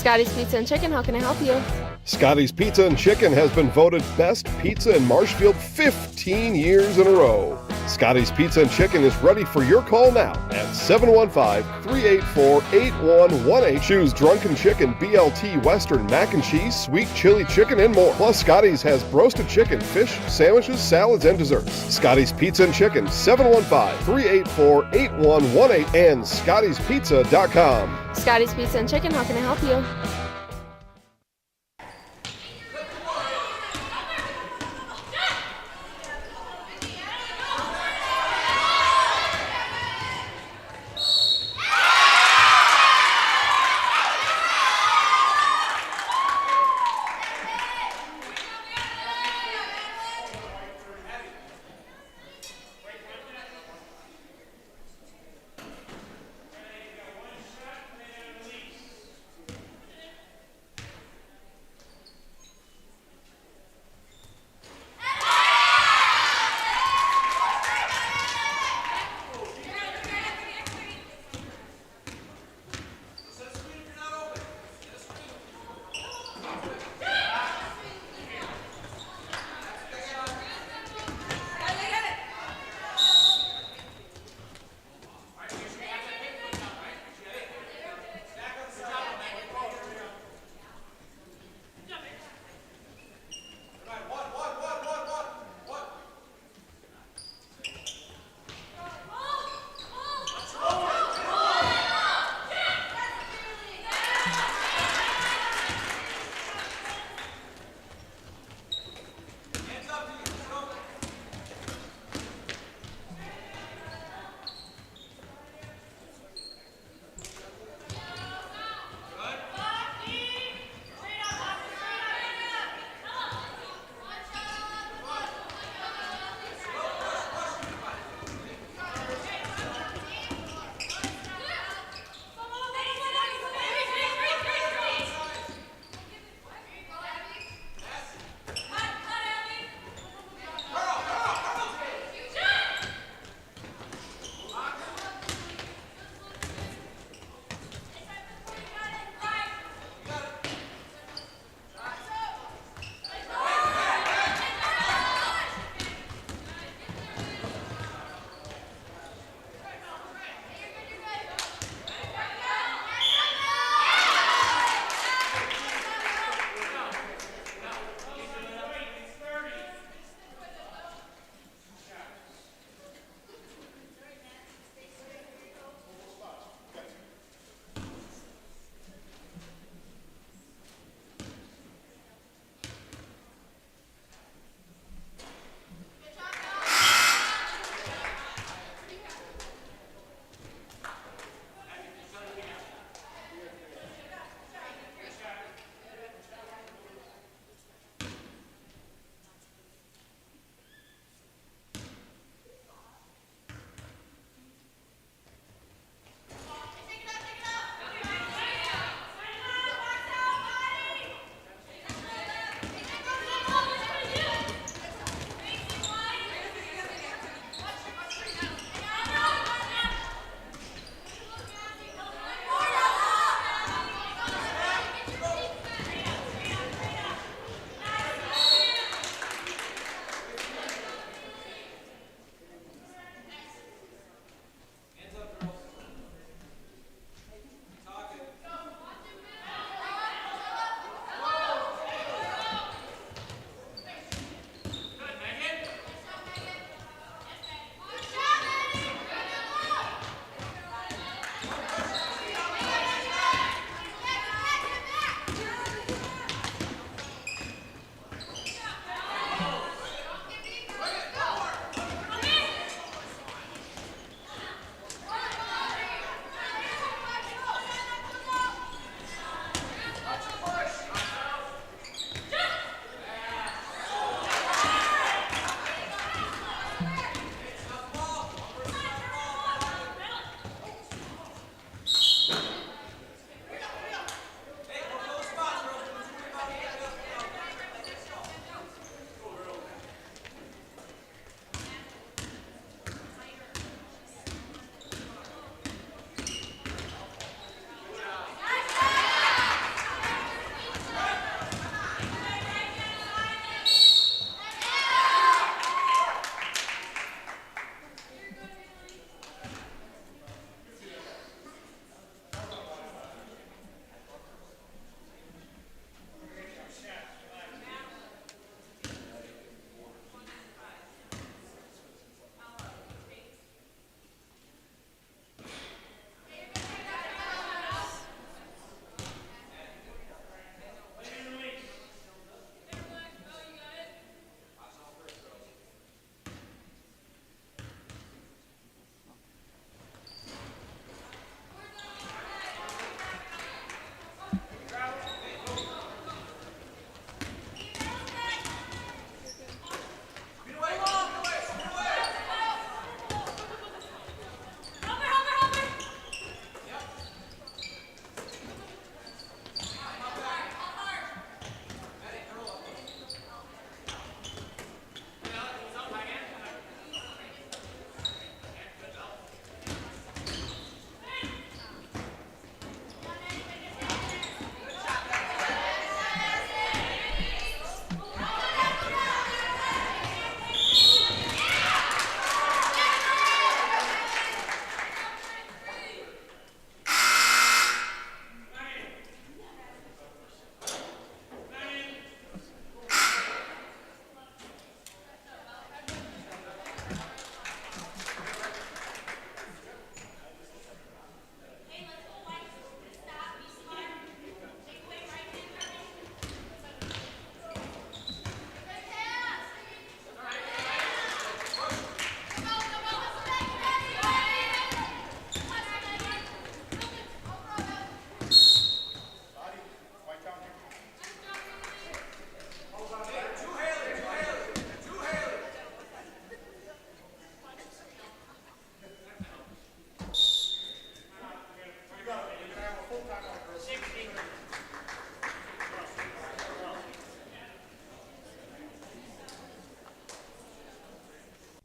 Scotty's Pizza and Chicken, how can I help you? Scotty's Pizza and Chicken has been voted best pizza in Marshfield 15 years in a row. Scotty's Pizza and Chicken is ready for your call now at 715-384-8118. Choose Drunken Chicken, BLT, Western, mac and cheese, sweet chili chicken, and more. Plus, Scotty's has roasted chicken, fish, sandwiches, salads, and desserts. Scotty's Pizza and Chicken, 715-384-8118 and scottyspizza.com. Scotty's Pizza and Chicken, how can I help you?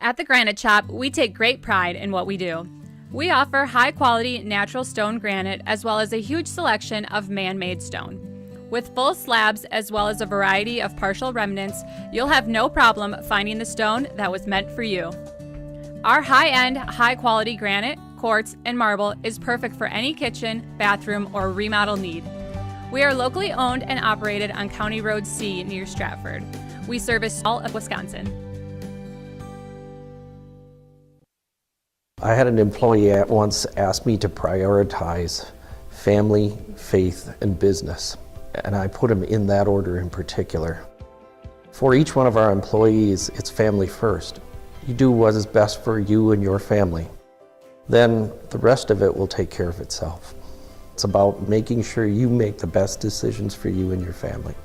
At the Granite Shop, we take great pride in what we do. We offer high-quality natural stone granite as well as a huge selection of man-made stone. With full slabs as well as a variety of partial remnants, you'll have no problem finding the stone that was meant for you. Our high-end, high-quality granite, quartz, and marble is perfect for any kitchen, bathroom, or remodel need. We are locally owned and operated on County Road C near Stratford. We service all of Wisconsin. I had an employee at once ask me to prioritize family, faith, and business, and I put them in that order in particular. For each one of our employees, it's family first. You do what is best for you and your family. Then the rest of it will take care of itself. It's about making sure you make the best decisions for you and your family.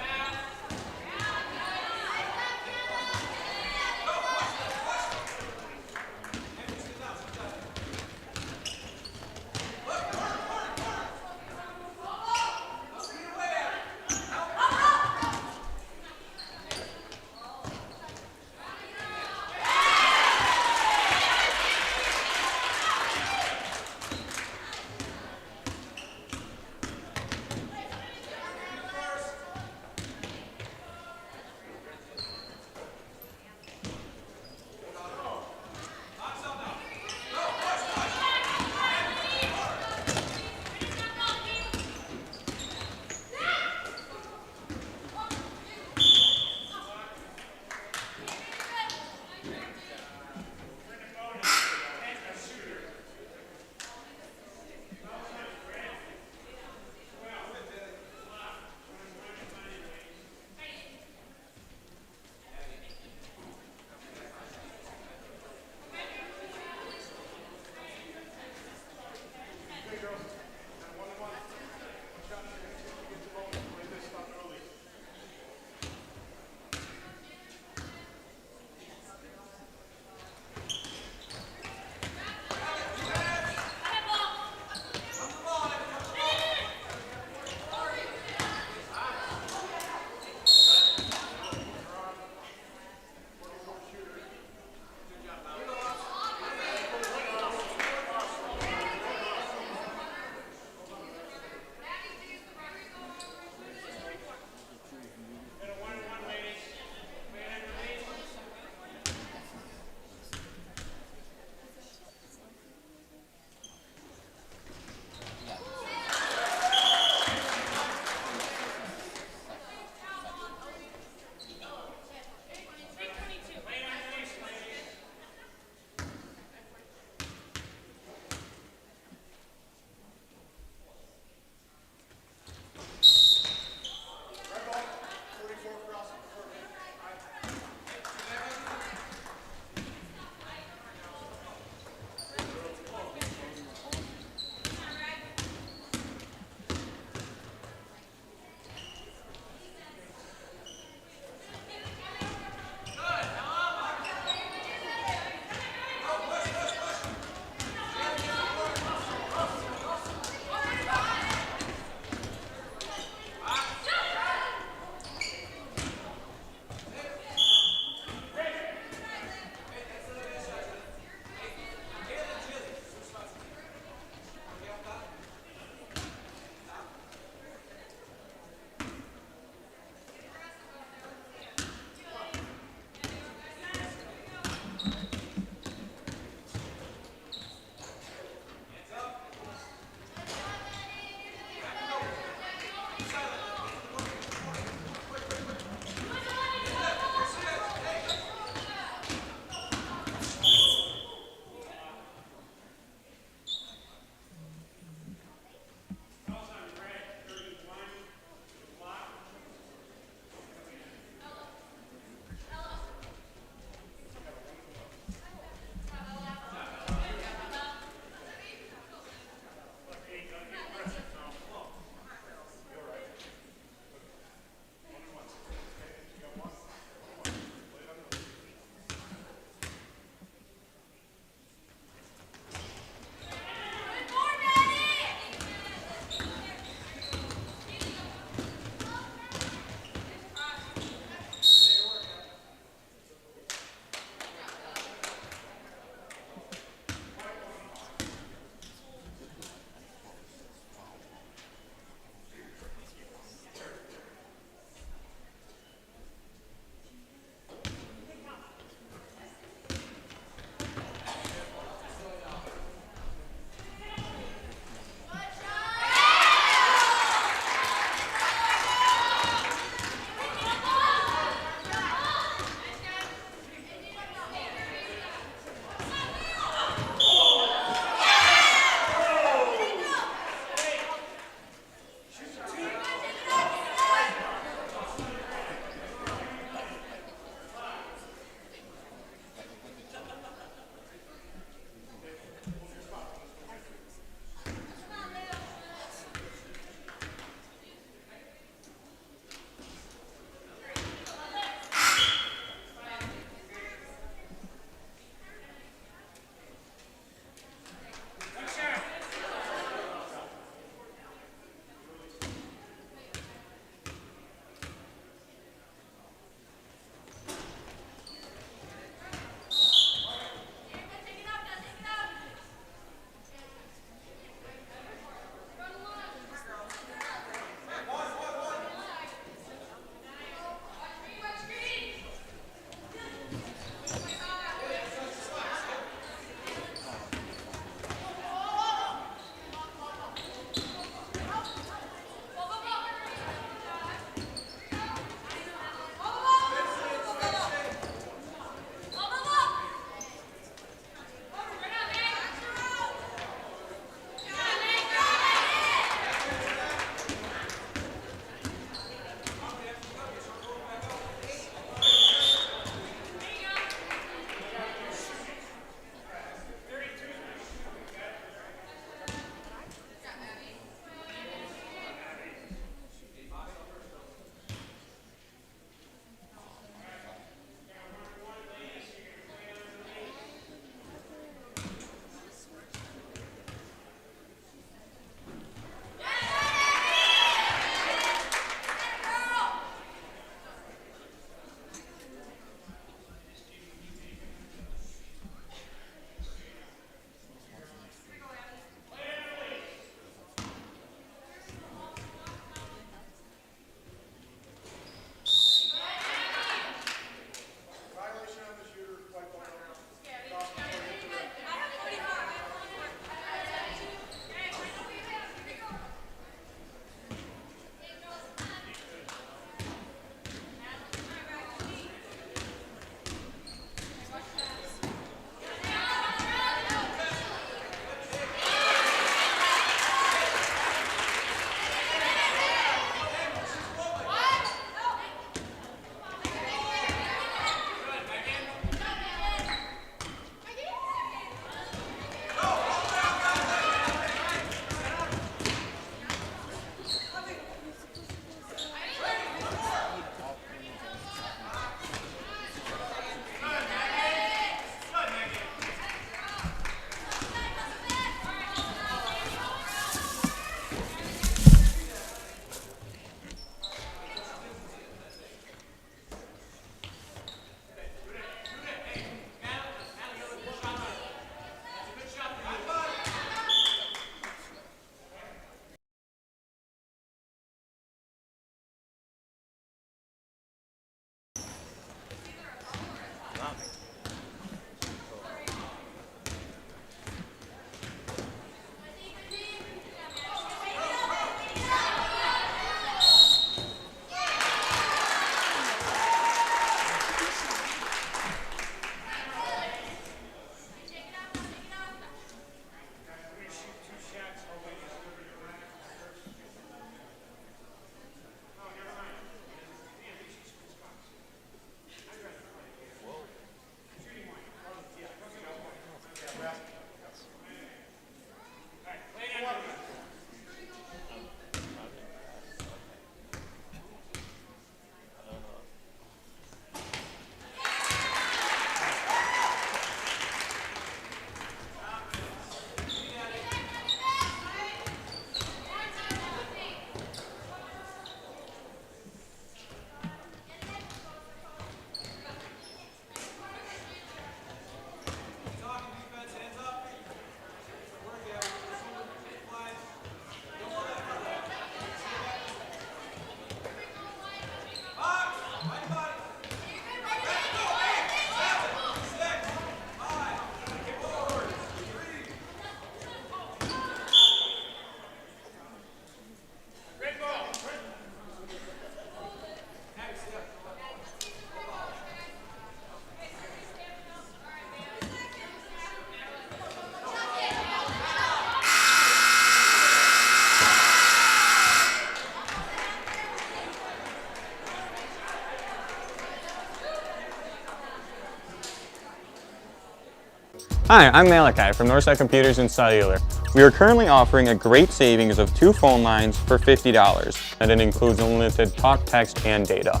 Hi, I'm Malachi from Northside Computers and Cellular. We are currently offering a great savings of 2 phone lines for $50, and it includes unlimited talk, text, and data.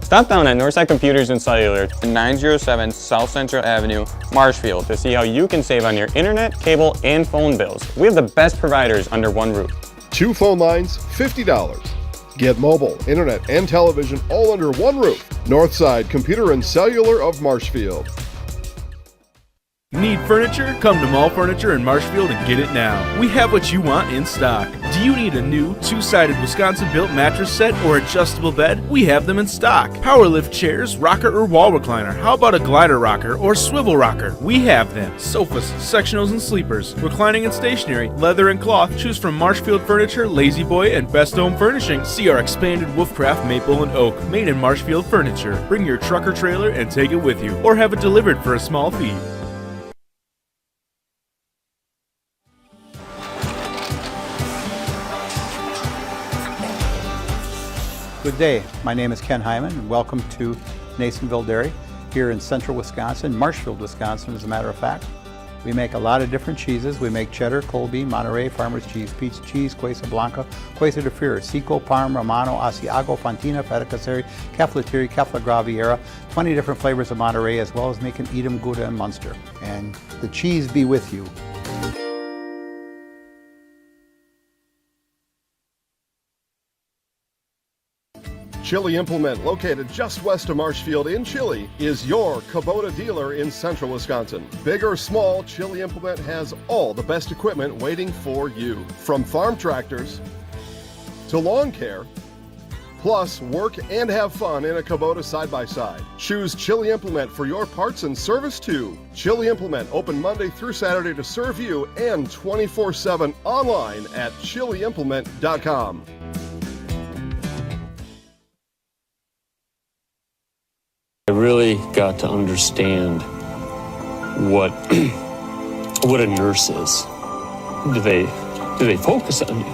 Stop down at Northside Computers and Cellular at 907 South Central Avenue, Marshfield to see how you can save on your internet, cable, and phone bills. We have the best providers under one roof. 2 phone lines, $50. Get mobile, internet, and television all under one roof. Northside Computer and Cellular of Marshfield. Need furniture? Come to Mall Furniture in Marshfield and get it now. We have what you want in stock. Do you need a new 2-sided Wisconsin-built mattress set or adjustable bed? We have them in stock. Power lift chairs, rocker or wall recliner. How about a glider rocker or swivel rocker? We have them. Sofas, sectionals and sleepers, reclining and stationary, leather and cloth. Choose from Marshfield Furniture, Lazy Boy, and Best Home Furnishing. See our expanded Wolfcraft Maple and Oak, made in Marshfield Furniture. Bring your truck or trailer and take it with you, or have it delivered for a small fee. Good day, my name is Ken Hyman and welcome to Nasonville Dairy here in central Wisconsin, Marshfield, Wisconsin as a matter of fact. We make a lot of different cheeses. We make cheddar, Colby, Monterey, Farmer's Cheese, Pizza Cheese, Quesa Blanca, Quesa de Fira, Seco, Parm, Romano, Asiago, Fontina, Feta Caseri, Caflateri, Cafla Graviera, 20 different flavors of Monterey, as well as making Edam, Gouda, and Munster. And the cheese be with you. Chili Implement, located just west of Marshfield in Chili, is your Kubota dealer in central Wisconsin. Big or small, Chili Implement has all the best equipment waiting for you. From farm tractors to lawn care, plus work and have fun in a Kubota side-by-side. Choose Chili Implement for your parts and service too. Chili Implement, open Monday through Saturday to serve you and 24/7 online at chiliimplement.com. I really got to understand what what a nurse is. Do they focus on you?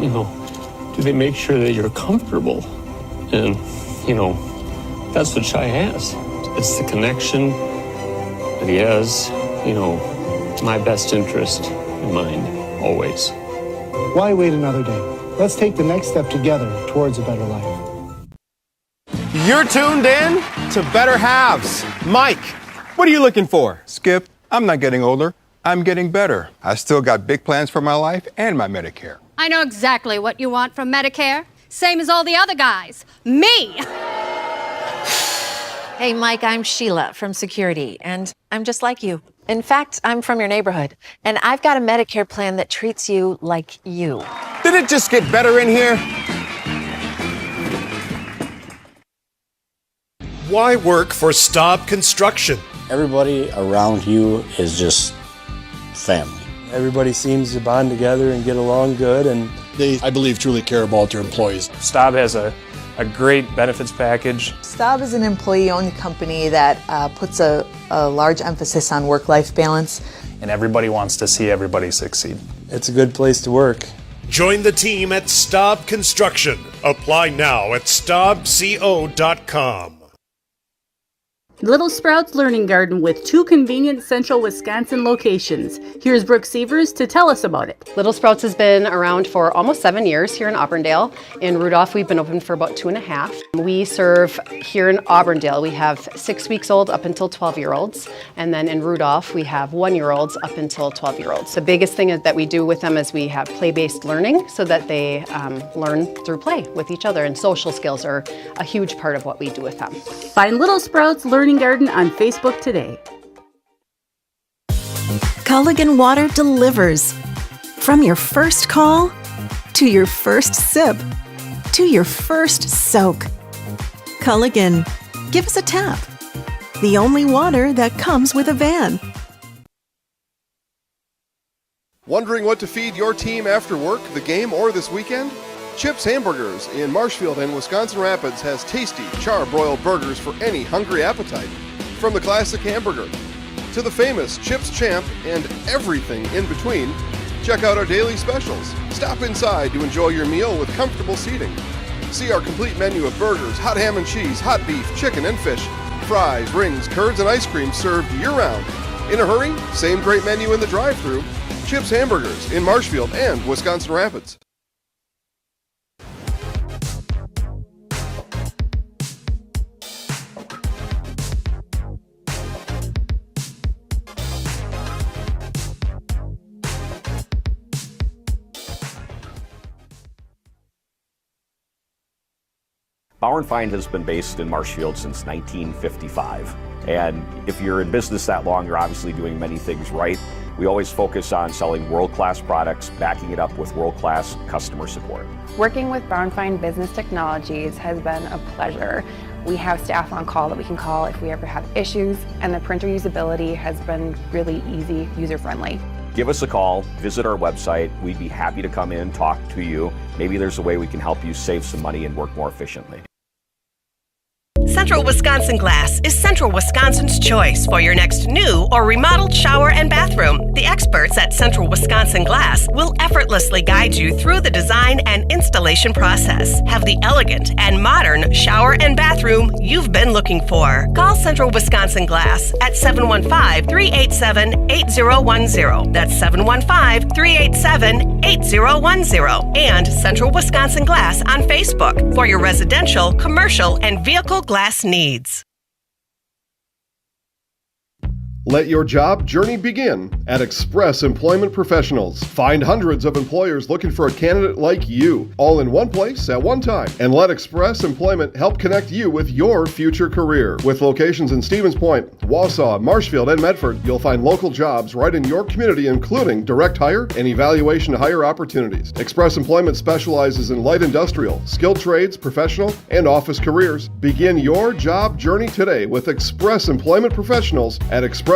You know, do they make sure that you're comfortable? And you know, that's what Shai has. It's the connection that he has. You know, my best interest in mind always. Why wait another day? Let's take the next step together towards a better life. You're tuned in to Better Halves. Mike, what are you looking for? Skip, I'm not getting older. I'm getting better. I still got big plans for my life and my Medicare. I know exactly what you want from Medicare. Same as all the other guys. Me! Hey, Mike, I'm Sheila from Security, and I'm just like you. In fact, I'm from your neighborhood, and I've got a Medicare plan that treats you like you. Did it just get better in here? Why work for Staub Construction? Everybody around you is just family. Everybody seems to bond together and get along good, and they, I believe, truly care about their employees. Staub has a great benefits package. Staub is an employee-owned company that puts a large emphasis on work-life balance. And everybody wants to see everybody succeed. It's a good place to work. Join the team at Staub Construction. Apply now at staubco.com. Little Sprouts Learning Garden with 2 convenient central Wisconsin locations. Here's Brooke Sievers to tell us about it. Little Sprouts has been around for almost 7 years here in Auburndale. In Rudolph, we've been open for about 2.5. We serve here in Auburndale. We have 6 weeks old up until 12-year-olds. And then in Rudolph, we have 1-year-olds up until 12-year-olds. The biggest thing that we do with them is we have play-based learning so that they learn through play with each other. And social skills are a huge part of what we do with them. Find Little Sprouts Learning Garden on Facebook today. Culligan Water delivers. From your first call, to your first sip, to your first soak. Culligan, give us a tap. The only water that comes with a van. Wondering what to feed your team after work, the game, or this weekend? Chips Hamburgers in Marshfield and Wisconsin Rapids has tasty, char-broiled burgers for any hungry appetite. From the classic hamburger to the famous Chips Champ and everything in between, check out our daily specials. Stop inside to enjoy your meal with comfortable seating. See our complete menu of burgers, hot ham and cheese, hot beef, chicken and fish, fries, rings, curds, and ice cream served year-round. In a hurry? Same great menu in the drive-thru. Chips Hamburgers in Marshfield and Wisconsin Rapids. Bauer & Feind has been based in Marshfield since 1955. And if you're in business that long, you're obviously doing many things right. We always focus on selling world-class products, backing it up with world-class customer support. Working with Bauer & Feind Business Technologies has been a pleasure. We have staff on call that we can call if we ever have issues, and the printer usability has been really easy, user-friendly. Give us a call, visit our website. We'd be happy to come in, talk to you. Maybe there's a way we can help you save some money and work more efficiently. Central Wisconsin Glass is Central Wisconsin's choice for your next new or remodeled shower and bathroom. The experts at Central Wisconsin Glass will effortlessly guide you through the design and installation process. Have the elegant and modern shower and bathroom you've been looking for. Call Central Wisconsin Glass at 715-387-8010. That's 715-387-8010. And Central Wisconsin Glass on Facebook for your residential, commercial, and vehicle glass needs. Let your job journey begin at Express Employment Professionals. Find hundreds of employers looking for a candidate like you, all in one place at one time. And let Express Employment help connect you with your future career. With locations in Stevens Point, Wausau, Marshfield, and Medford, you'll find local jobs right in your community, including direct hire and evaluation to hire opportunities. Express Employment specializes in light industrial, skilled trades, professional, and office careers. Begin your job journey today with Express Employment Professionals at expresspros.com.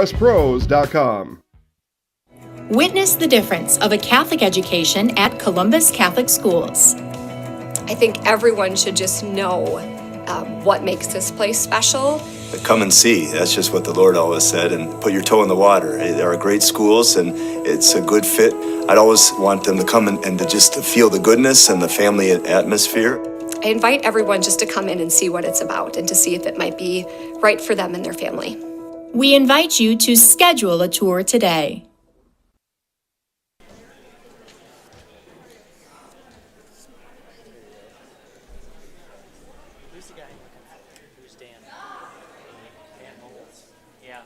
Witness the difference of a Catholic education at Columbus Catholic Schools. I think everyone should just know what makes this place special. Come and see. That's just what the Lord always said, and put your toe in the water. There are great schools, and it's a good fit. I'd always want them to come and to just feel the goodness and the family atmosphere. I invite everyone just to come in and see what it's about and to see if it might be right for them and their family. We invite you to schedule a tour today. Who's the guy? Who's Dan? Dan Holtz. Yeah.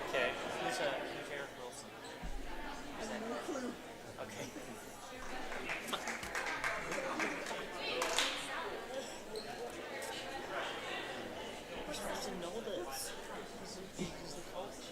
Okay. Who's Eric Wilson? Okay. We're supposed to know this. He's the coach.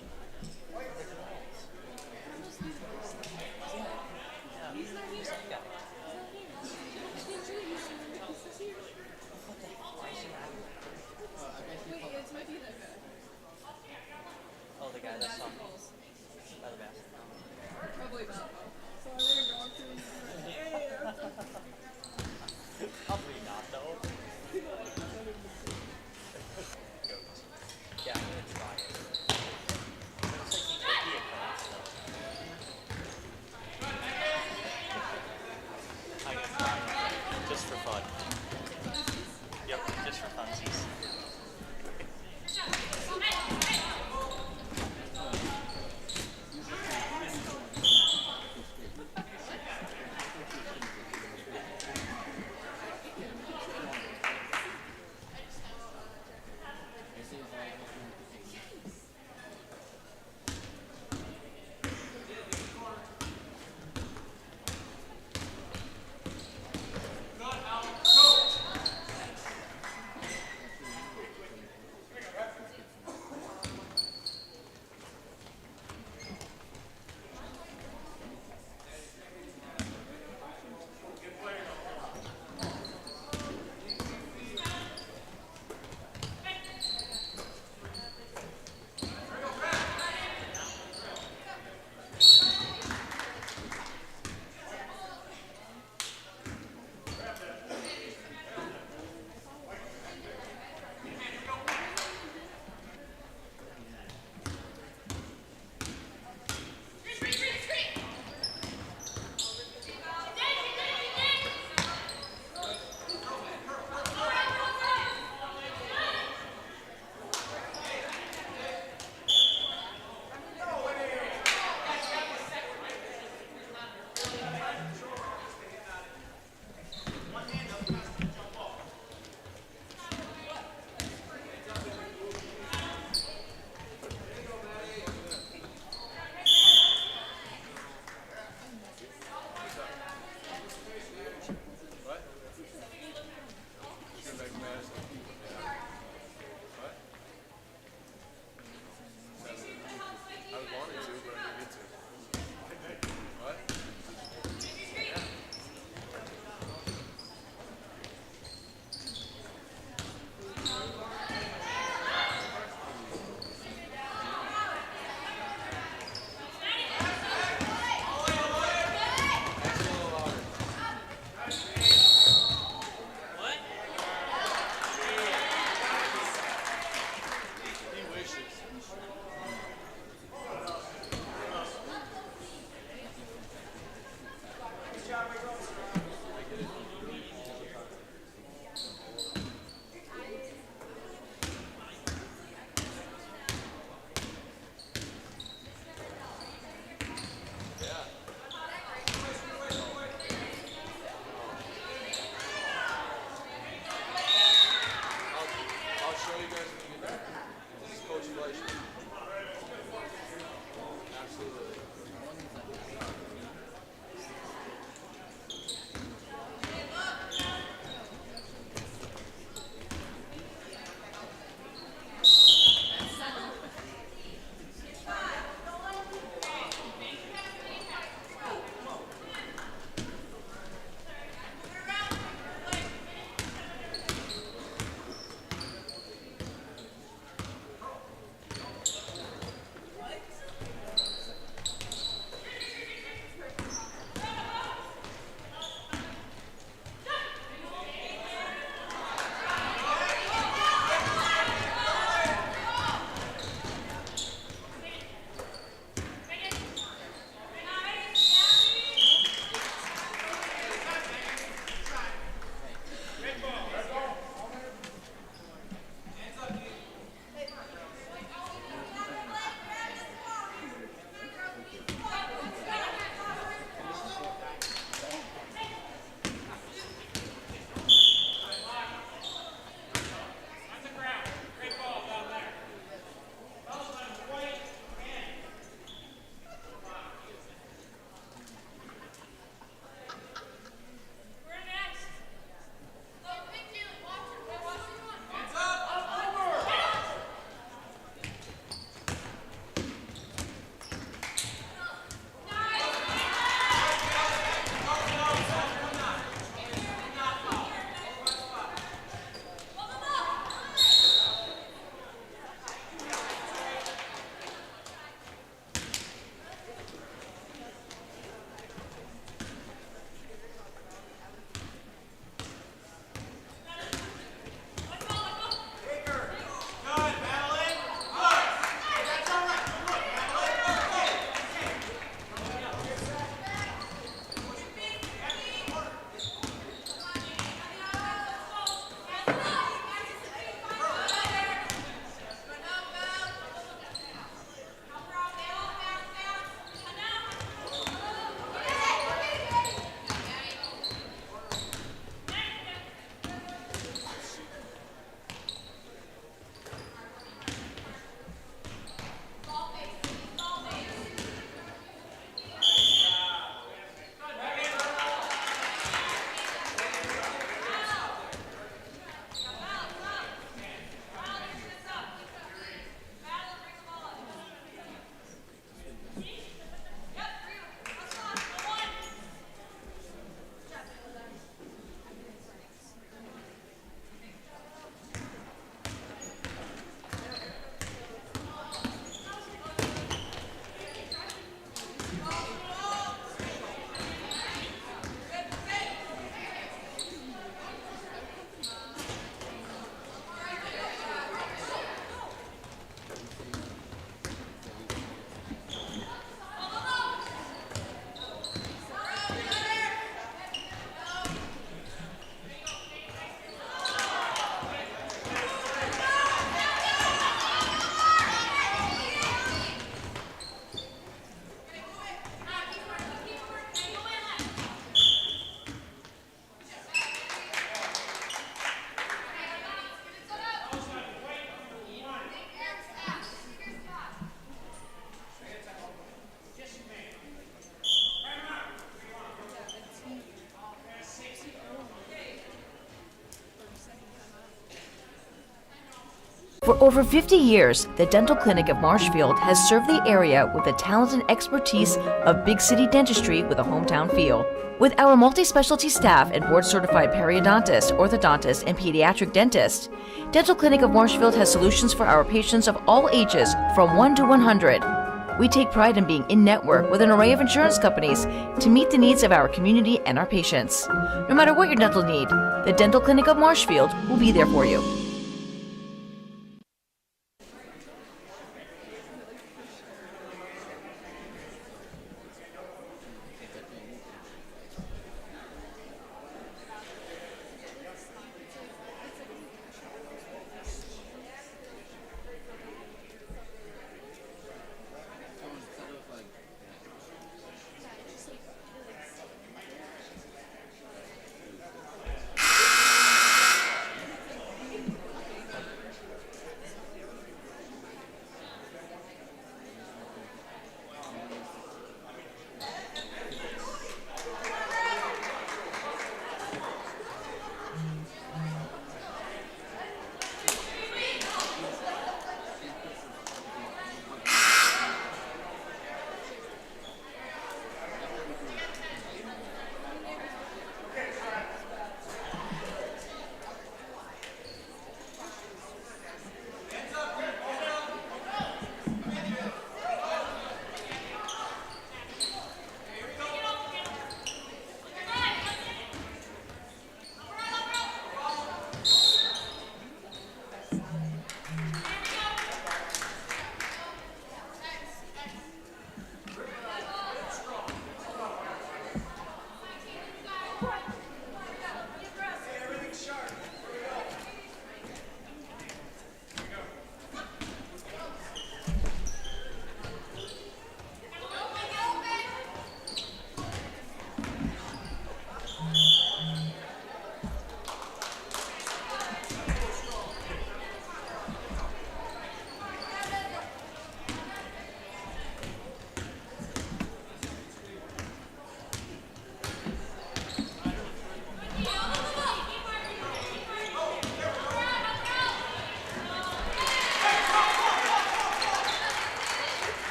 For over 50 years, the Dental Clinic of Marshfield has served the area with the talent and expertise of big city dentistry with a hometown feel. With our multi-specialty staff and board-certified periodontist, orthodontist, and pediatric dentist, Dental Clinic of Marshfield has solutions for our patients of all ages from 1 to 100. We take pride in being in-network with an array of insurance companies to meet the needs of our community and our patients. No matter what your dental need, the Dental Clinic of Marshfield will be there for you.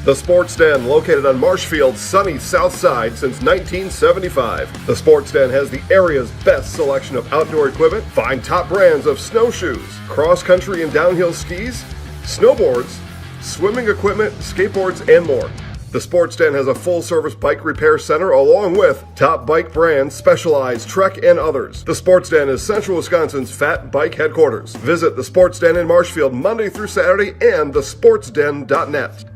The Sports Den, located on Marshfield's sunny south side since 1975. The Sports Den has the area's best selection of outdoor equipment. Find top brands of snowshoes, cross-country and downhill skis, snowboards, swimming equipment, skateboards, and more. The Sports Den has a full-service bike repair center along with top bike brands, Specialized, Trek, and others. The Sports Den is Central Wisconsin's fat bike headquarters. Visit the Sports Den in Marshfield Monday through Saturday and thesportsden.net.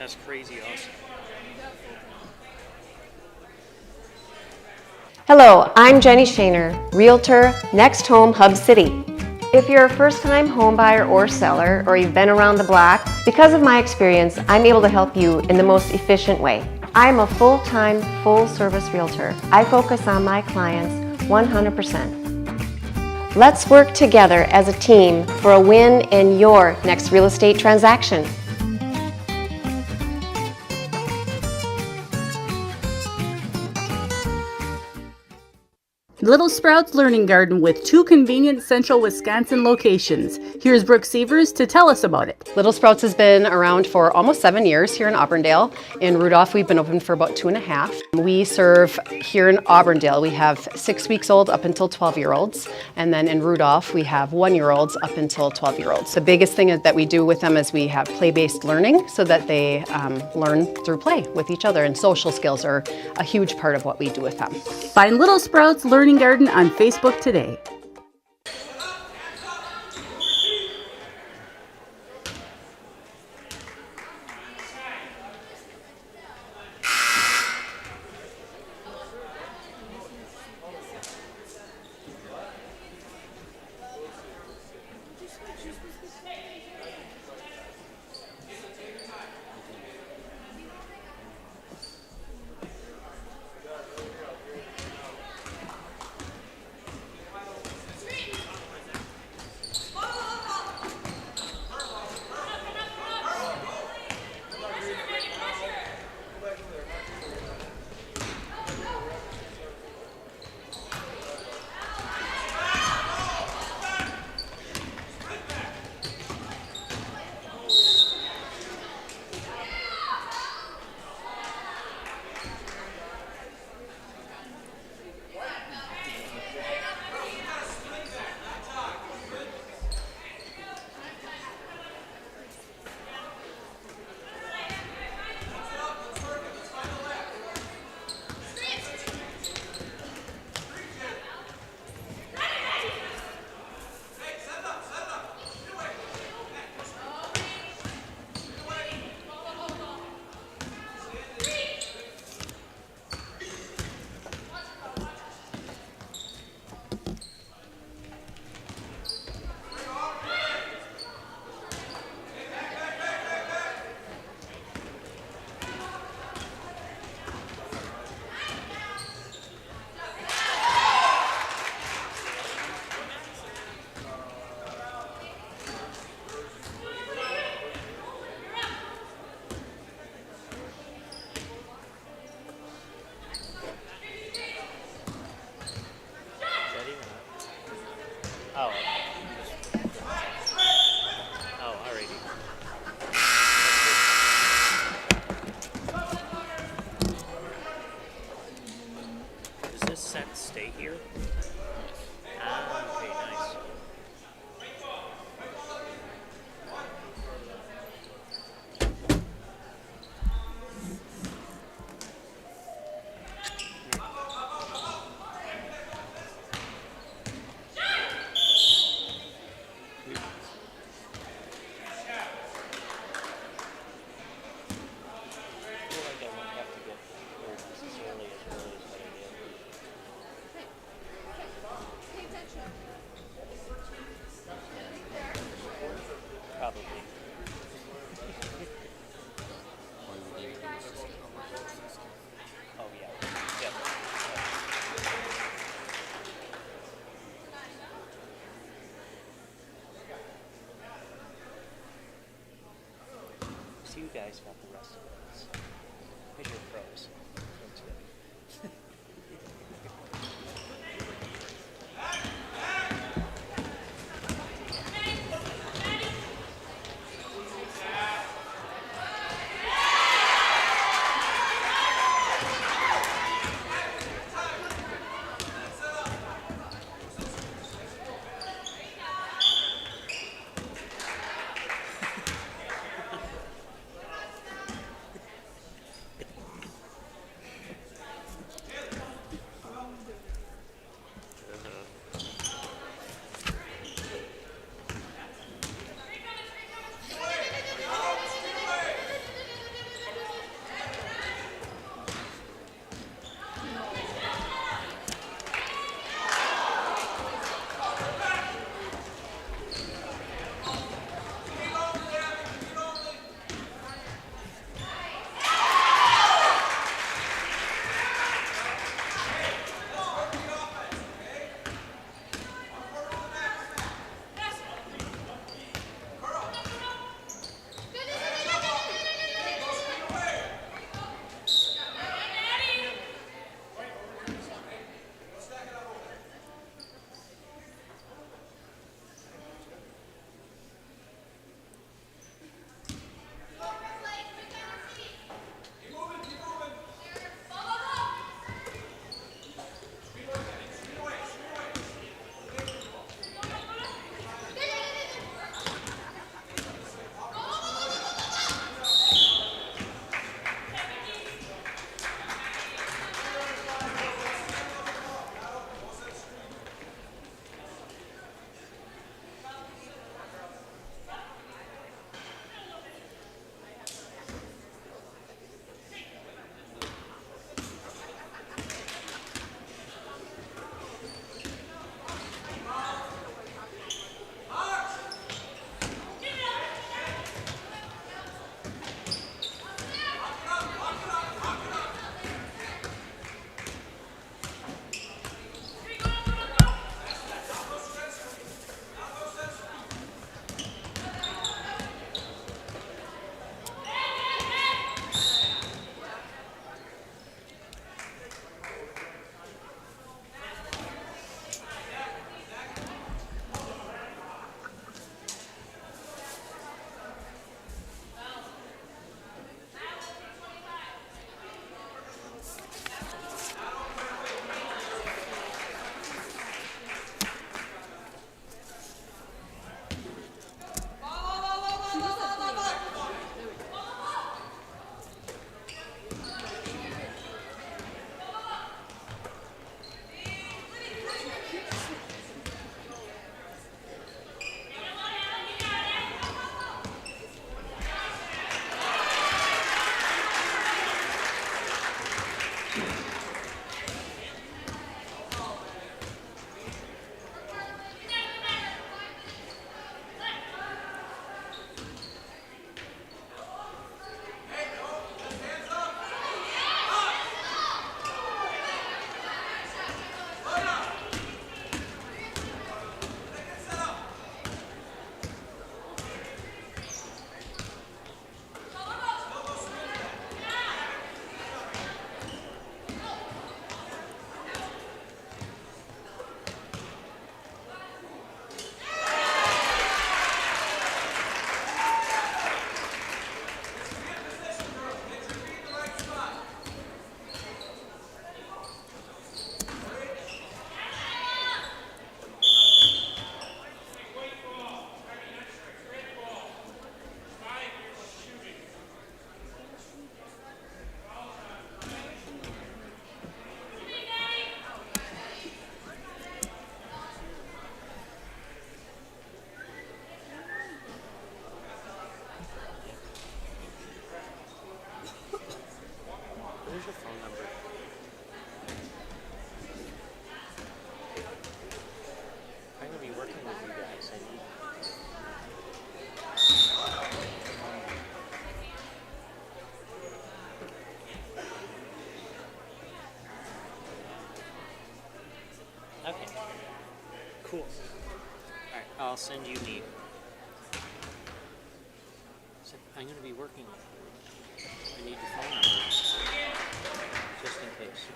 That's crazy awesome. Hello, I'm Jenny Shaner, Realtor, Next Home Hub City. If you're a first-time home buyer or seller, or you've been around the block, because of my experience, I'm able to help you in the most efficient way. I'm a full-time, full-service realtor. I focus on my clients 100%. Let's work together as a team for a win in your next real estate transaction. Little Sprouts Learning Garden with 2 convenient central Wisconsin locations. Here's Brooke Sievers to tell us about it. Little Sprouts has been around for almost 7 years here in Auburndale. In Rudolph, we've been open for about 2.5. We serve here in Auburndale, we have 6 weeks old up until 12-year-olds. And then in Rudolph, we have 1-year-olds up until 12-year-olds. The biggest thing that we do with them is we have play-based learning so that they learn through play with each other. And social skills are a huge part of what we do with them. Find Little Sprouts Learning Garden on Facebook today. Oh. Oh, alrighty. Does this set stay here? Ah, okay, nice. Probably. Oh yeah. Yep. So you guys got the rest of this. Here's your pros. That's good. Cool. All right, I'll send you the. I'm going to be working. I need your phone number, just in case.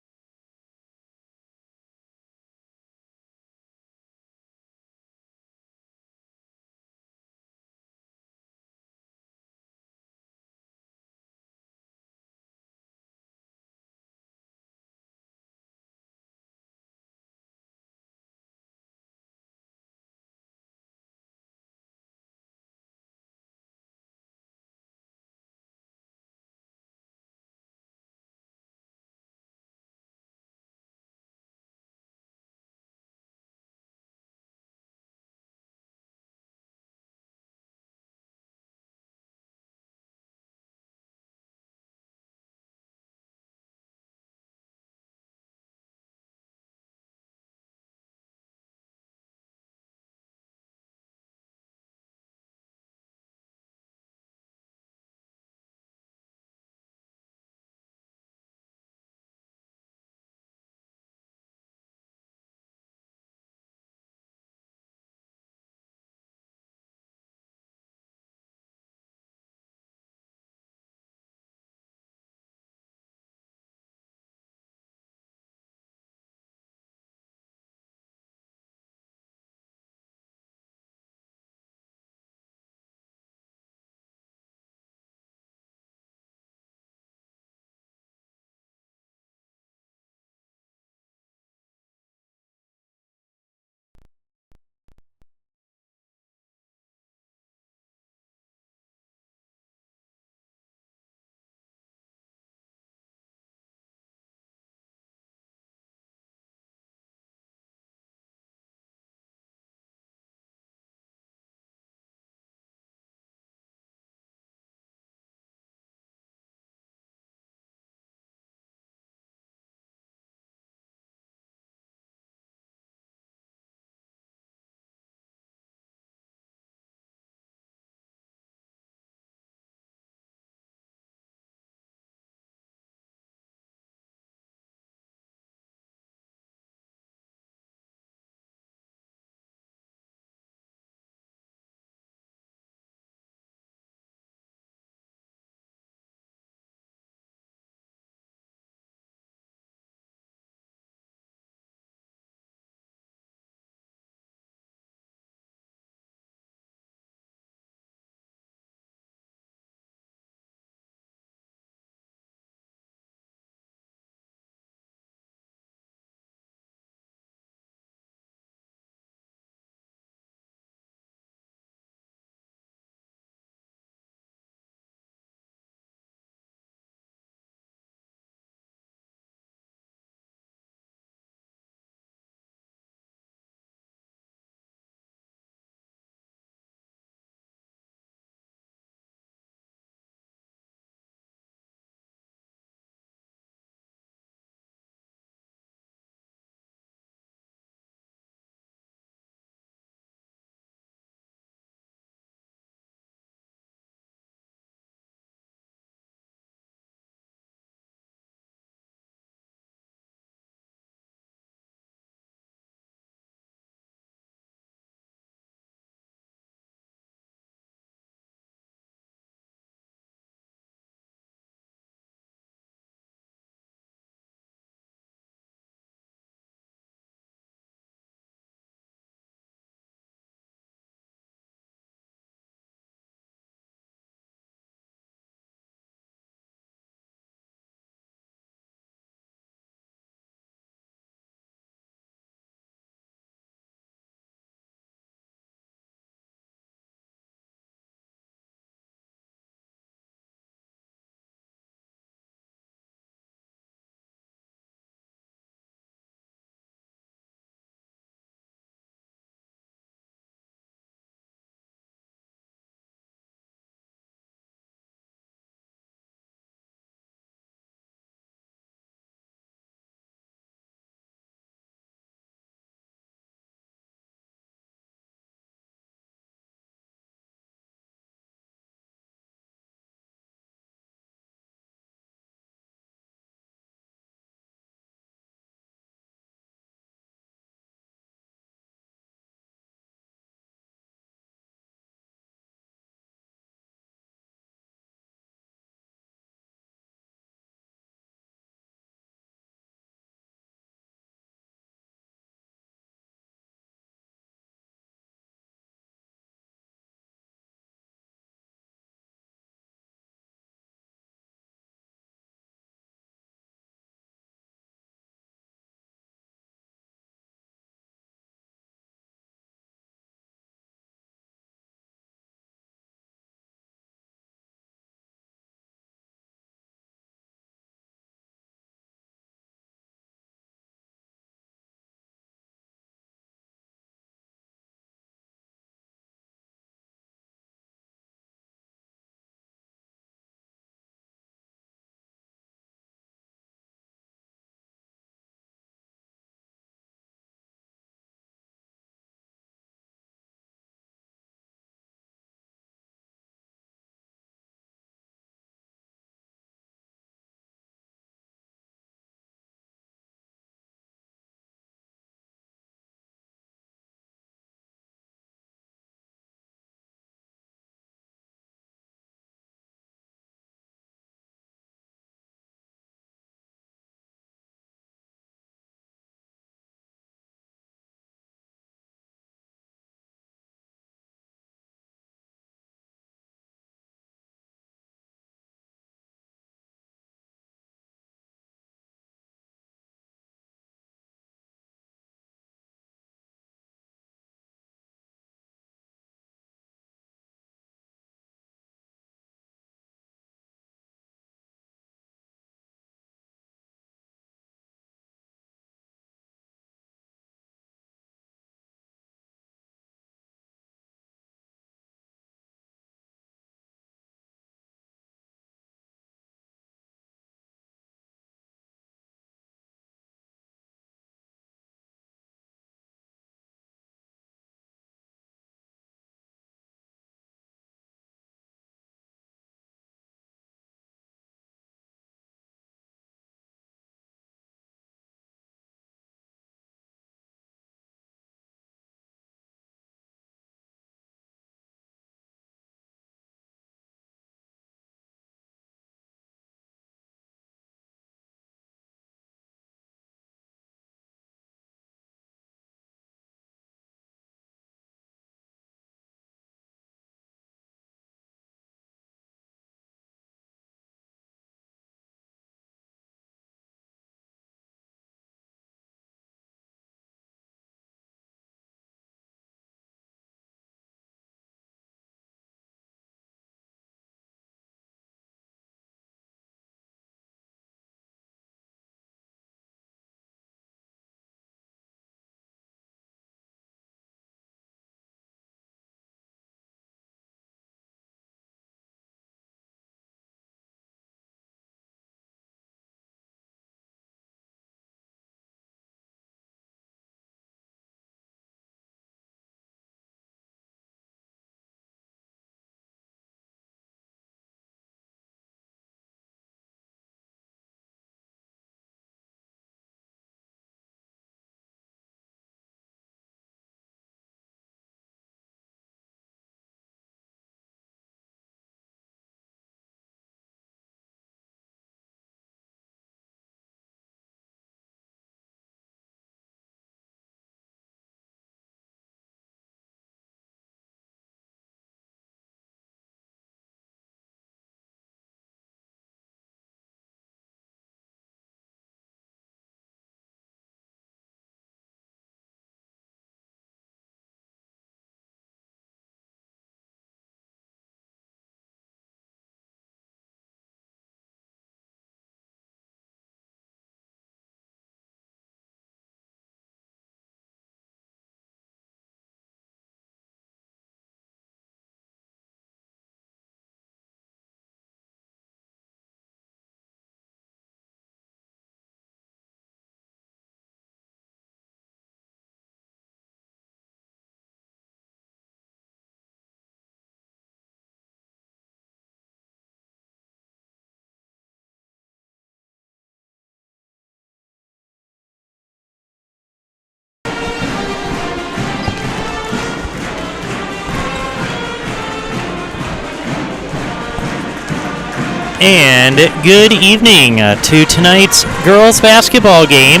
And good evening to tonight's girls basketball game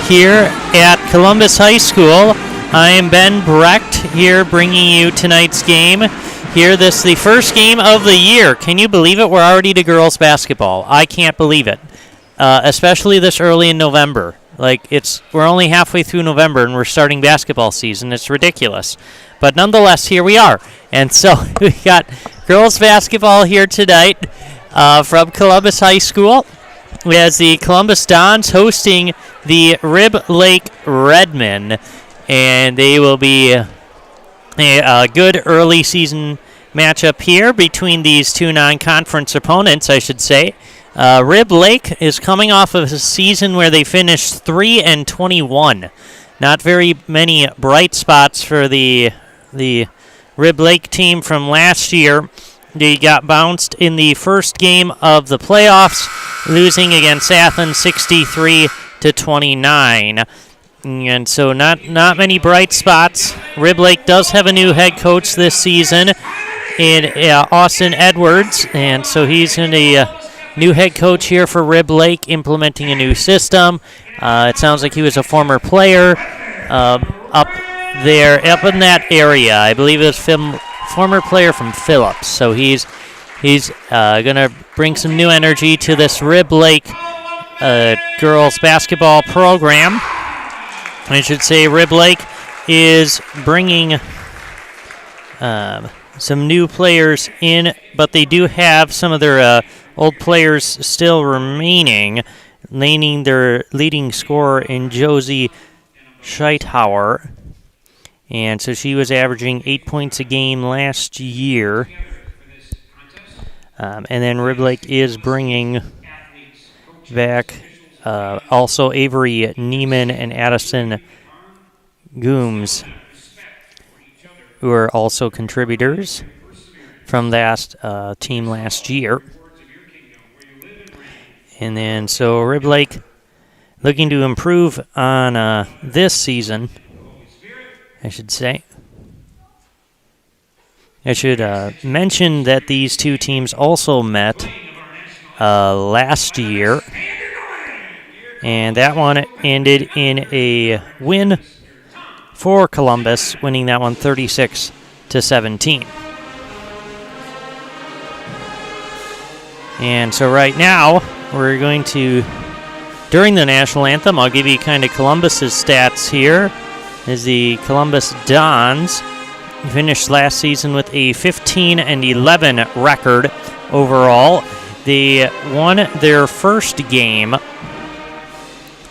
here at Columbus High School. I am Ben Brecht here bringing you tonight's game. Here, this is the first game of the year. Can you believe it? We're already to girls basketball. I can't believe it, especially this early in November. We're only halfway through November and we're starting basketball season. It's ridiculous. But nonetheless, here we are. And so we got girls basketball here tonight. From Columbus High School, we have the Columbus Dons hosting the Rib Lake Redmen, and they will be a good early season matchup here between these two non-conference opponents, I should say. Rib Lake is coming off of a season where they finished 3-21. Not very many bright spots for the Rib Lake team from last year. They got bounced in the first game of the playoffs, losing against Athens 63-29. And so not many bright spots. Rib Lake does have a new head coach this season in Austin Edwards. And so he's a new head coach here for Rib Lake, implementing a new system. It sounds like he was a former player up in that area. I believe it was former player from Phillips, so he's going to bring some new energy to this Rib Lake girls basketball program. I should say Rib Lake is bringing some new players in, but they do have some of their old players still remaining, naming their leading scorer in Josie Scheithauer. And so she was averaging 8 points a game last year. And then Rib Lake is bringing back also Avery Neiman and Addison Gooms, who are also contributors from that team last year. And then so Rib Lake looking to improve on this season, I should say. I should mention that these two teams also met last year, and that one ended in a win for Columbus, winning that one 36-17. And so right now, we're going to, during the national anthem, I'll give you kind of Columbus's stats here. Is the Columbus Dons finished last season with a 15-11 record overall. They won their first game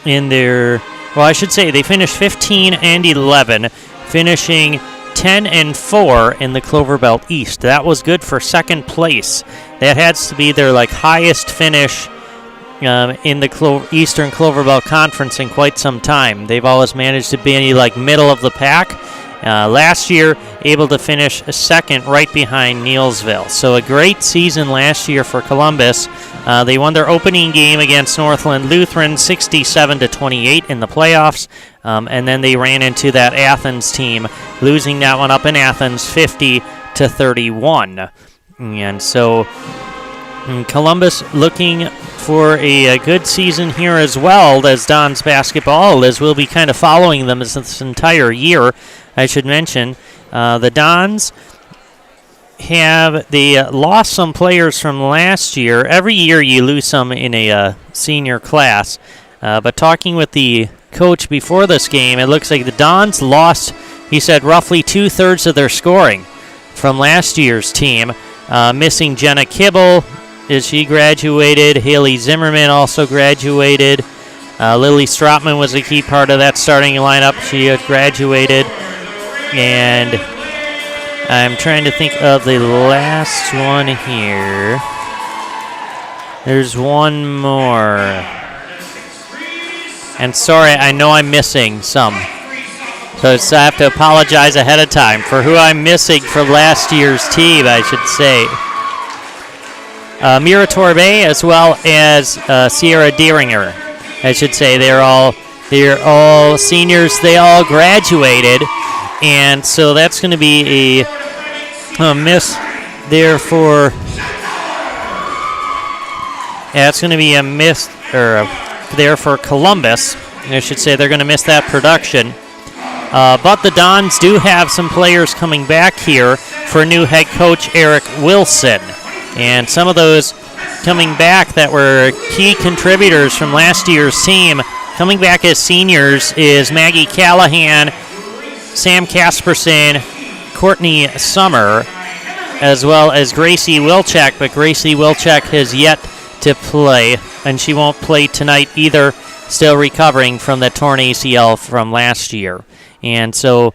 in their, well, I should say they finished 15-11, finishing 10-4 in the Clover Belt East. That was good for second place. That has to be their highest finish in the Eastern Clover Belt Conference in quite some time. They've always managed to be middle of the pack. Last year, able to finish second right behind Neelsville. So a great season last year for Columbus. They won their opening game against Northland Lutheran 67-28 in the playoffs. And then they ran into that Athens team, losing that one up in Athens 50-31. And so Columbus looking for a good season here as well as Dons basketball, as we'll be kind of following them this entire year. I should mention the Dons they lost some players from last year. Every year you lose some in a senior class. But talking with the coach before this game, it looks like the Dons lost, he said, roughly 2/3 of their scoring from last year's team. Missing Jenna Kibble as she graduated. Haley Zimmerman also graduated. Lily Stropman was a key part of that starting lineup. She had graduated. And I'm trying to think of the last one here. There's one more. And sorry, I know I'm missing some. So I have to apologize ahead of time for who I'm missing from last year's team, I should say. Mira Torbe, as well as Sierra Deeringer, I should say. They're all seniors. They all graduated. And so that's going to be a miss there for That's going to be a miss, or there for Columbus. I should say they're going to miss that production. But the Dons do have some players coming back here for new head coach Eric Wilson. And some of those coming back that were key contributors from last year's team coming back as seniors is Maggie Callahan, Sam Casperson, Courtney Summer, as well as Gracie Wilczek. But Gracie Wilczek has yet to play, and she won't play tonight either, still recovering from the torn ACL from last year. And so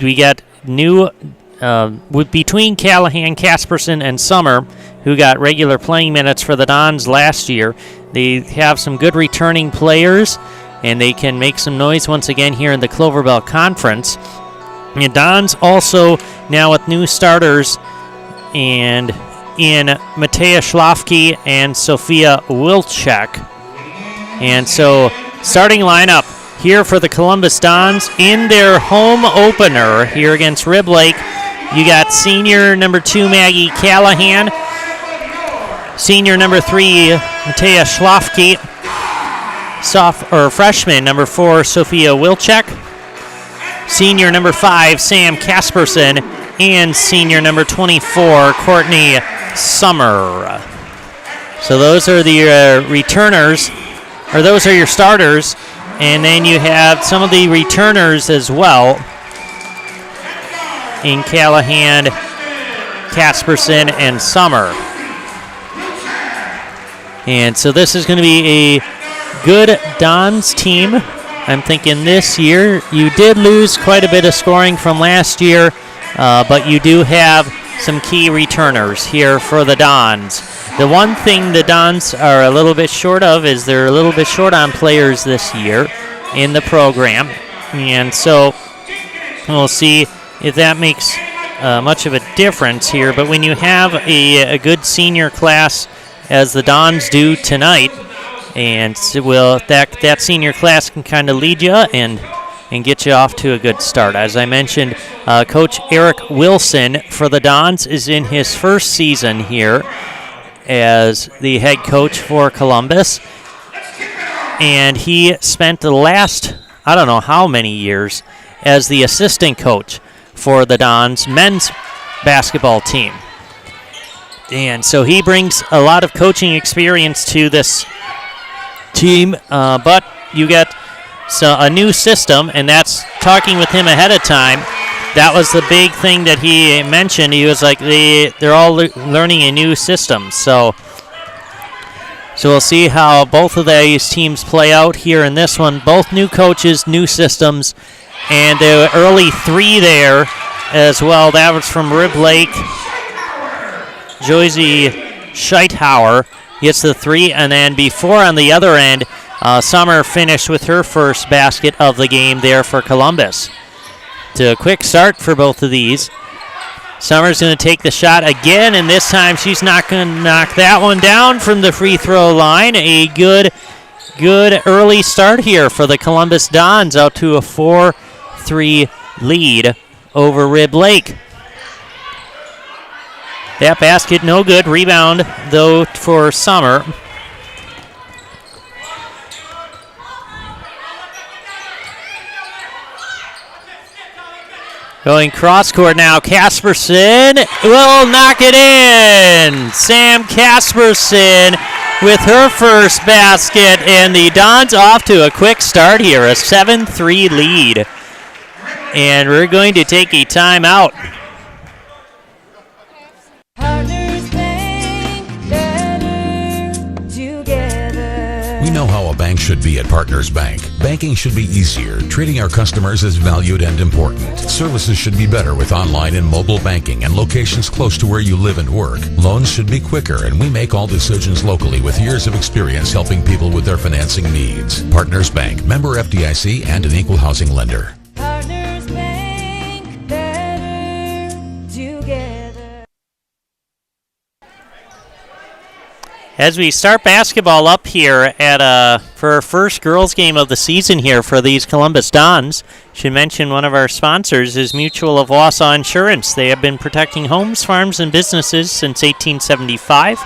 we got new, between Callahan, Casperson, and Summer, who got regular playing minutes for the Dons last year. They have some good returning players, and they can make some noise once again here in the Clover Belt Conference. And Dons also now with new starters and in Matea Schlafke and Sophia Wilczek. And so starting lineup here for the Columbus Dons in their home opener here against Rib Lake. You got senior number 2 Maggie Callahan, senior number 3 Matea Schlafke, freshman number 4 Sophia Wilczek, senior number 5 Sam Casperson, and senior number 24 Courtney Summer. So those are the returners, or those are your starters. And then you have some of the returners as well in Callahan, Casperson, and Summer. And so this is going to be a good Dons team. I'm thinking this year you did lose quite a bit of scoring from last year, but you do have some key returners here for the Dons. The one thing the Dons are a little bit short of is they're a little bit short on players this year in the program. And so we'll see if that makes much of a difference here. But when you have a good senior class, as the Dons do tonight, and that senior class can kind of lead you and get you off to a good start. As I mentioned, Coach Eric Wilson for the Dons is in his first season here as the head coach for Columbus. And he spent the last, I don't know how many years, as the assistant coach for the Dons men's basketball team. And so he brings a lot of coaching experience to this team, but you get a new system, and that's talking with him ahead of time. That was the big thing that he mentioned. He was like, they're all learning a new system. So we'll see how both of these teams play out here in this one. Both new coaches, new systems, and the early 3 there as well. That was from Rib Lake. Joyce Scheithauer gets the 3, and then before on the other end, Summer finished with her first basket of the game there for Columbus. To a quick start for both of these. Summer's going to take the shot again, and this time she's not going to knock that one down from the free throw line. A good early start here for the Columbus Dons, out to a 4-3 lead over Rib Lake. That basket no good. Rebound, though, for Summer. Going cross court now, Casperson will knock it in. Sam Casperson with her first basket, and the Dons off to a quick start here, a 7-3 lead. And we're going to take a timeout. We know how a bank should be at Partners Bank. Banking should be easier, treating our customers as valued and important. Services should be better with online and mobile banking and locations close to where you live and work. Loans should be quicker, and we make all decisions locally with years of experience helping people with their financing needs. Partners Bank, member FDIC, and an equal housing lender. As we start basketball up here for our first girls game of the season here for these Columbus Dons, should mention one of our sponsors is Mutual of Wausau Insurance. They have been protecting homes, farms, and businesses since 1875.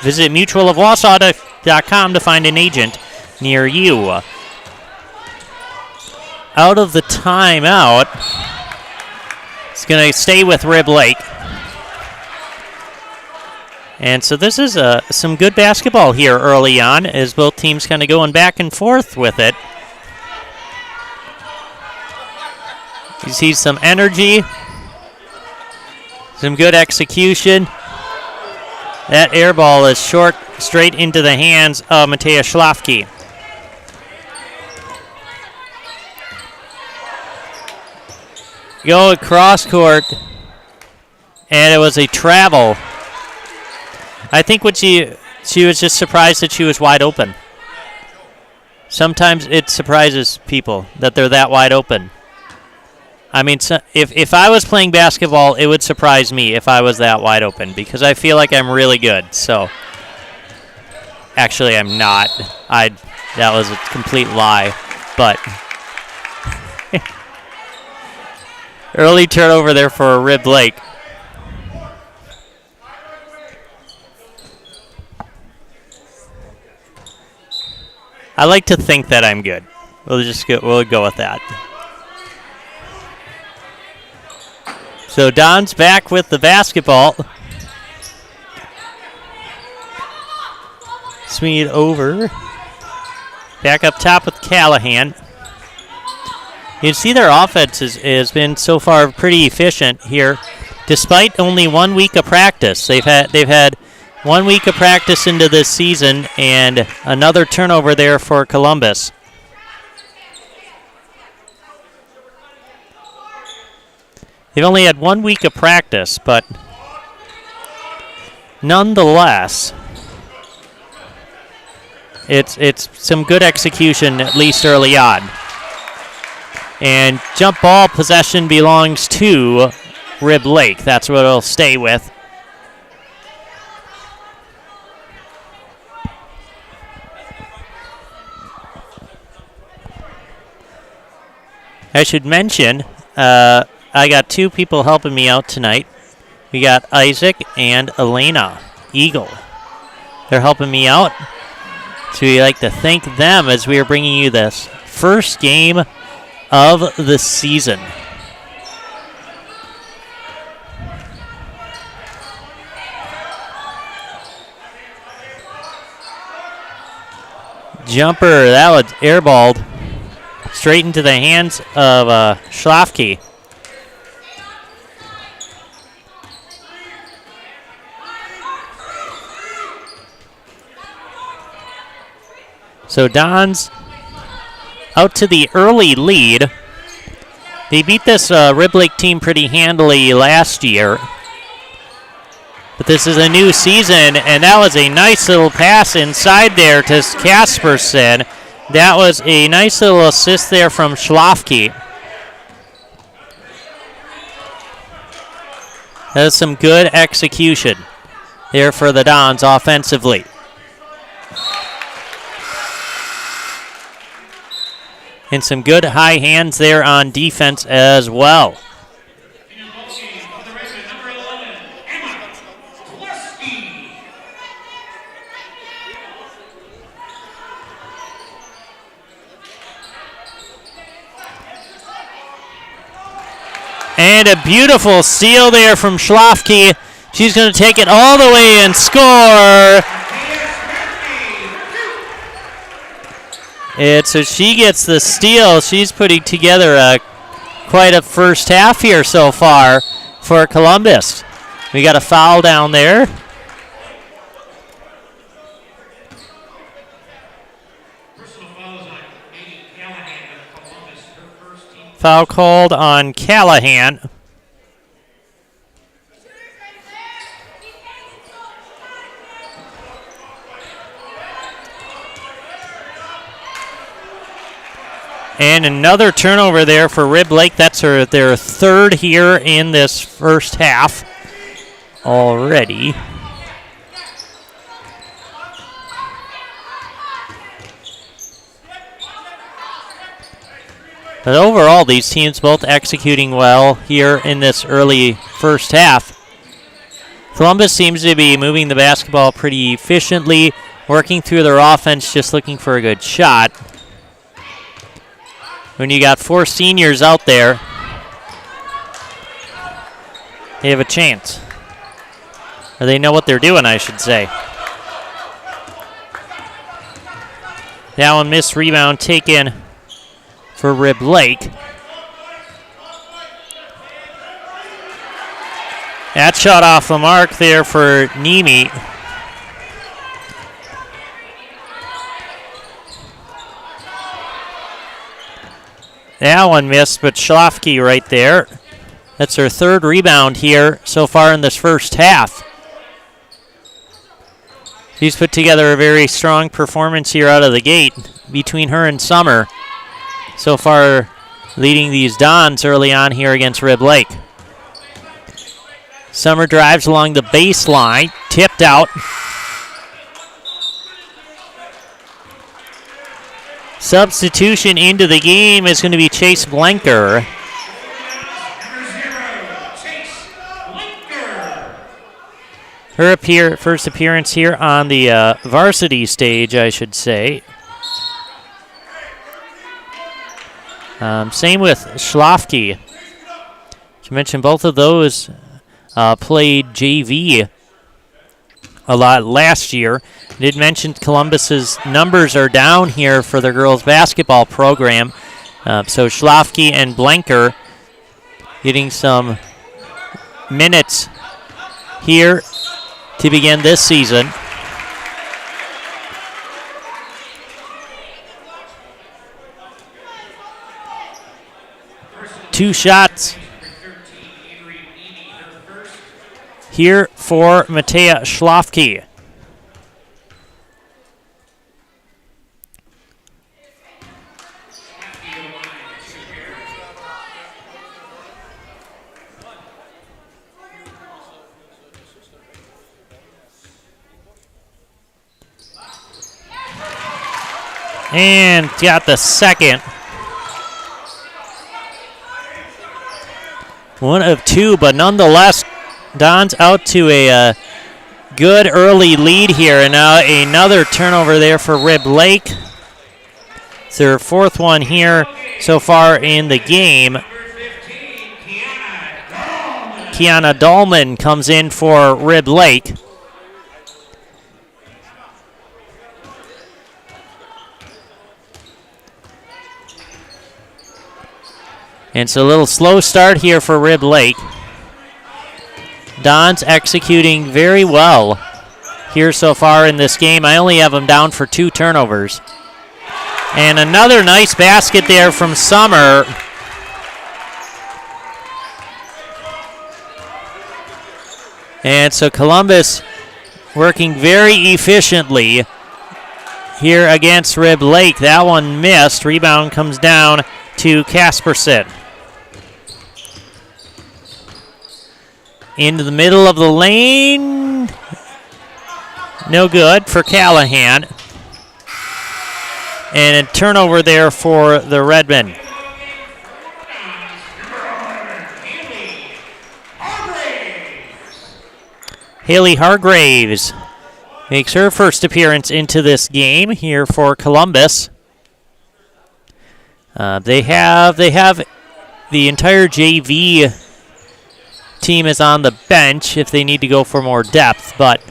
Visit mutualofwausau.com to find an agent near you. Out of the timeout, it's going to stay with Rib Lake. And so this is some good basketball here early on as both teams kind of going back and forth with it. You see some energy, some good execution. That air ball is short, straight into the hands of Matej Schlafke. Go across court, and it was a travel. I think what she was just surprised that she was wide open. Sometimes it surprises people that they're that wide open. I mean, so if I was playing basketball, it would surprise me if I was that wide open because I feel like I'm really good. So, actually, I'm not. That was a complete lie. But early turnover there for Rib Lake. I like to think that I'm good. We'll go with that. So Don's back with the basketball. Swing it over. Back up top with Callahan. You can see their offense has been so far pretty efficient here, despite only 1 week of practice. They've had 1 week of practice into this season and another turnover there for Columbus. They've only had 1 week of practice, but nonetheless, it's some good execution, at least early on. And jump ball possession belongs to Rib Lake. That's what it'll stay with. I should mention, I got two people helping me out tonight. We got Isaac and Elena Eagle. They're helping me out. So we'd like to thank them as we are bringing you this first game of the season. Jumper, that was airballed straight into the hands of Schlafke. So Don's out to the early lead. They beat this Rib Lake team pretty handily last year. But this is a new season, and that was a nice little pass inside there to Kasperson. That was a nice little assist there from Schlafke. That was some good execution there for the Dons offensively. And some good high hands there on defense as well. And a beautiful steal there from Schlafke. She's going to take it all the way and score. And so she gets the steal. She's putting together quite a first half here so far for Columbus. We got a foul down there. Foul called on Callahan. And another turnover there for Rib Lake. That's their third here in this first half already. But overall, these teams both executing well here in this early first half. Columbus seems to be moving the basketball pretty efficiently, working through their offense, just looking for a good shot. When you got 4 seniors out there, they have a chance. Or they know what they're doing, I should say. That one missed, rebound taken for Rib Lake. That shot off the mark there for Nemi. That one missed, but Schlafke right there. That's her 3rd rebound here so far in this first half. She's put together a very strong performance here out of the gate between her and Summer. So far leading these Dons early on here against Rib Lake. Summer drives along the baseline, tipped out. Substitution into the game is going to be Chase Blanker. Her first appearance here on the varsity stage, I should say. Same with Schlafke. To mention both of those played JV a lot last year. Did mention Columbus's numbers are down here for the girls basketball program. So Schlafke and Blanker getting some minutes here to begin this season. Two shots here for Matea Schlafke. And got the second. 1 of 2, but nonetheless, Don's out to a good early lead here. And now another turnover there for Rib Lake. It's their 4th one here so far in the game. Kiana Dahlman comes in for Rib Lake. And it's a little slow start here for Rib Lake. Don's executing very well here so far in this game. I only have them down for 2 turnovers. And another nice basket there from Summer. And so Columbus working very efficiently here against Rib Lake. That one missed. Rebound comes down to Casperson. Into the middle of the lane. No good for Callahan. And a turnover there for the Redmen. Haley Hargraves makes her first appearance into this game here for Columbus. They have the entire JV team is on the bench if they need to go for more depth, but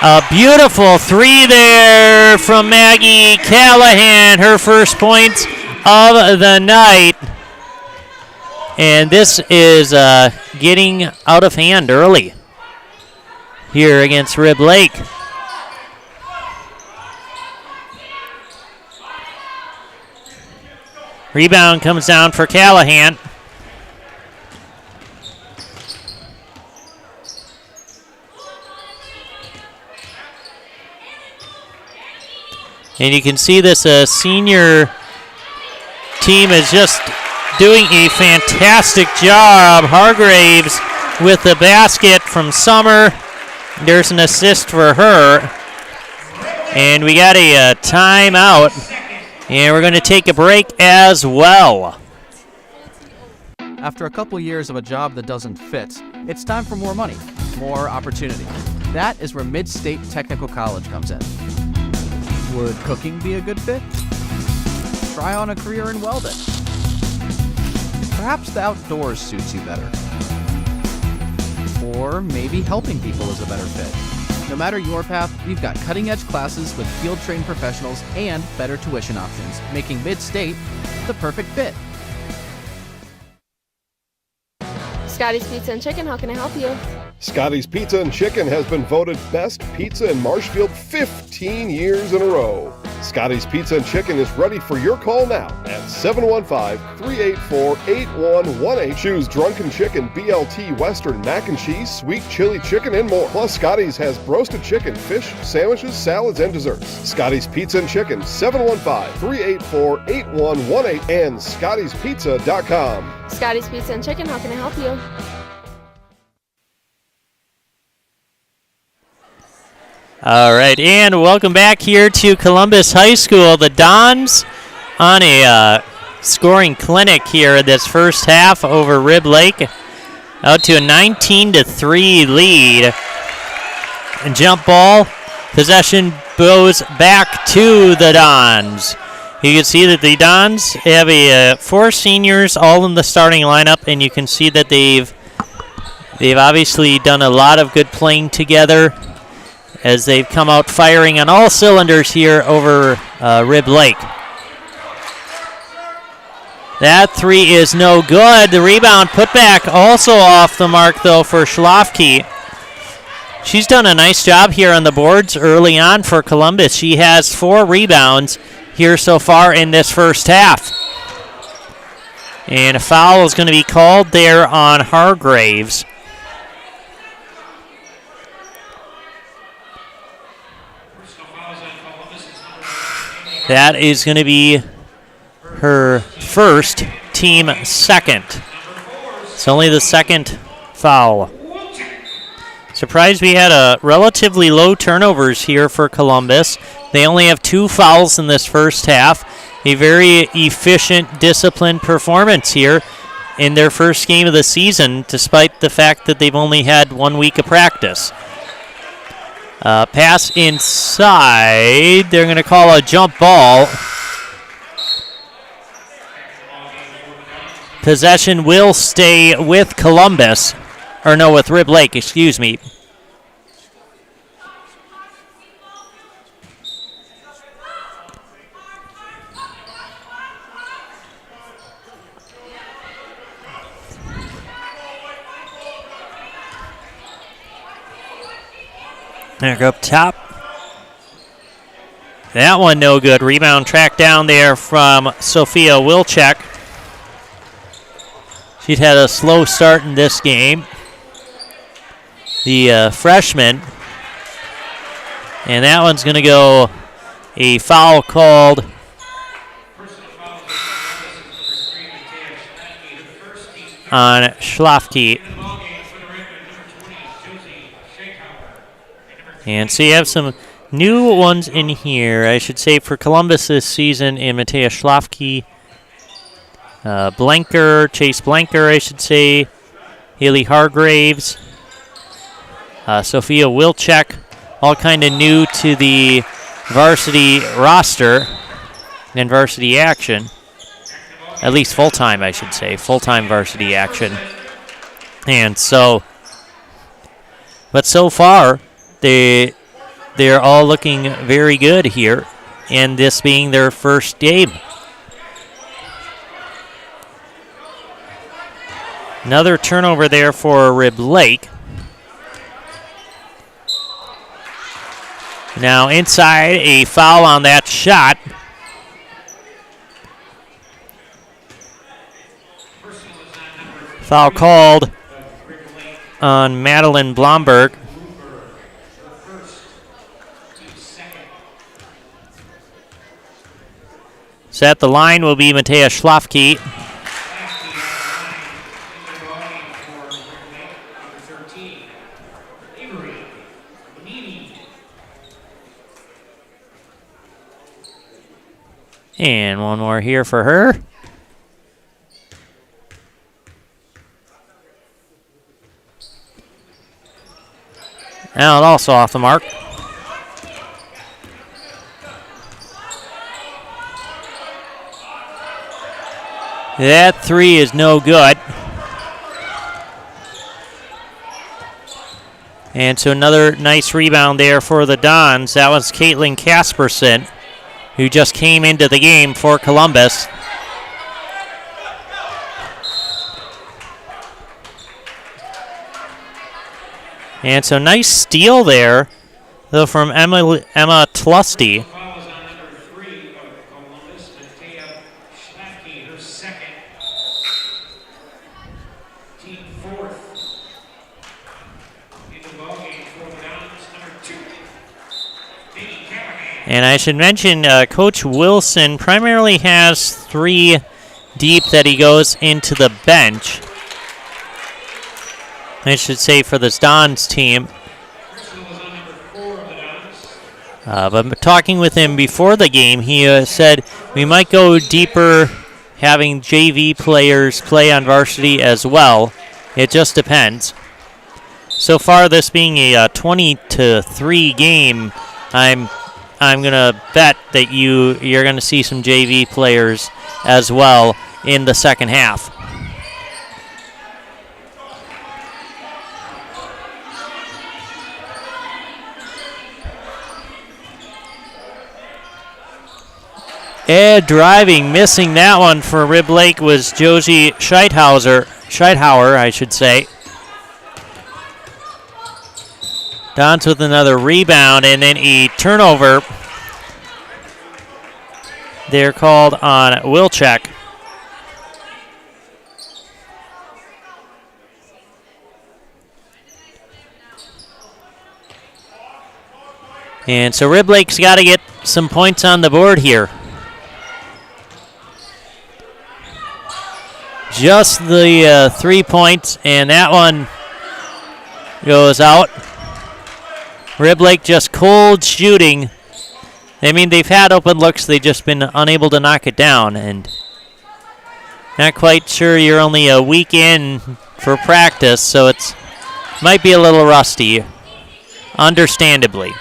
a beautiful 3 there from Maggie Callahan, her first points of the night. And this is getting out of hand early here against Rib Lake. Rebound comes down for Callahan. And you can see this senior team is just doing a fantastic job. Hargraves with the basket from Summer. There's an assist for her. And we got a timeout. And we're going to take a break as well. After a couple years of a job that doesn't fit, it's time for more money, more opportunity. That is where Mid-State Technical College comes in. Would cooking be a good fit? Try on a career in welding. Perhaps the outdoors suits you better. Or maybe helping people is a better fit. No matter your path, we've got cutting-edge classes with field-trained professionals and better tuition options, making Mid-State the perfect fit. Scotty's Pizza and Chicken, how can I help you? Scotty's Pizza and Chicken has been voted best pizza in Marshfield 15 years in a row. Scotty's Pizza and Chicken is ready for your call now at 715-384-8118. Choose Drunken Chicken, BLT, Western, Mac and Cheese, Sweet Chili Chicken, and more. Plus, Scotty's has roasted chicken, fish, sandwiches, salads, and desserts. Scotty's Pizza and Chicken, 715-384-8118 and Scotty'sPizza.com. Scotty's Pizza and Chicken, how can I help you? All right, and welcome back here to Columbus High School. The Dons on a scoring clinic here in this first half over Rib Lake, out to a 19-3 lead. And jump ball, possession goes back to the Dons. You can see that the Dons have four seniors all in the starting lineup, and you can see that they've obviously done a lot of good playing together as they've come out firing on all cylinders here over Rib Lake. That three is no good. The rebound put back also off the mark, though, for Schlafke. She's done a nice job here on the boards early on for Columbus. She has 4 rebounds here so far in this first half. And a foul is going to be called there on Hargraves. That is going to be her first, team second. It's only the second foul. Surprised we had a relatively low turnovers here for Columbus. They only have 2 fouls in this first half. A very efficient, disciplined performance here in their first game of the season, despite the fact that they've only had 1 week of practice. Pass inside. They're going to call a jump ball. Possession will stay with Columbus. Or no, with Rib Lake, excuse me. There up top. That one no good. Rebound tracked down there from Sophia Wilczek. She'd had a slow start in this game. The freshman. And that one's going to go a foul called on Schlafke. And so you have some new ones in here, I should say, for Columbus this season in Matea Schlafke, Blanker, Chase Blanker, I should say, Haley Hargraves, Sophia Wilczek, all kind of new to the varsity roster and varsity action. At least full-time, I should say, full-time varsity action. And so, but so far, they're all looking very good here, and this being their first game. Another turnover there for Rib Lake. Now inside, a foul on that shot. Foul called on Madeline Blomberg. So at the line will be Matea Schlafke. And one more here for her. Allen also off the mark. That three is no good. And so another nice rebound there for the Dons. That was Caitlin Casperson, who just came into the game for Columbus. And so nice steal there, though, from Emma Tlusty. And I should mention, Coach Wilson primarily has 3 deep that he goes into the bench. I should say for this Dons team. But talking with him before the game, he said we might go deeper, having JV players play on varsity as well. It just depends. So far, this being a 20-3 game, I'm gonna bet that you're gonna see some JV players as well in the second half. Ed driving, missing that one for Rib Lake was Josie Scheithauer, I should say. Dons with another rebound and then a turnover. They're called on Wilczek. And so Rib Lake's got to get some points on the board here. Just the 3 points, and that one goes out. Rib Lake just cold shooting. I mean, they've had open looks. They've just been unable to knock it down. And not quite sure, you're only a week in for practice, so it's might be a little rusty, understandably,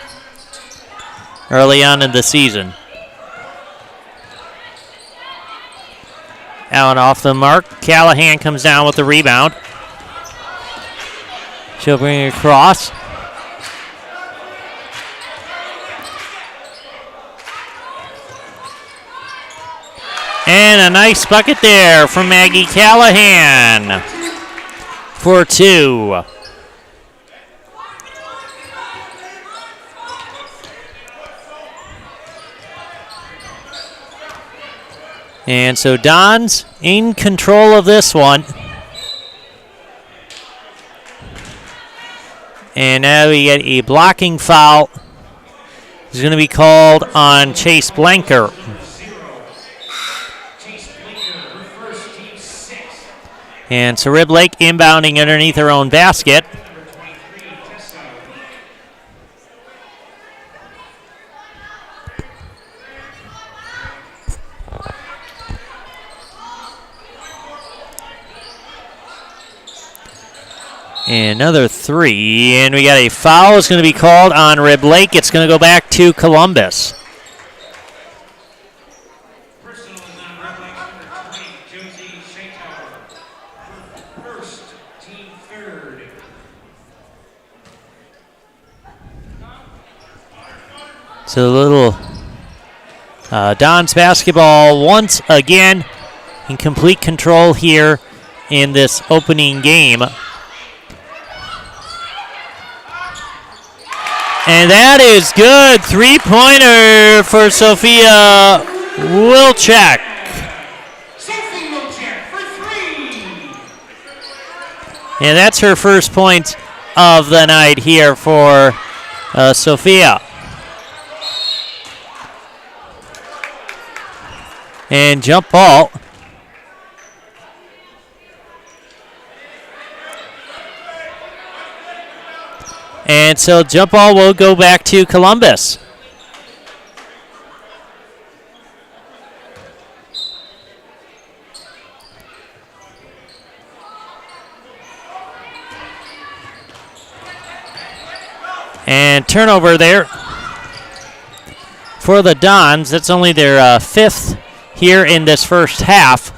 early on in the season. Allen off the mark. Callahan comes down with the rebound. She'll bring it across. And a nice bucket there from Maggie Callahan for 2. And so Don's in control of this one. And now we get a blocking foul. It's going to be called on Chase Blanker. And so Rib Lake inbounding underneath her own basket. And another 3, and we got a foul. It's going to be called on Rib Lake. It's going to go back to Columbus. So a little Don's basketball once again in complete control here in this opening game. And that is good. 3-pointer for Sophia Wilczek. And that's her first point of the night here for Sophia. And jump ball. And so jump ball will go back to Columbus. And turnover there for the Dons. That's only their fifth here in this first half.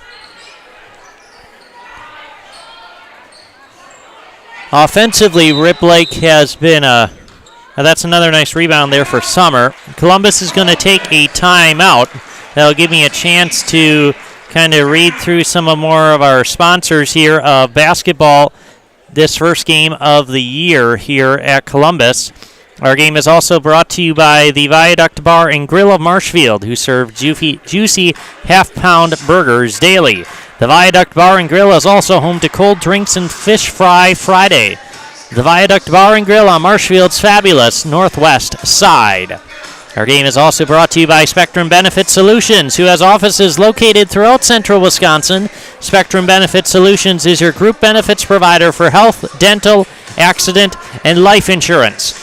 Offensively, Rip Lake has been that's another nice rebound there for Summer. Columbus is going to take a timeout. That'll give me a chance to kind of read through some more of our sponsors here of basketball this first game of the year here at Columbus. Our game is also brought to you by the Viaduct Bar and Grill of Marshfield, who serve juicy half-pound burgers daily. The Viaduct Bar and Grill is also home to cold drinks and Fish Fry Friday. The Viaduct Bar and Grill on Marshfield's fabulous northwest side. Our game is also brought to you by Spectrum Benefit Solutions, who has offices located throughout central Wisconsin. Spectrum Benefit Solutions is your group benefits provider for health, dental, accident, and life insurance.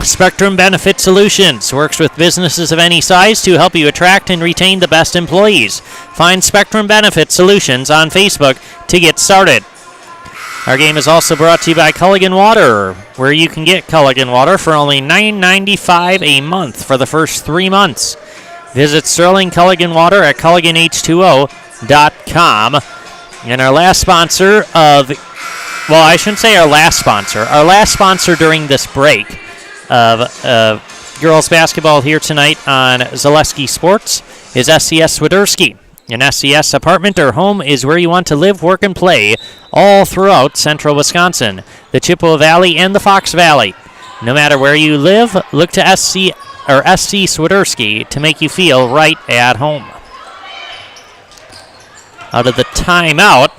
Spectrum Benefit Solutions works with businesses of any size to help you attract and retain the best employees. Find Spectrum Benefit Solutions on Facebook to get started. Our game is also brought to you by Culligan Water, where you can get Culligan Water for only $9.95 a month for the first 3 months. Visit Sterling Culligan Water at CulliganH2O.com. And our last sponsor I shouldn't say our last sponsor. Our last sponsor during this break of girls basketball here tonight on Zaleski Sports is SCS Swiderski. An SCS apartment or home is where you want to live, work, and play all throughout central Wisconsin, the Chippewa Valley, and the Fox Valley. No matter where you live, look to SC Swiderski to make you feel right at home. Out of the timeout,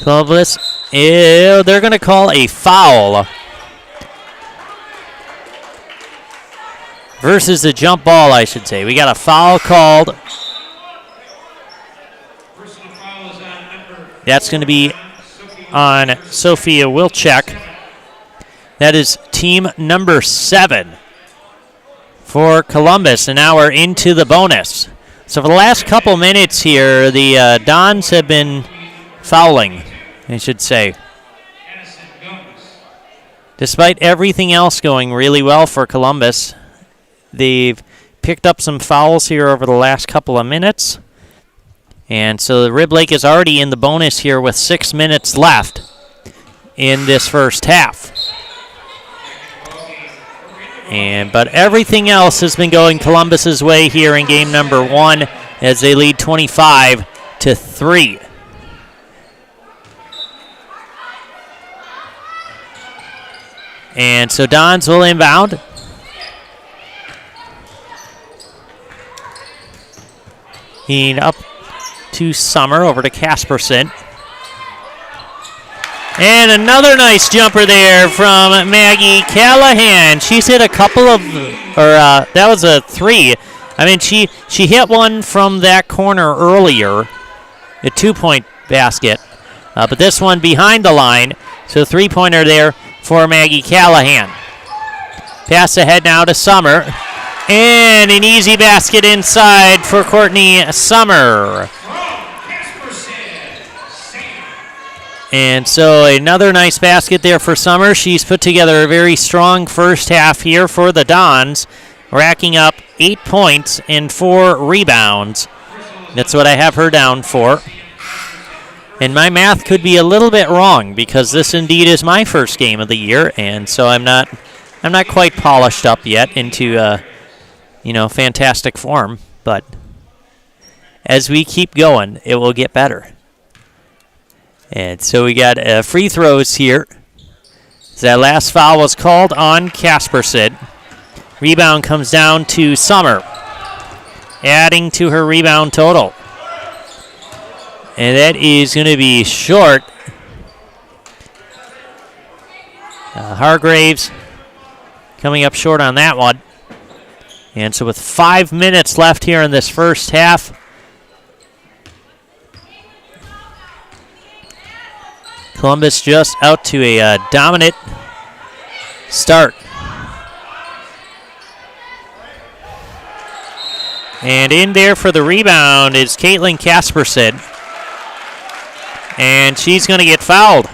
Columbus, they're going to call a foul versus the jump ball, I should say. We got a foul called. That's going to be on Sophia Wilczek. That is team number 7 for Columbus, and now we're into the bonus. So for the last couple minutes here, the Dons have been fouling, I should say. Despite everything else going really well for Columbus, they've picked up some fouls here over the last couple of minutes. And so the Rib Lake is already in the bonus here with 6 minutes left in this first half. But everything else has been going Columbus's way here in game number 1 as they lead 25-3. And so Dons will inbound. Up to Summer, over to Casperson. And another nice jumper there from Maggie Callahan. She's hit a couple of, that was a 3. I mean, she hit one from that corner earlier, a 2-point basket. But this one behind the line, so 3-pointer there for Maggie Callahan. Pass ahead now to Summer. And an easy basket inside for Courtney Summer. And so another nice basket there for Summer. She's put together a very strong first half here for the Dons, racking up 8 points and 4 rebounds. That's what I have her down for. And my math could be a little bit wrong because this indeed is my first game of the year, and so I'm not quite polished up yet into fantastic form, but as we keep going, it will get better. And so we got free throws here. So that last foul was called on Casperson. Rebound comes down to Summer, adding to her rebound total. And that is going to be short. Hargraves coming up short on that one. And so with 5 minutes left here in this first half, Columbus just out to a dominant start. And in there for the rebound is Caitlin Casperson. And she's going to get fouled.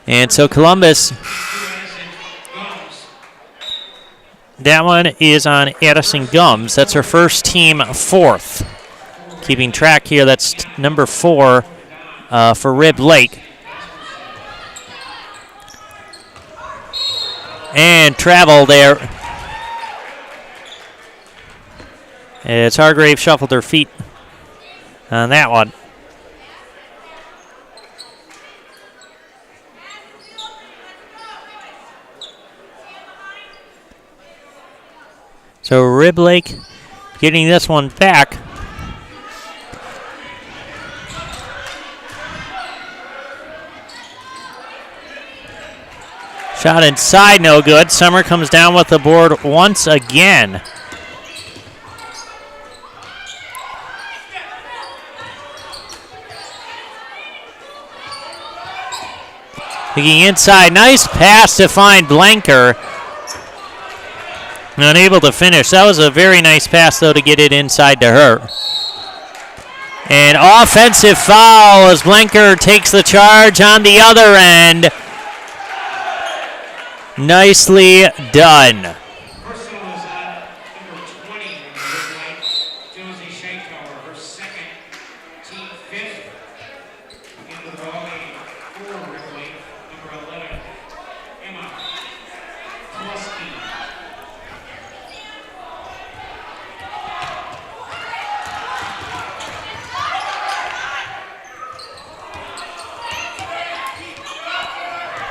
And so Columbus, that one is on Addison Gums. That's her first team fourth. Keeping track here, that's number 4 for Rib Lake. And travel there. As Hargrave shuffled her feet on that one. So Rib Lake getting this one back. Shot inside, no good. Summer comes down with the board once again. Looking inside, nice pass to find Blanker. Unable to finish. That was a very nice pass, though, to get it inside to her. An offensive foul as Blanker takes the charge on the other end. Nicely done.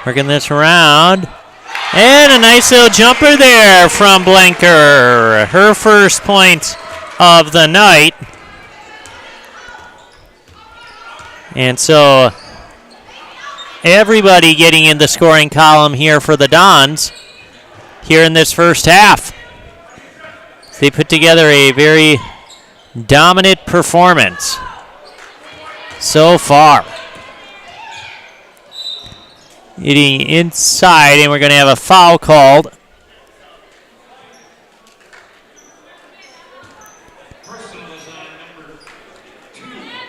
Working this around. And a nice little jumper there from Blanker. Her first point of the night. And so everybody getting in the scoring column here for the Dons here in this first half. They put together a very dominant performance so far. Hitting inside, and we're going to have a foul called.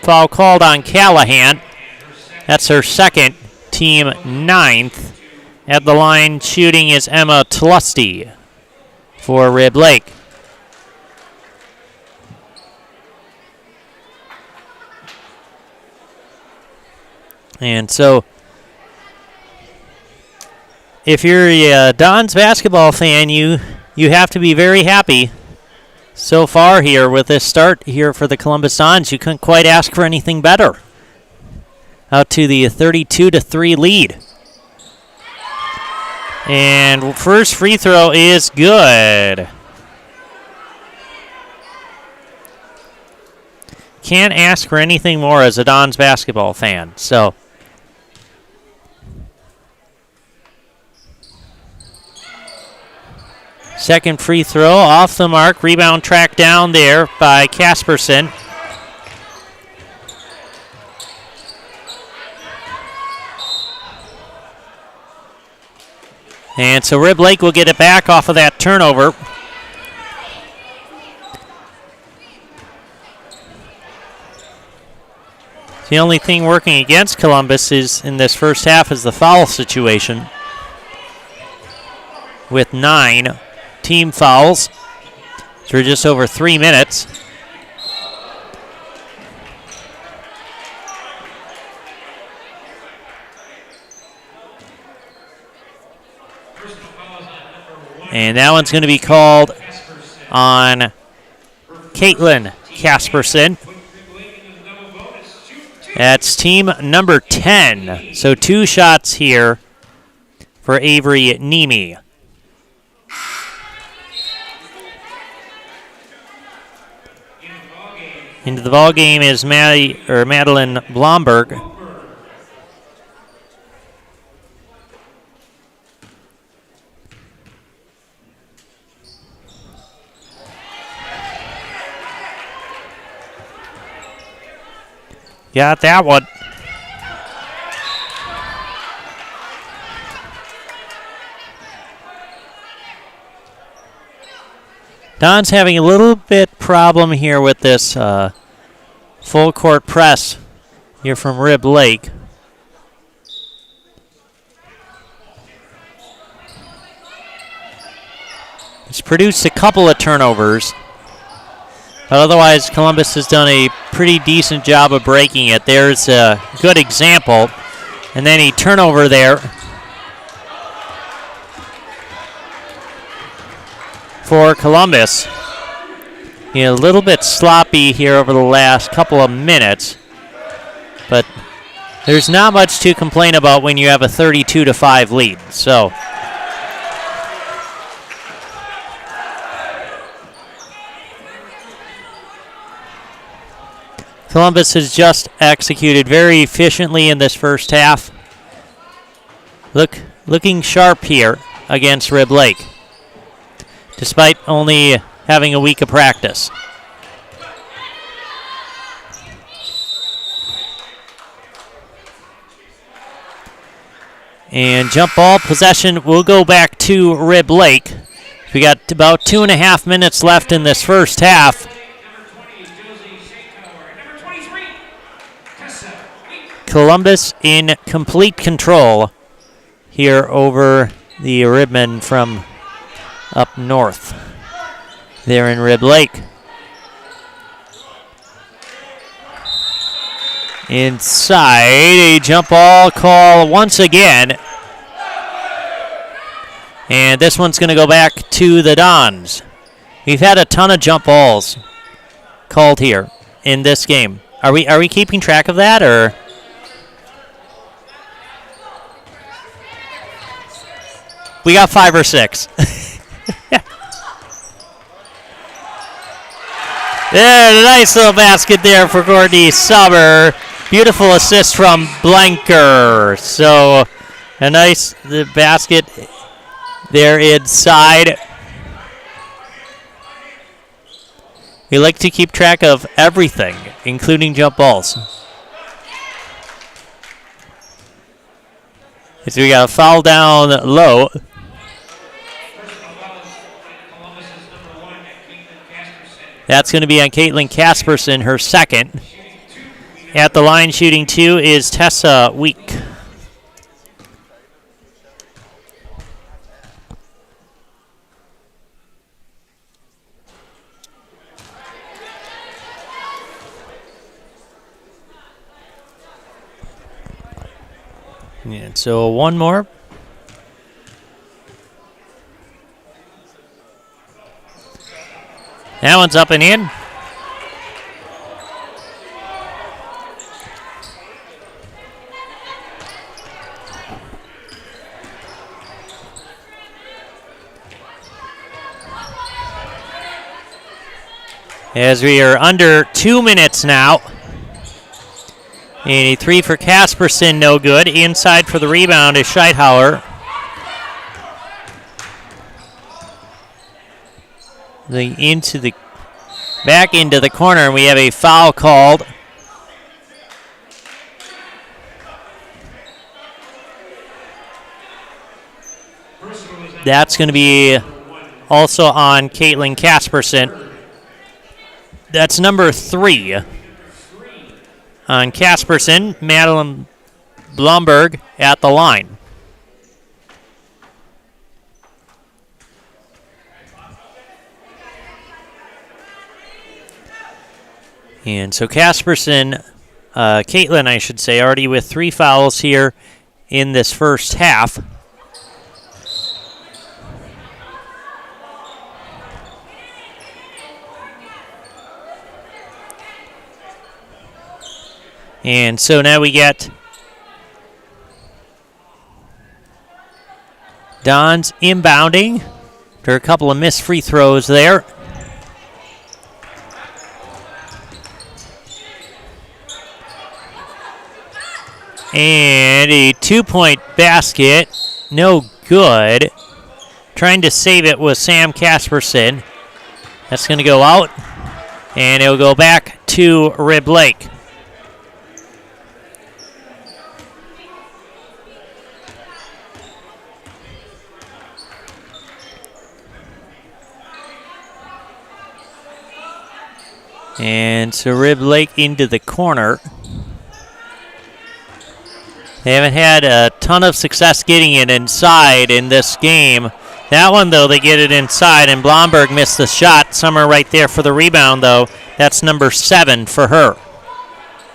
Foul called on Callahan. That's her second, team 9th. At the line shooting is Emma Tlusty for Rib Lake. And so if you're a Dons basketball fan, you have to be very happy so far here with this start here for the Columbus Dons. You couldn't quite ask for anything better. Out to the 32-3 lead. And first free throw is good. Can't ask for anything more as a Dons basketball fan. So second free throw off the mark. Rebound tracked down there by Casperson. And so Rib Lake will get it back off of that turnover. The only thing working against Columbus is in this first half is the foul situation with 9 team fouls through just over 3 minutes. And that one's going to be called on Caitlin Casperson. That's team number 10. So 2 shots here for Avery Nemi. Into the ball game is Madeline Blomberg. Got that one. Don's having a little bit problem here with this full court press here from Rib Lake. He's produced a couple of turnovers. But otherwise, Columbus has done a pretty decent job of breaking it. There's a good example. And then a turnover there for Columbus. A little bit sloppy here over the last couple of minutes. But there's not much to complain about when you have a 32-5 lead. So Columbus has just executed very efficiently in this first half. Looking sharp here against Rib Lake, despite only having a week of practice. And jump ball possession will go back to Rib Lake. We got about 2.5 minutes left in this first half. Columbus in complete control here over the Ribmen from up north. They're in Rib Lake. Inside, a jump ball call once again. And this one's going to go back to the Dons. We've had a ton of jump balls called here in this game. Are we keeping track of that, or? We got 5 or 6. There, a nice little basket there for Courtney Summer. Beautiful assist from Blanker. So a nice basket there inside. We like to keep track of everything, including jump balls. So we got a foul down low. That's going to be on Caitlin Casperson, her second. At the line shooting 2 is Tessa Week. And so one more. That one's up and in. As we are under 2 minutes now. And a 3 for Casperson, no good. Inside for the rebound is Scheidhauer. Back into the corner, and we have a foul called. That's going to be also on Caitlin Casperson. That's number 3 on Casperson. Madeline Blomberg at the line. And so Casperson, Caitlin, I should say, already with 3 fouls here in this first half. And so now we get Dons inbounding. There are a couple of missed free throws there. And a 2-point basket. No good. Trying to save it was Sam Casperson. That's going to go out. And it'll go back to Rib Lake. And so Rib Lake into the corner. They haven't had a ton of success getting it inside in this game. That one, though, they get it inside, and Blomberg missed the shot. Summer right there for the rebound, though. That's number 7 for her.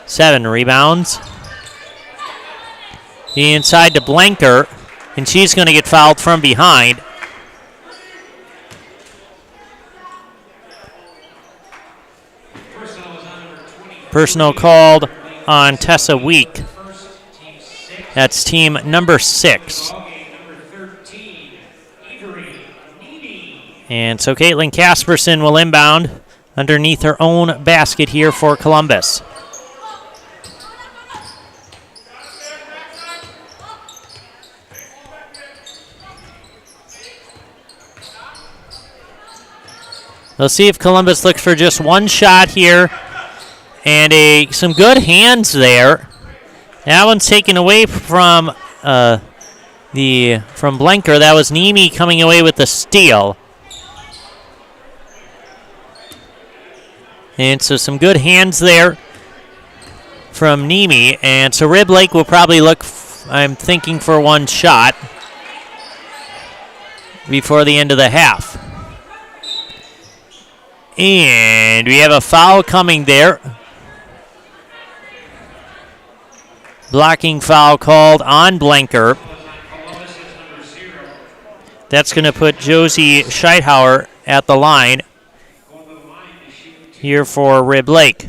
7 rebounds. The inside to Blanker, and she's going to get fouled from behind. Personal called on Tessa Week. That's team number 6. And so Caitlin Casperson will inbound underneath her own basket here for Columbus. Let's see if Columbus looks for just one shot here. And some good hands there. That one's taken away from Blanker. That was Nemi coming away with the steal. And so some good hands there from Nemi. And so Rib Lake will probably look, I'm thinking, for one shot before the end of the half. And we have a foul coming there. Blocking foul called on Blanker. That's going to put Josie Scheithauer at the line here for Rib Lake.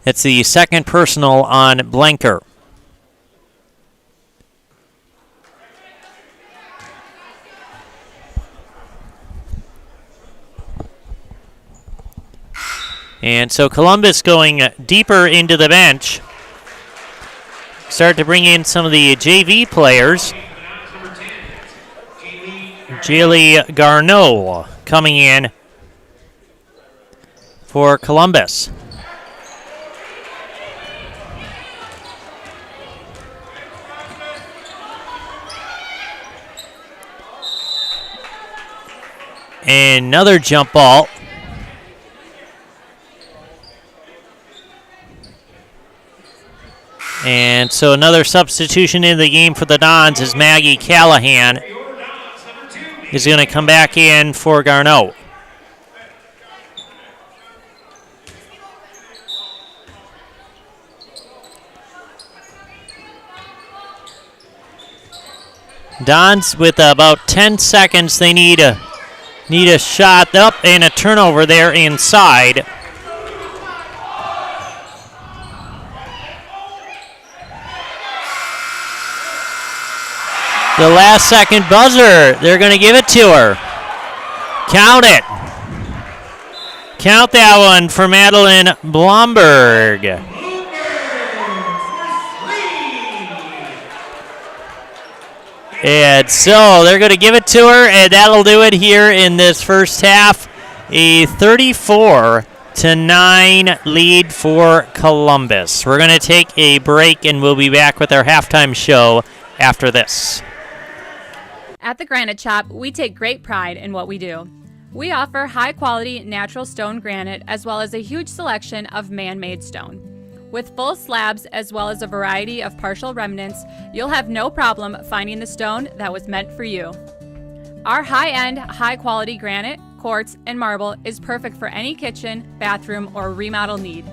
It's the second personal on Blanker. And so Columbus going deeper into the bench. Start to bring in some of the JV players. Jaylee Garneau coming in for Columbus. And another jump ball. And so another substitution in the game for the Dons is Maggie Callahan is going to come back in for Garneau. Dons with about 10 seconds. They need a shot up and a turnover there inside. The last second buzzer, they're going to give it to her. Count it. Count that one for Madeline Blomberg. And so they're going to give it to her, and that'll do it here in this first half. A 34-9 lead for Columbus. We're going to take a break, and we'll be back with our halftime show after this. At the Granite Shop, we take great pride in what we do. We offer high-quality natural stone granite as well as a huge selection of man-made stone. With full slabs as well as a variety of partial remnants, you'll have no problem finding the stone that was meant for you. Our high-end, high-quality granite, quartz, and marble is perfect for any kitchen, bathroom, or remodel need.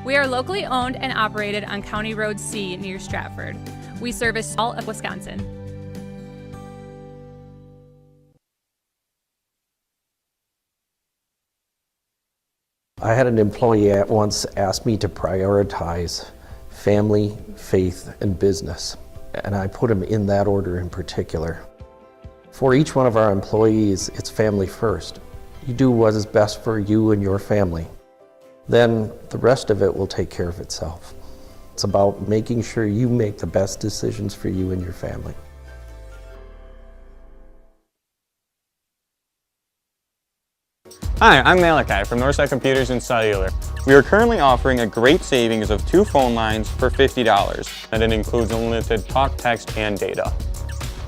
We are locally owned and operated on County Road C near Stratford. We service all of Wisconsin. I had an employee once ask me to prioritize family, faith, and business, and I put them in that order in particular. For each one of our employees, it's family first. You do what is best for you and your family. Then the rest of it will take care of itself. It's about making sure you make the best decisions for you and your family. Hi, I'm Malachi from Northside Computers and Cellular. We are currently offering a great savings of 2 phone lines for $50, and it includes unlimited talk, text, and data.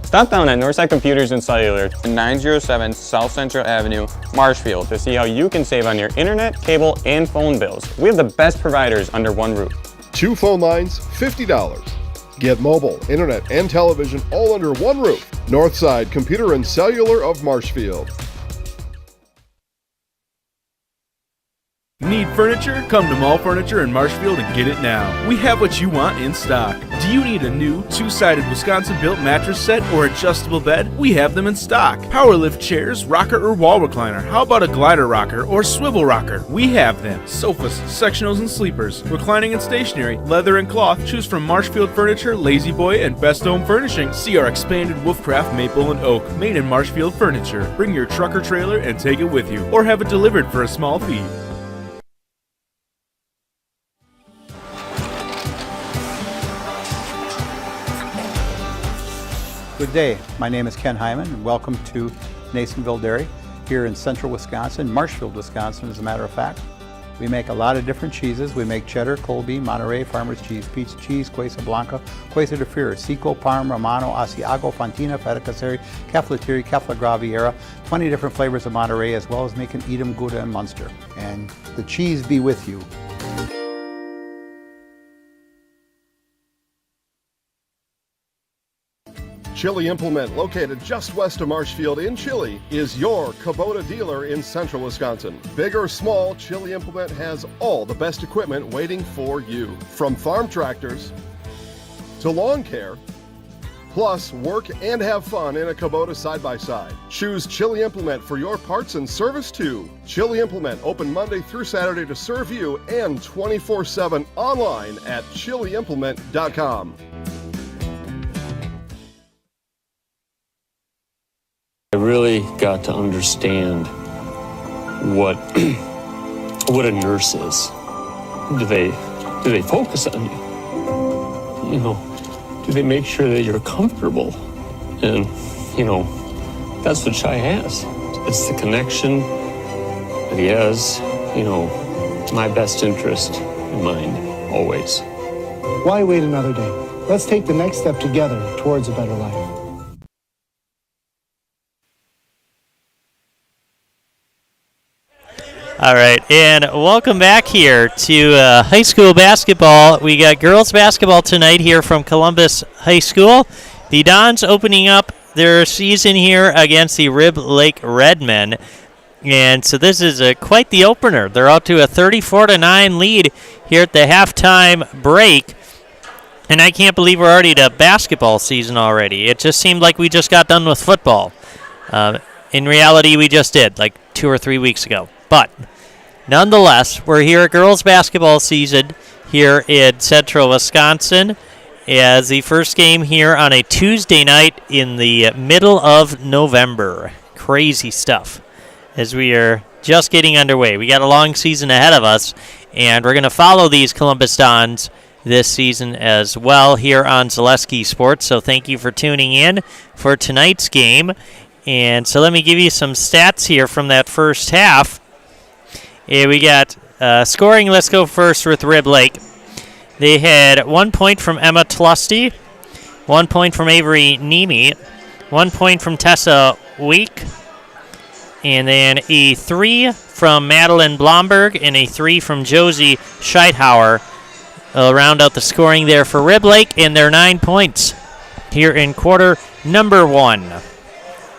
Stop down at Northside Computers and Cellular, 907 South Central Avenue, Marshfield, to see how you can save on your internet, cable, and phone bills. We have the best providers under one roof. 2 phone lines, $50. Get mobile, internet, and television all under one roof. Northside Computer and Cellular of Marshfield. Need furniture? Come to Mall Furniture in Marshfield and get it now. We have what you want in stock. Do you need a new two-sided Wisconsin-built mattress set or adjustable bed? We have them in stock. Power lift chairs, rocker or wall recliner. How about a glider rocker or swivel rocker? We have them. Sofas, sectionals and sleepers, reclining and stationary, leather and cloth. Choose from Marshfield Furniture, Lazy Boy, and Best Home Furnishing. See our expanded Wolfcraft Maple and Oak, made in Marshfield Furniture. Bring your truck or trailer and take it with you, or have it delivered for a small fee. Good day. My name is Ken Hyman, and welcome to Nasonville Dairy here in central Wisconsin, Marshfield, Wisconsin, as a matter of fact. We make a lot of different cheeses. We make cheddar, Colby, Monterey, Farmer's Cheese, Pizza Cheese, Quesa Blanca, Quesa de Fira, Seco, Parm, Romano, Asiago, Fontina, Feta Caseri, Caflateri, Cafla Graviera, 20 different flavors of Monterey, as well as making Edam, Gouda, and Munster. And the cheese be with you. Chili Implement, located just west of Marshfield in Chili, is your Kubota dealer in central Wisconsin. Big or small, Chili Implement has all the best equipment waiting for you. From farm tractors to lawn care, plus work and have fun in a Kubota side-by-side. Choose Chili Implement for your parts and service too. Chili Implement, open Monday through Saturday to serve you and 24/7 online at chiliimplement.com. I really got to understand what a nurse is. Do they focus on you? You know, do they make sure that you're comfortable? And you know, that's what Shai has. It's the connection that he has. You know, my best interest in mind always. Why wait another day? Let's take the next step together towards a better life. All right, and welcome back here to high school basketball. We got girls basketball tonight here from Columbus High School. The Dons opening up their season here against the Rib Lake Redmen. And so this is quite the opener. They're out to a 34-9 lead here at the halftime break. And I can't believe we're already to basketball season already. It just seemed like we just got done with football. In reality, we just did, like 2 or 3 weeks ago. But nonetheless, we're here at girls basketball season here in central Wisconsin as the first game here on a Tuesday night in the middle of November. Crazy stuff as we are just getting underway. We got a long season ahead of us, and we're going to follow these Columbus Dons this season as well here on Zaleski Sports. So thank you for tuning in for tonight's game. And so let me give you some stats here from that first half. We got scoring. Let's go first with Rib Lake. They had 1 point from Emma Tlusty, 1 point from Avery Nemi, 1 point from Tessa Week, and then a 3 from Madeline Blomberg and a 3 from Josie Scheithauer. I'll round out the scoring there for Rib Lake, and their 9 points here in quarter number 1.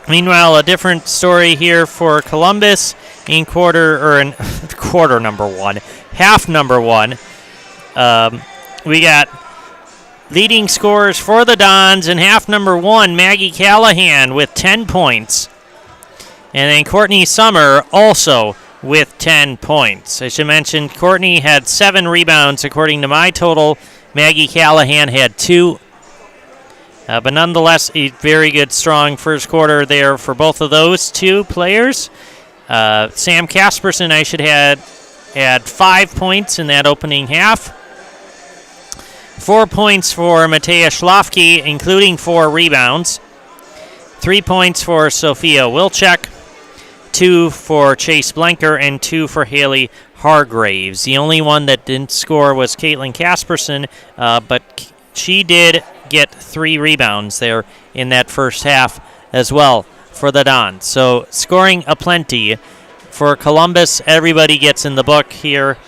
Meanwhile, a different story here for Columbus in quarter number 1, half number 1. We got leading scorers for the Dons in half number 1, Maggie Callahan with 10 points. And then Courtney Summer also with 10 points. I should mention Courtney had 7 rebounds according to my total. Maggie Callahan had 2. But nonetheless, a very good, strong first quarter there for both of those two players. Sam Casperson, I should had 5 points in that opening half. 4 points for Matea Schlafke, including 4 rebounds. 3 points for Sophia Wilczek. 2 for Chase Blanker, and 2 for Haley Hargraves. The only one that didn't score was Caitlin Casperson, but she did get 3 rebounds there in that first half as well for the Dons. So scoring aplenty for Columbus. Everybody gets in the book here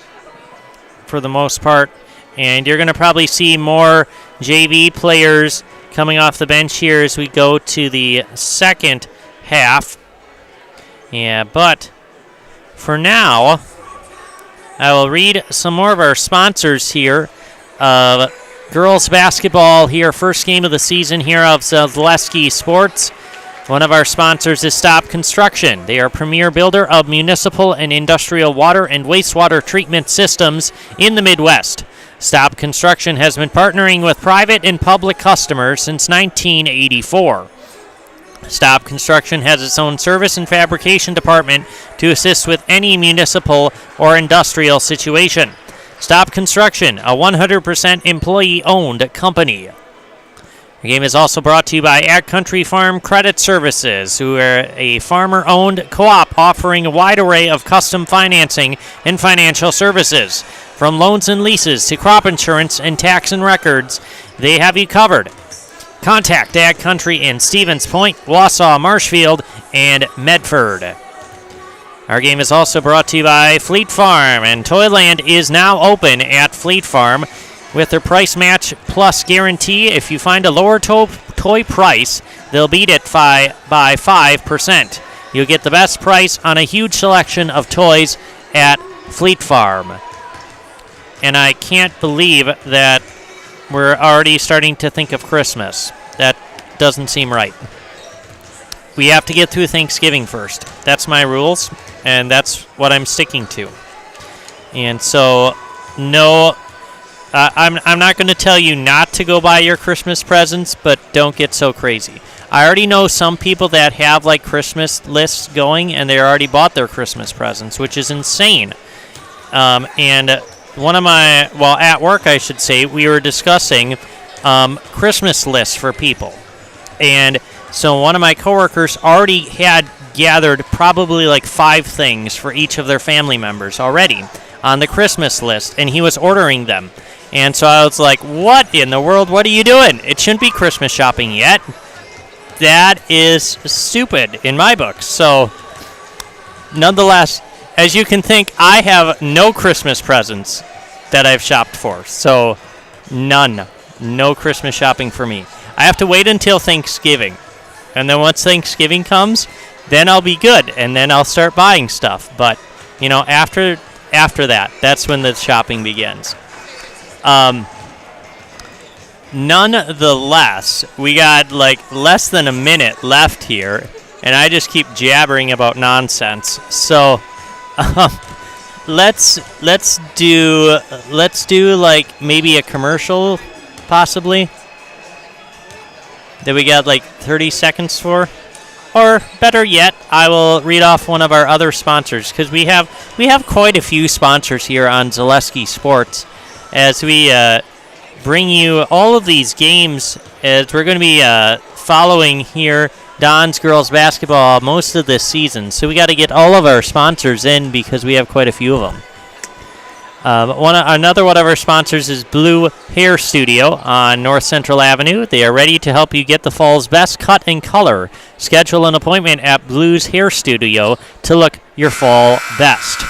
for the most part, and you're going to probably see more JV players coming off the bench here as we go to the second half. Yeah, but for now, I will read some more of our sponsors here of girls basketball here. First game of the season here of Zaleski Sports. One of our sponsors is Stop Construction. They are a premier builder of municipal and industrial water and wastewater treatment systems in the Midwest. Stop Construction has been partnering with private and public customers since 1984. Stop Construction has its own service and fabrication department to assist with any municipal or industrial situation. Stop Construction, a 100% employee-owned company. The game is also brought to you by Ag Country Farm Credit Services, who are a farmer-owned co-op offering a wide array of custom financing and financial services. From loans and leases to crop insurance and tax and records, they have you covered. Contact Ag Country in Stevens Point, Wausau, Marshfield, and Medford. Our game is also brought to you by Fleet Farm, and Toyland is now open at Fleet Farm with their price match plus guarantee. If you find a lower toy price, they'll beat it by 5%. You'll get the best price on a huge selection of toys at Fleet Farm. And I can't believe that we're already starting to think of Christmas. That doesn't seem right. We have to get through Thanksgiving first. That's my rules, and that's what I'm sticking to. And so, no, I'm not going to tell you not to go buy your Christmas presents, but don't get so crazy. I already know some people that have like Christmas lists going, and they already bought their Christmas presents, which is insane. And one of my, well, at work, I should say, we were discussing Christmas lists for people. And so one of my coworkers already had gathered probably like 5 things for each of their family members already on the Christmas list, and he was ordering them. And so I was like, what in the world? What are you doing? It shouldn't be Christmas shopping yet. That is stupid in my book. So nonetheless, as you can think, I have no Christmas presents that I've shopped for. So none. No Christmas shopping for me. I have to wait until Thanksgiving. And then once Thanksgiving comes, then I'll be good. And then I'll start buying stuff. But, you know, after that, that's when the shopping begins. Nonetheless, we got like less than a minute left here. And I just keep jabbering about nonsense. So, let's do like maybe a commercial, possibly, that we got like 30 seconds for. Or better yet, I will read off one of our other sponsors, because we have quite a few sponsors here on Zaleski Sports as we bring you all of these games, as we're going to be following here Don's girls basketball most of this season. So we got to get all of our sponsors in because we have quite a few of them. Another one of our sponsors is Blue Hair Studio on North Central Avenue. They are ready to help you get the fall's best cut and color. Schedule an appointment at Blue's Hair Studio to look your fall best.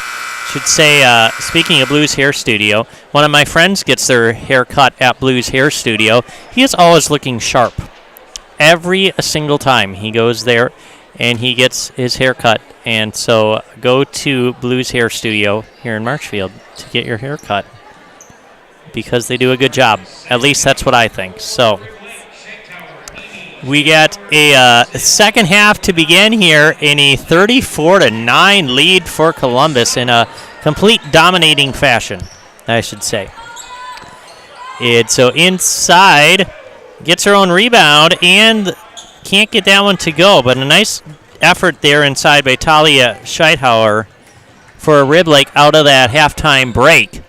Should say, speaking of Blue's Hair Studio, one of my friends gets their hair cut at Blue's Hair Studio. He is always looking sharp. Every single time he goes there and he gets his hair cut. And so go to Blue's Hair Studio here in Marshfield to get your hair cut, because they do a good job. At least that's what I think. So we got a second half to begin here in a 34-9 lead for Columbus in a complete dominating fashion, I should say. And so inside, gets her own rebound and can't get that one to go, but a nice effort there inside by Talia Scheithauer for a Riblake out of that halftime break.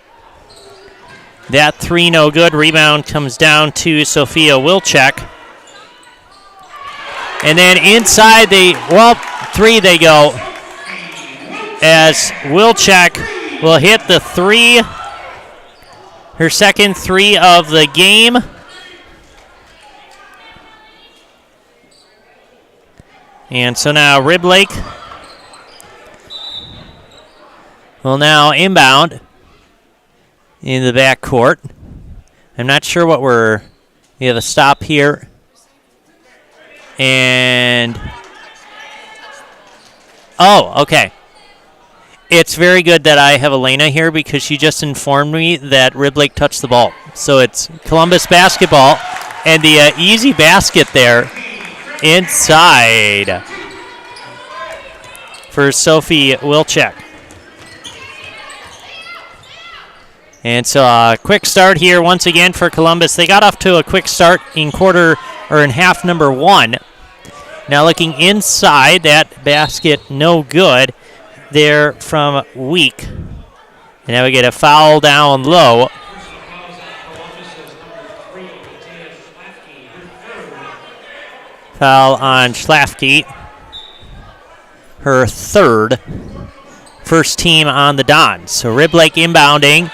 That 3 no good. Rebound comes down to Sophia Wilczek. And then inside 3 they go, as Wilczek will hit the 3, her second 3 of the game. And so now Riblake will now inbound in the backcourt. I'm not sure what we're We have a stop here. And... oh, okay. It's very good that I have Elena here because she just informed me that Rib Lake touched the ball. So it's Columbus basketball and the easy basket there inside for Sophie Wilczek. And so a quick start here once again for Columbus. They got off to a quick start in half number 1. Now looking inside, that basket no good there from Week. And now we get a foul down low. Foul on Schlafke. Her third. First team on the Dons. So Rib Lake inbounding.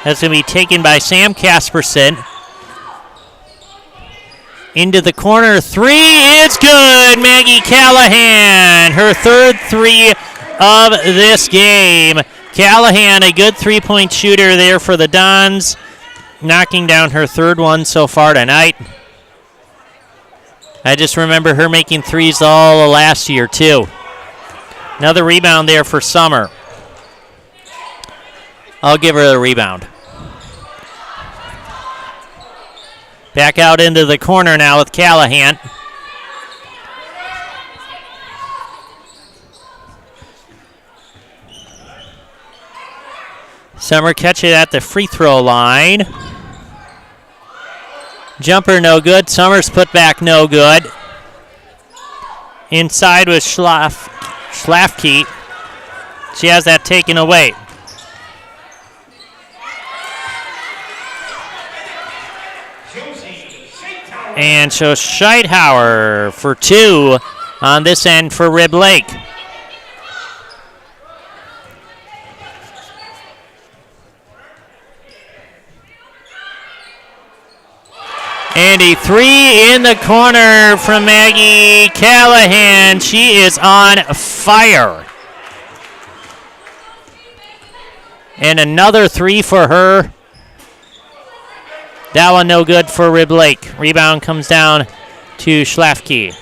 That's going to be taken by Sam Casperson. Into the corner, 3 is good. Maggie Callahan, her third 3 of this game. Callahan, a good 3-point shooter there for the Dons, knocking down her third one so far tonight. I just remember her making threes all of last year, too. Another rebound there for Summer. I'll give her the rebound. Back out into the corner now with Callahan. Summer catch it at the free throw line. Jumper no good. Summers put back no good. Inside with Schlafke. She has that taken away. And so Scheidhauer for 2 on this end for Rib Lake. And a 3 in the corner from Maggie Callahan. She is on fire. And another 3 for her. That one no good for Rib Lake. Rebound comes down to Schlafke.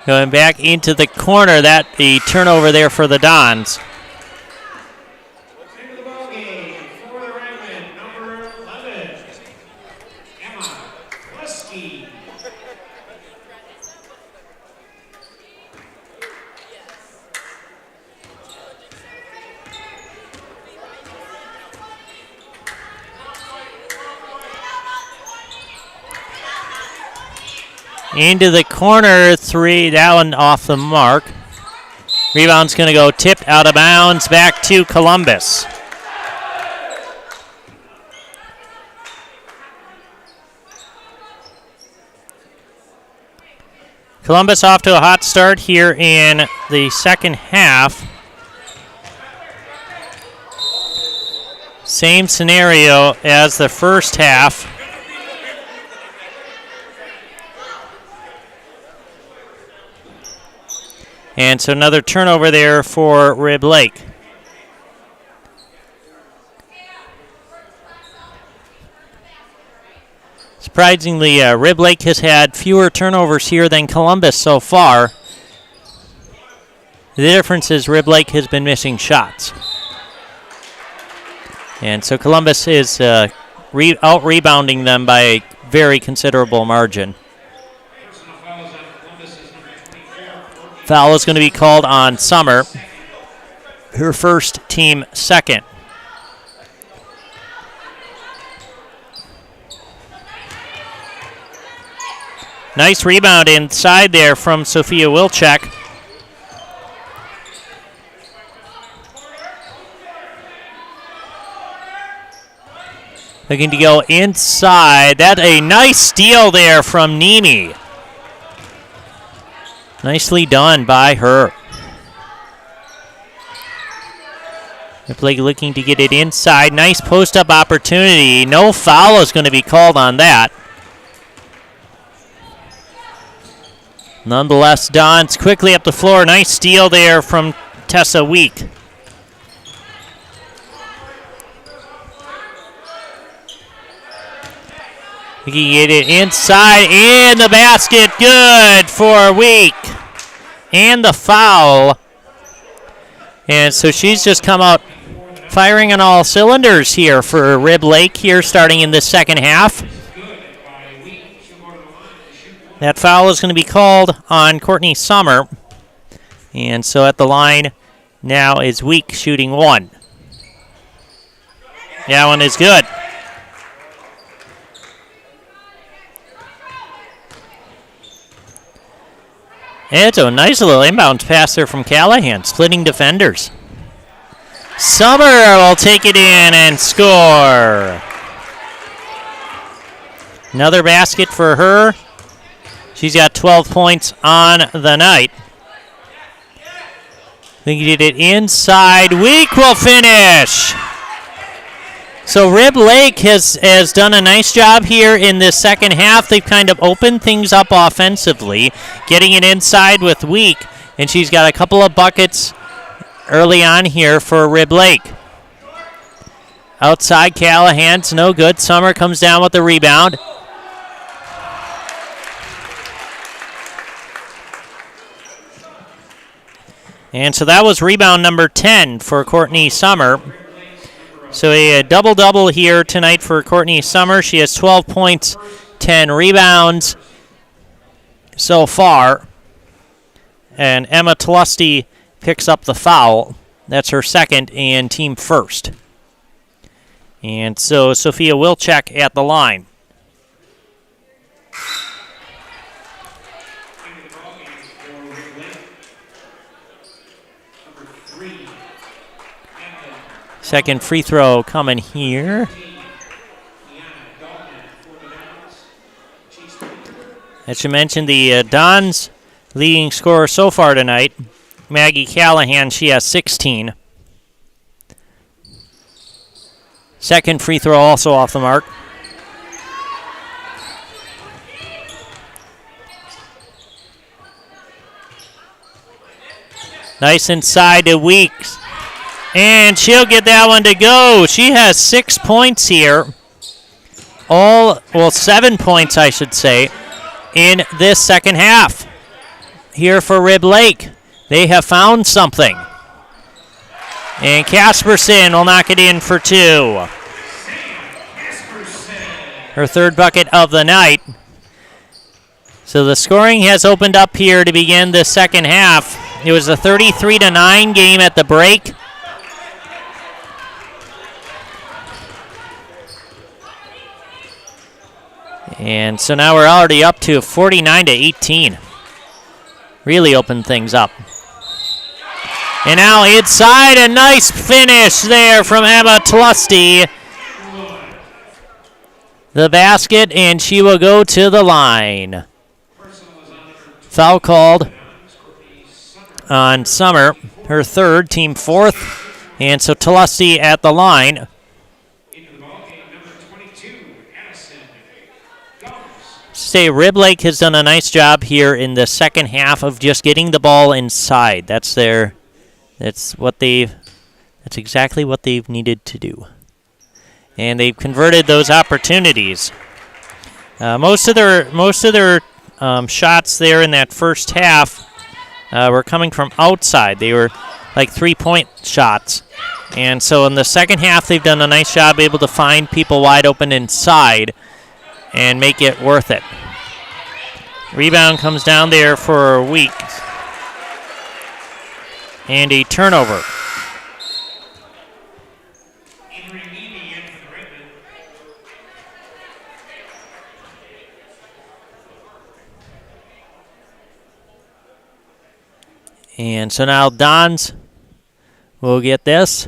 Going back into the corner. That the turnover there for the Dons. Into the corner, 3, that one off the mark. Rebound's going to go tipped out of bounds back to Columbus. Columbus off to a hot start here in the second half. Same scenario as the first half. And so another turnover there for Rib Lake. Surprisingly, Rib Lake has had fewer turnovers here than Columbus so far. The difference is Rib Lake has been missing shots. And so Columbus is out-rebounding them by a very considerable margin. Foul is going to be called on Summer, her first, team second. Nice rebound inside there from Sophia Wilczek. Looking to go inside. That's a nice steal there from Nemi. Nicely done by her. Blake looking to get it inside. Nice post-up opportunity. No foul is going to be called on that. Nonetheless, Dons quickly up the floor. Nice steal there from Tessa Week. We can get it inside in the basket. Good for Week. And the foul. And so she's just come out firing on all cylinders here for Rib Lake here starting in the second half. That foul is going to be called on Courtney Summer. And so at the line now is Week shooting one. That one is good. It's a nice little inbound pass there from Callahan, splitting defenders. Summer will take it in and score. Another basket for her. She's got 12 points on the night. They get it inside. Week will finish. So Rib Lake has done a nice job here in this second half. They've kind of opened things up offensively, getting it inside with Week, and she's got a couple of buckets early on here for Rib Lake. Outside, Callahan's no good. Summer comes down with the rebound. And so that was rebound number 10 for Courtney Summer. So a double-double here tonight for Courtney Summer. She has 12 points, 10 rebounds so far. And Emma Tlusty picks up the foul. That's her second and team first. And so Sophia Wilczek at the line. Second free throw coming here. As you mentioned, the Dons' leading scorer so far tonight, Maggie Callahan, she has 16. Second free throw also off the mark. Nice inside to Weeks. And she'll get that one to go. She has 6 points here. 7 points, I should say, in this second half. Here for Rib Lake. They have found something. And Casperson will knock it in for two. Her third bucket of the night. So the scoring has opened up here to begin the second half. It was a 33-9 game at the break. And so now we're already up to 49-18. Really opened things up. And now inside, a nice finish there from Emma Tlusty. The basket, and she will go to the line. Foul called on Summer, her third, team fourth. And so Tlusty at the line. Say Rib Lake has done a nice job here in the second half of just getting the ball inside. That's exactly what they've needed to do. And they've converted those opportunities. Most of their shots there in that first half were coming from outside. They were like 3-point shots. And so in the second half, they've done a nice job able to find people wide open inside and make it worth it. Rebound comes down there for Weeks. And a turnover. And so now Dons will get this.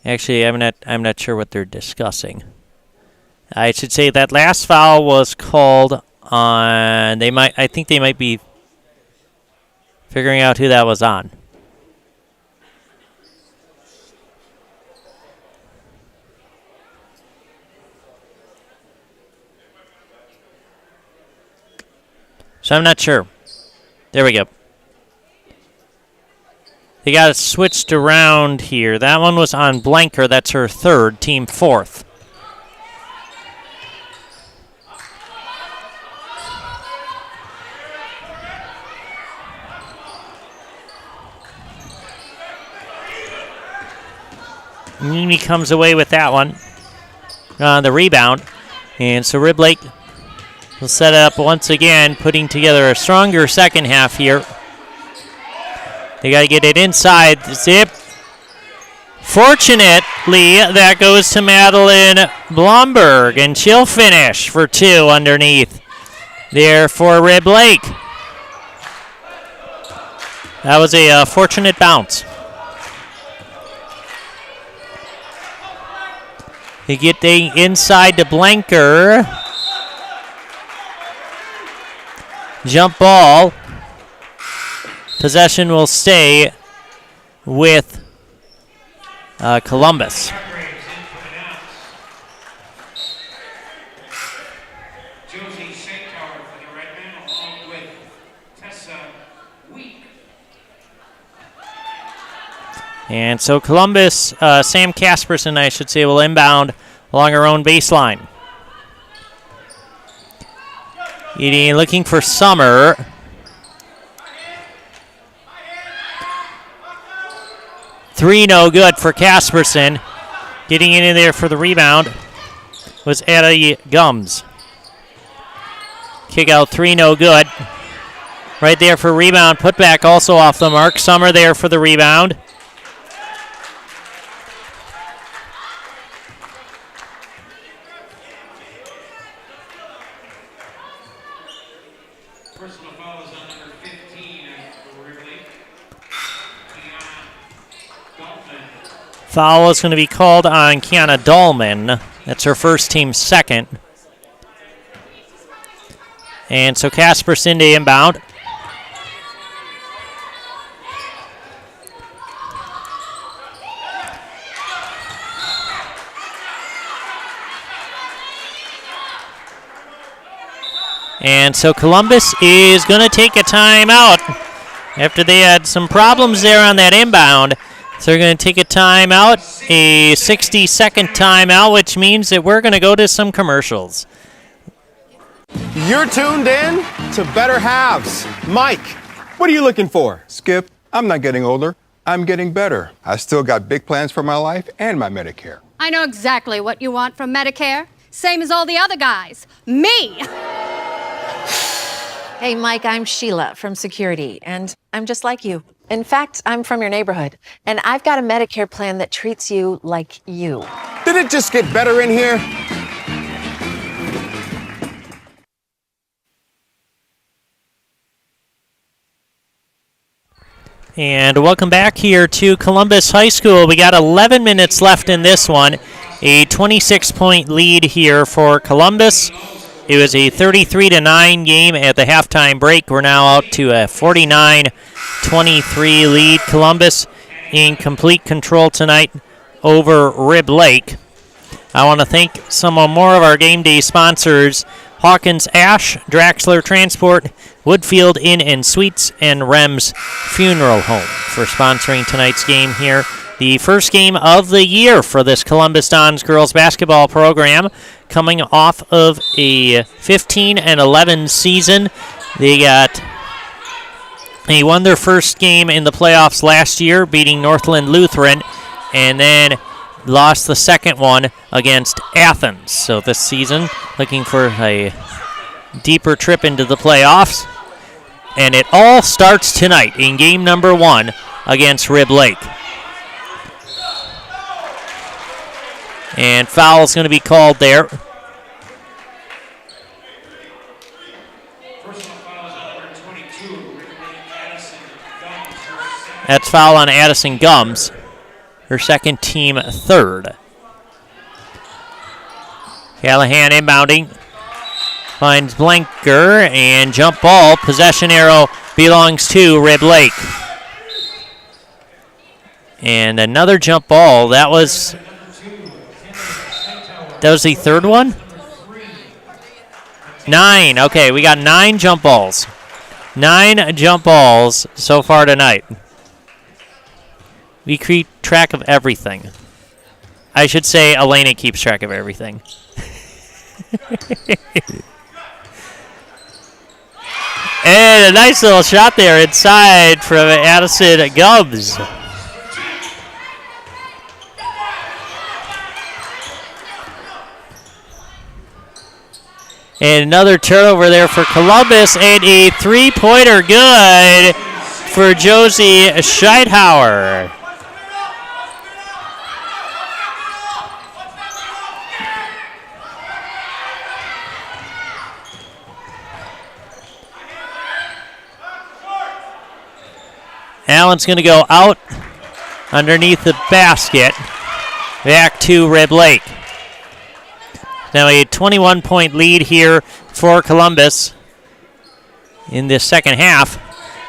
Actually, I'm not sure what they're discussing. I should say that last foul was called on. I think they might be figuring out who that was on. So I'm not sure. There we go. They got it switched around here. That one was on Blanker. That's her third, team fourth. Mimi comes away with that one on the rebound. And so Rib Lake will set it up once again, putting together a stronger second half here. They got to get it inside. Zip. Fortunately, that goes to Madeline Blomberg, and she'll finish for 2 underneath there for Rib Lake. That was a fortunate bounce. They get the inside to Blanker. Jump ball. Possession will stay with Columbus. And so Columbus, Sam Casperson, I should say, will inbound along her own baseline. Looking for Summer. Three no good for Casperson. Getting in there for the rebound was Ada Gums. Kick out 3 no good. Right there for rebound. Put back also off the mark. Summer there for the rebound. Foul is going to be called on Kiana Dahlman. That's her first, team second. And so Casperson to inbound. And so Columbus is going to take a timeout after they had some problems there on that inbound. So they're going to take a timeout, a 60-second timeout, which means that we're going to go to some commercials. You're tuned in to Better Halves. Mike, what are you looking for? Skip, I'm not getting older. I'm getting better. I still got big plans for my life and my Medicare. I know exactly what you want from Medicare. Same as all the other guys. Me! Hey, Mike, I'm Sheila from Security, and I'm just like you. In fact, I'm from your neighborhood, and I've got a Medicare plan that treats you like you. Did it just get better in here? And welcome back here to Columbus High School. We got 11 minutes left in this one. A 26-point lead here for Columbus. It was a 33-9 game at the halftime break. We're now out to a 49-23 lead. Columbus in complete control tonight over Rib Lake. I want to thank some more of our game day sponsors: Hawkins Ash, Draxler Transport, Woodfield Inn and Suites, and Rems Funeral Home for sponsoring tonight's game here. The first game of the year for this Columbus Dons girls basketball program, coming off of a 15-11 season. They won their first game in the playoffs last year, beating Northland Lutheran, and then lost the second one against Athens. So this season, looking for a deeper trip into the playoffs. And it all starts tonight in game number 1 against Rib Lake. And foul is going to be called there. That's foul on Addison Gums, her second, team third. Callahan inbounding. Finds Blanker, and jump ball. Possession arrow belongs to Rib Lake. And another jump ball. That was the third one? 9. Okay, we got 9 jump balls. 9 jump balls so far tonight. We keep track of everything. I should say Elena keeps track of everything. And a nice little shot there inside from Addison Gubbs. And another turnover there for Columbus, and a three-pointer good for Josie Scheidhauer. Allen's going to go out underneath the basket, back to Rib Lake. Now a 21-point lead here for Columbus in this second half.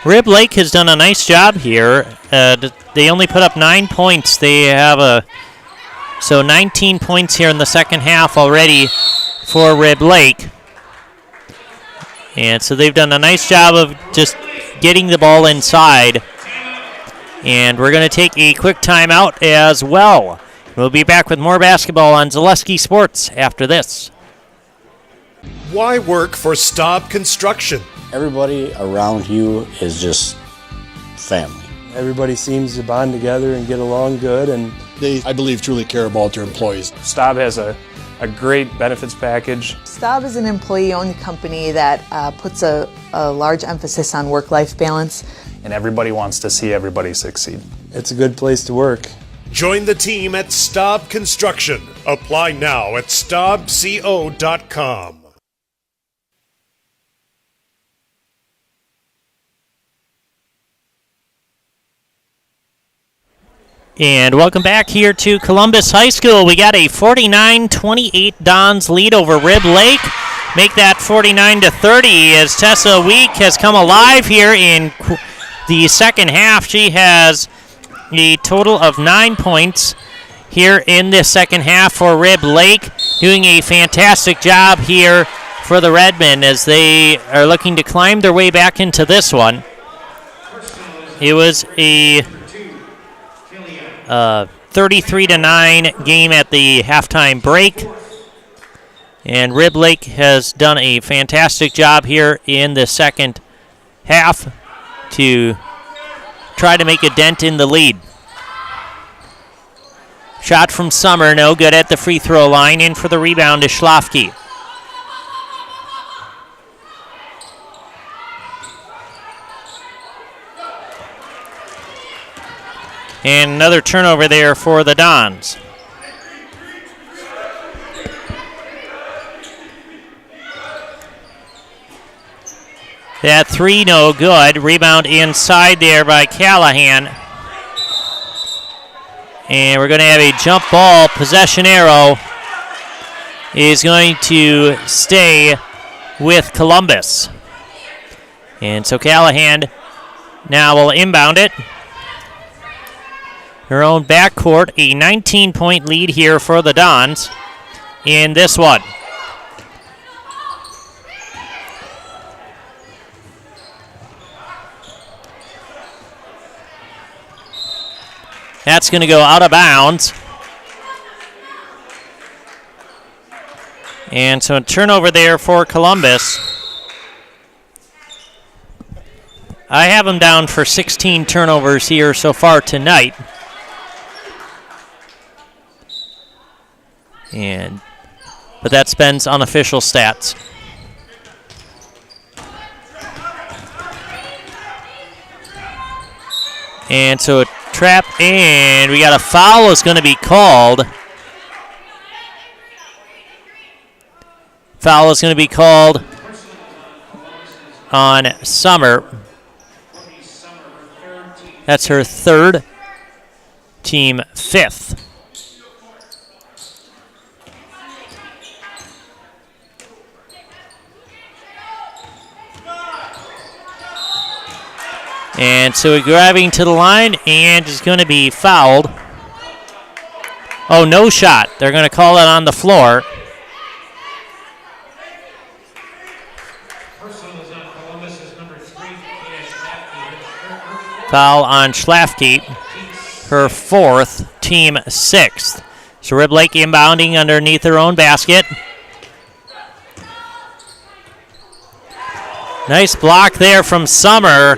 Rib Lake has done a nice job here. They only put up 9 points. They have so 19 points here in the second half already for Rib Lake. And so they've done a nice job of just getting the ball inside. And we're going to take a quick timeout as well. We'll be back with more basketball on Zaleski Sports after this. Why work for Staub Construction? Everybody around you is just family. Everybody seems to bond together and get along good, and they, I believe, truly care about their employees. Staub has a great benefits package. Staub is an employee-owned company that puts a large emphasis on work-life balance. And everybody wants to see everybody succeed. It's a good place to work. Join the team at Staub Construction. Apply now at staubco.com. And welcome back here to Columbus High School. We got a 49-28 Dons lead over Rib Lake. Make that 49-30 as Tessa Week has come alive here in the second half. She has a total of 9 points here in this second half for Rib Lake. Doing a fantastic job here for the Redmen as they are looking to climb their way back into this one. It was a 33-9 game at the halftime break. And Rib Lake has done a fantastic job here in the second half to try to make a dent in the lead. Shot from Summer, no good at the free throw line. In for the rebound is Schlafke. And another turnover there for the Dons. That three, no good. Rebound inside there by Callahan. And we're going to have a jump ball. Possession arrow is going to stay with Columbus. And so Callahan now will inbound it. Her own backcourt, a 19-point lead here for the Dons in this one. That's going to go out of bounds. And so a turnover there for Columbus. I have them down for 16 turnovers here so far tonight. But that's Ben's unofficial stats. And so a trap, and we got a foul is going to be called. Foul is going to be called on Summer. That's her third, team fifth. And so we're driving to the line and is going to be fouled. Oh, no shot. They're going to call it on the floor. Foul on Schlafke. her 4th, team 6th. So Rib Lake inbounding underneath their own basket. Nice block there from Summer.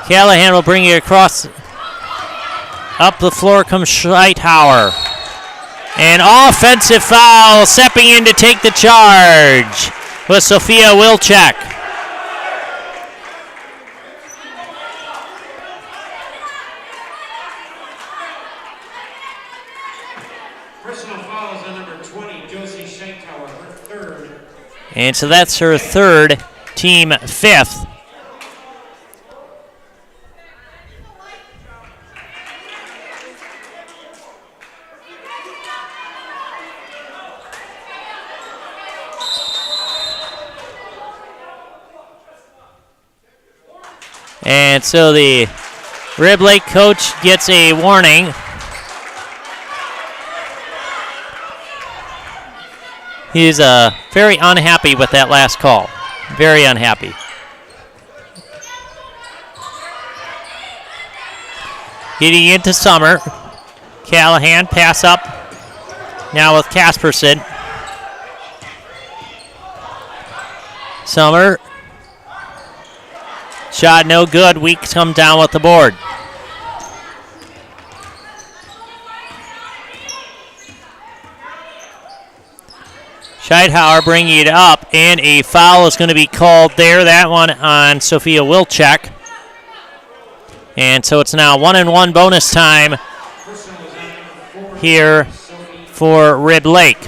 Callahan will bring it across. Up the floor comes Scheithauer. An offensive foul, stepping in to take the charge was Sophia Wilczek. Personal fouls on number 20, Josie Scheithauer, her 3rd. And so that's her 3rd, team 5th. And so the Rib Lake coach gets a warning. He's very unhappy with that last call. Very unhappy. Getting into Summer. Callahan, pass up. Now with Casperson. Summer. Shot no good. Weeks come down with the board. Scheithauer bringing it up, and a foul is going to be called there. That one on Sophia Wilczek. And so it's now 1-1 bonus time here for Rib Lake.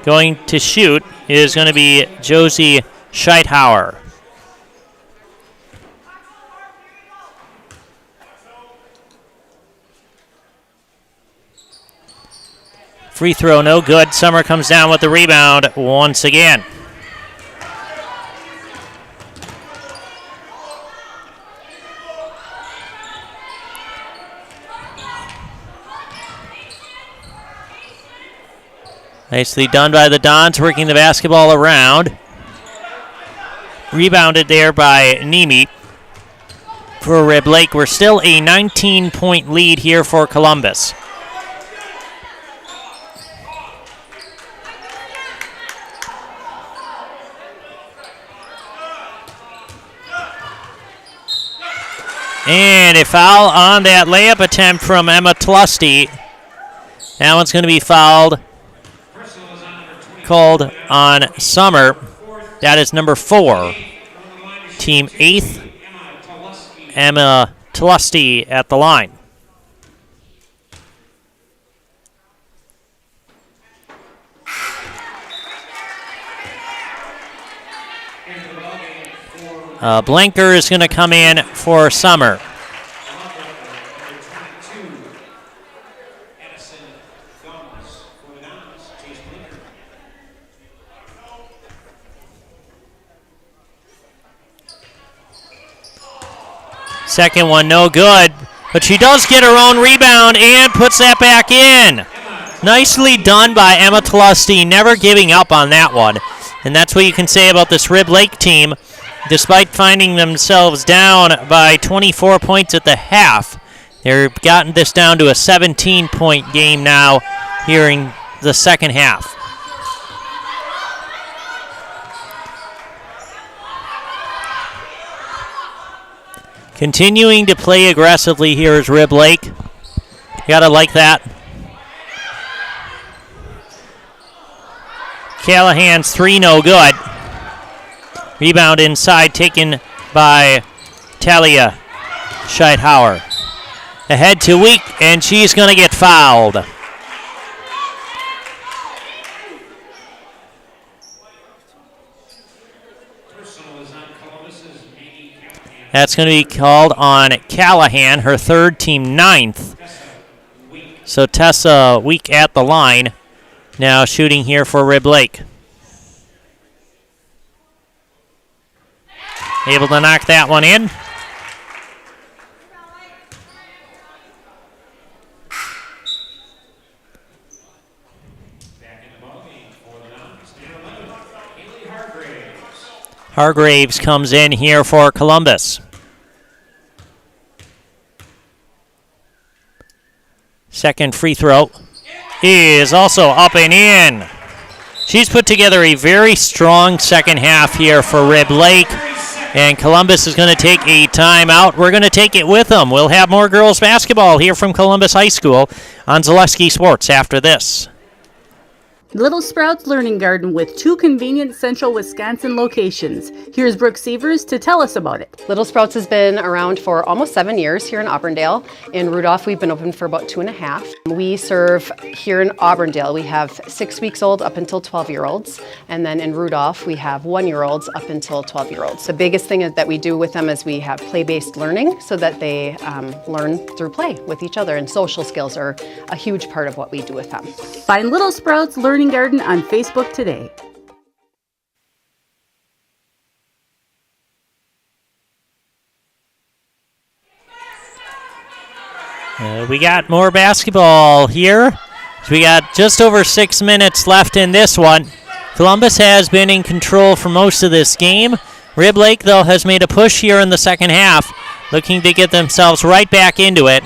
Going to shoot is going to be Josie Scheithauer. Free throw, no good. Summer comes down with the rebound once again. Nicely done by the Dons, working the basketball around. Rebounded there by Nemi for Rib Lake. We're still a 19-point lead here for Columbus. And a foul on that layup attempt from Emma Tlusty. That one's going to be called on Summer. That is number 4. Team 8th, Emma Tlusty at the line. Blanker is going to come in for Summer. Second one, no good. But she does get her own rebound and puts that back in. Nicely done by Emma Tlusty, never giving up on that one. And that's what you can say about this Rib Lake team. Despite finding themselves down by 24 points at the half, they've gotten this down to a 17-point game now here in the second half. Continuing to play aggressively here is Rib Lake. You gotta like that. Callahan's 3, no good. Rebound inside taken by Talia Scheithauer. Ahead to Week, and she's going to get fouled. That's going to be called on Callahan, her 3rd, team 9th. So Tessa Week at the line, now shooting here for Rib Lake. Able to knock that one in. Hargraves comes in here for Columbus. Second free throw is also up and in. She's put together a very strong second half here for Rib Lake, and Columbus is going to take a timeout. We're going to take it with them. We'll have more girls basketball here from Columbus High School on Zaleski Sports after this. Little Sprouts Learning Garden with 2 convenient central Wisconsin locations. Here's Brooke Sievers to tell us about it. Little Sprouts has been around for almost 7 years here in Auburndale. In Rudolph, we've been open for about 2.5. We serve here in Auburndale. We have 6 weeks old up until 12-year-olds. And then in Rudolph, we have 1-year-olds up until 12-year-olds. The biggest thing that we do with them is we have play-based learning so that they learn through play with each other. And social skills are a huge part of what we do with them. Find Little Sprouts Learning Garden on Facebook today. We got more basketball here. We got just over 6 minutes left in this one. Columbus has been in control for most of this game. Rib Lake, though, has made a push here in the second half, looking to get themselves right back into it.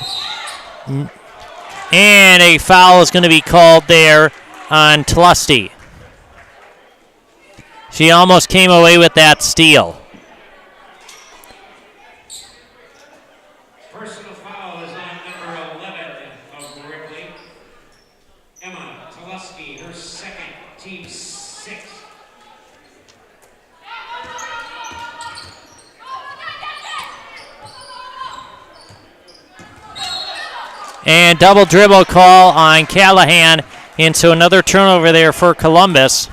And a foul is going to be called there on Tlusty. She almost came away with that steal. Personal foul is on number 11 of Ripley. Emma Tlusky, her second, team 6. And double dribble call on Callahan. And so another turnover there for Columbus.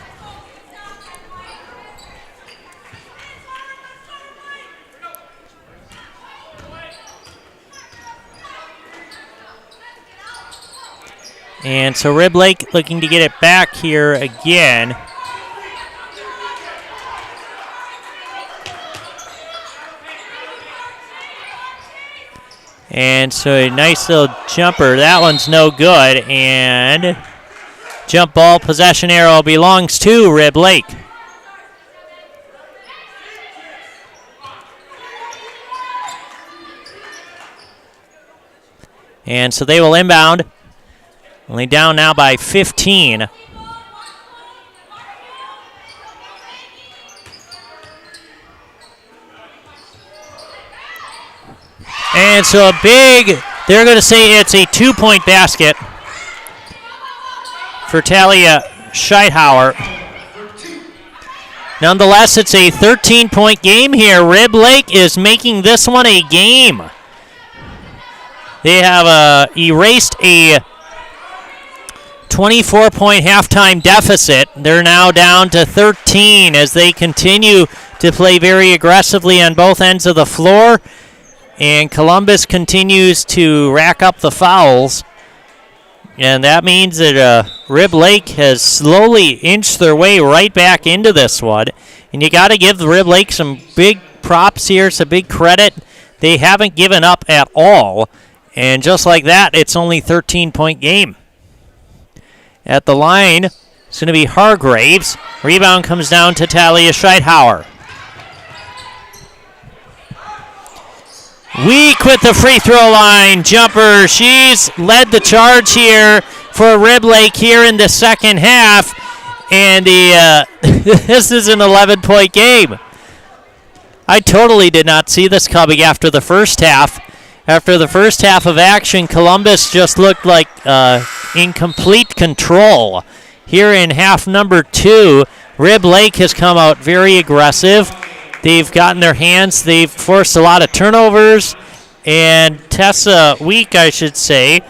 And so Rib Lake looking to get it back here again. And so a nice little jumper. That one's no good. And jump ball possession arrow belongs to Rib Lake. And so they will inbound. Only down now by 15. And so a big, they're going to say it's a 2-point basket for Talia Scheithauer. Nonetheless, it's a 13-point game here. Rib Lake is making this one a game. They have erased a 24-point halftime deficit. They're now down to 13 as they continue to play very aggressively on both ends of the floor. And Columbus continues to rack up the fouls. And that means that Rib Lake has slowly inched their way right back into this one. And you got to give Rib Lake some big props here, some big credit. They haven't given up at all. And just like that, it's only a 13-point game. At the line, it's going to be Hargraves. Rebound comes down to Talia Scheithauer. Weak with the free throw line. Jumper. She's led the charge here for Rib Lake here in the second half. And this is an 11-point game. I totally did not see this coming after the first half. After the first half of action, Columbus just looked like in complete control. Here in half number 2, Rib Lake has come out very aggressive. They've gotten their hands. They've forced a lot of turnovers. And Tessa Week, I should say,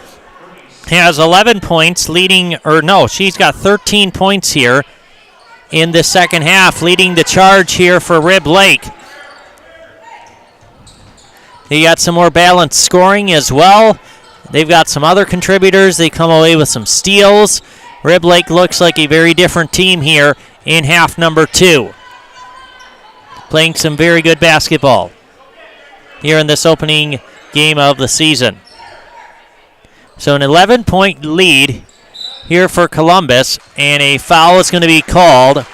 has 11 points leading, or no, she's got 13 points here in the second half, leading the charge here for Rib Lake. They got some more balanced scoring as well. They've got some other contributors. They come away with some steals. Rib Lake looks like a very different team here in half number 2. Playing some very good basketball here in this opening game of the season. So an 11-point lead here for Columbus, and a foul is going to be called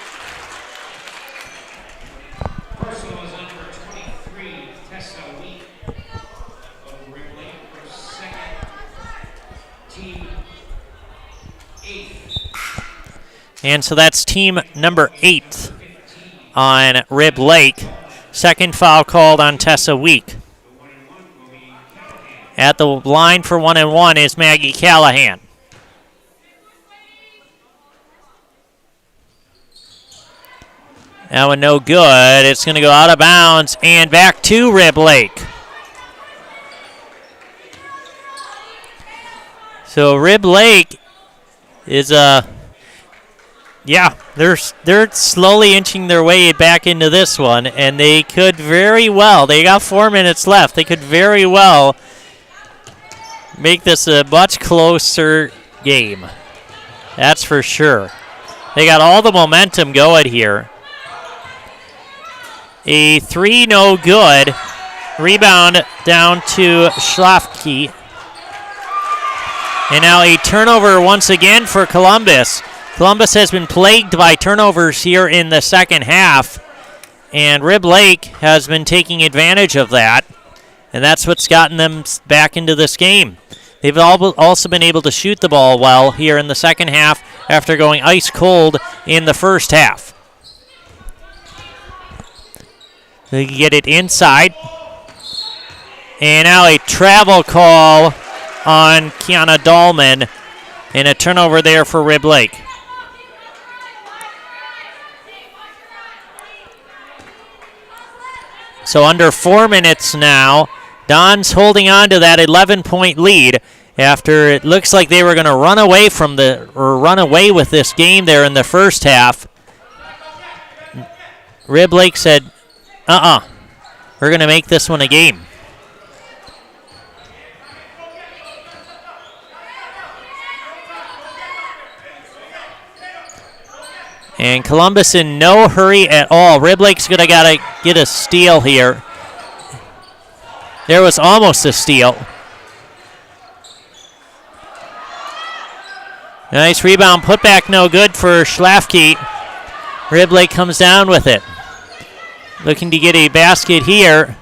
And so that's team number 8 on Rib Lake. Second foul called on Tessa Week. At the line for 1-1 is Maggie Callahan. That one no good. It's going to go out of bounds and back to Rib Lake. So Rib Lake is they're slowly inching their way back into this one, and they could very well. They got 4 minutes left. They could very well make this a much closer game. That's for sure. They got all the momentum going here. A 3 no good. Rebound down to Schlafke. And now a turnover once again for Columbus. Columbus has been plagued by turnovers here in the second half, and Rib Lake has been taking advantage of that, and that's what's gotten them back into this game. They've also been able to shoot the ball well here in the second half after going ice cold in the first half. They can get it inside. And now a travel call on Kiana Dahlman, and a turnover there for Rib Lake. So under 4 minutes now. Don's holding on to that 11-point lead after it looks like they were going to run away with this game there in the first half. Rib Lake said, we're going to make this one a game. And Columbus in no hurry at all. Rib Lake's going to get a steal here. There was almost a steal. Nice rebound, put back no good for Schlafke. Rib Lake comes down with it. Looking to get a basket here.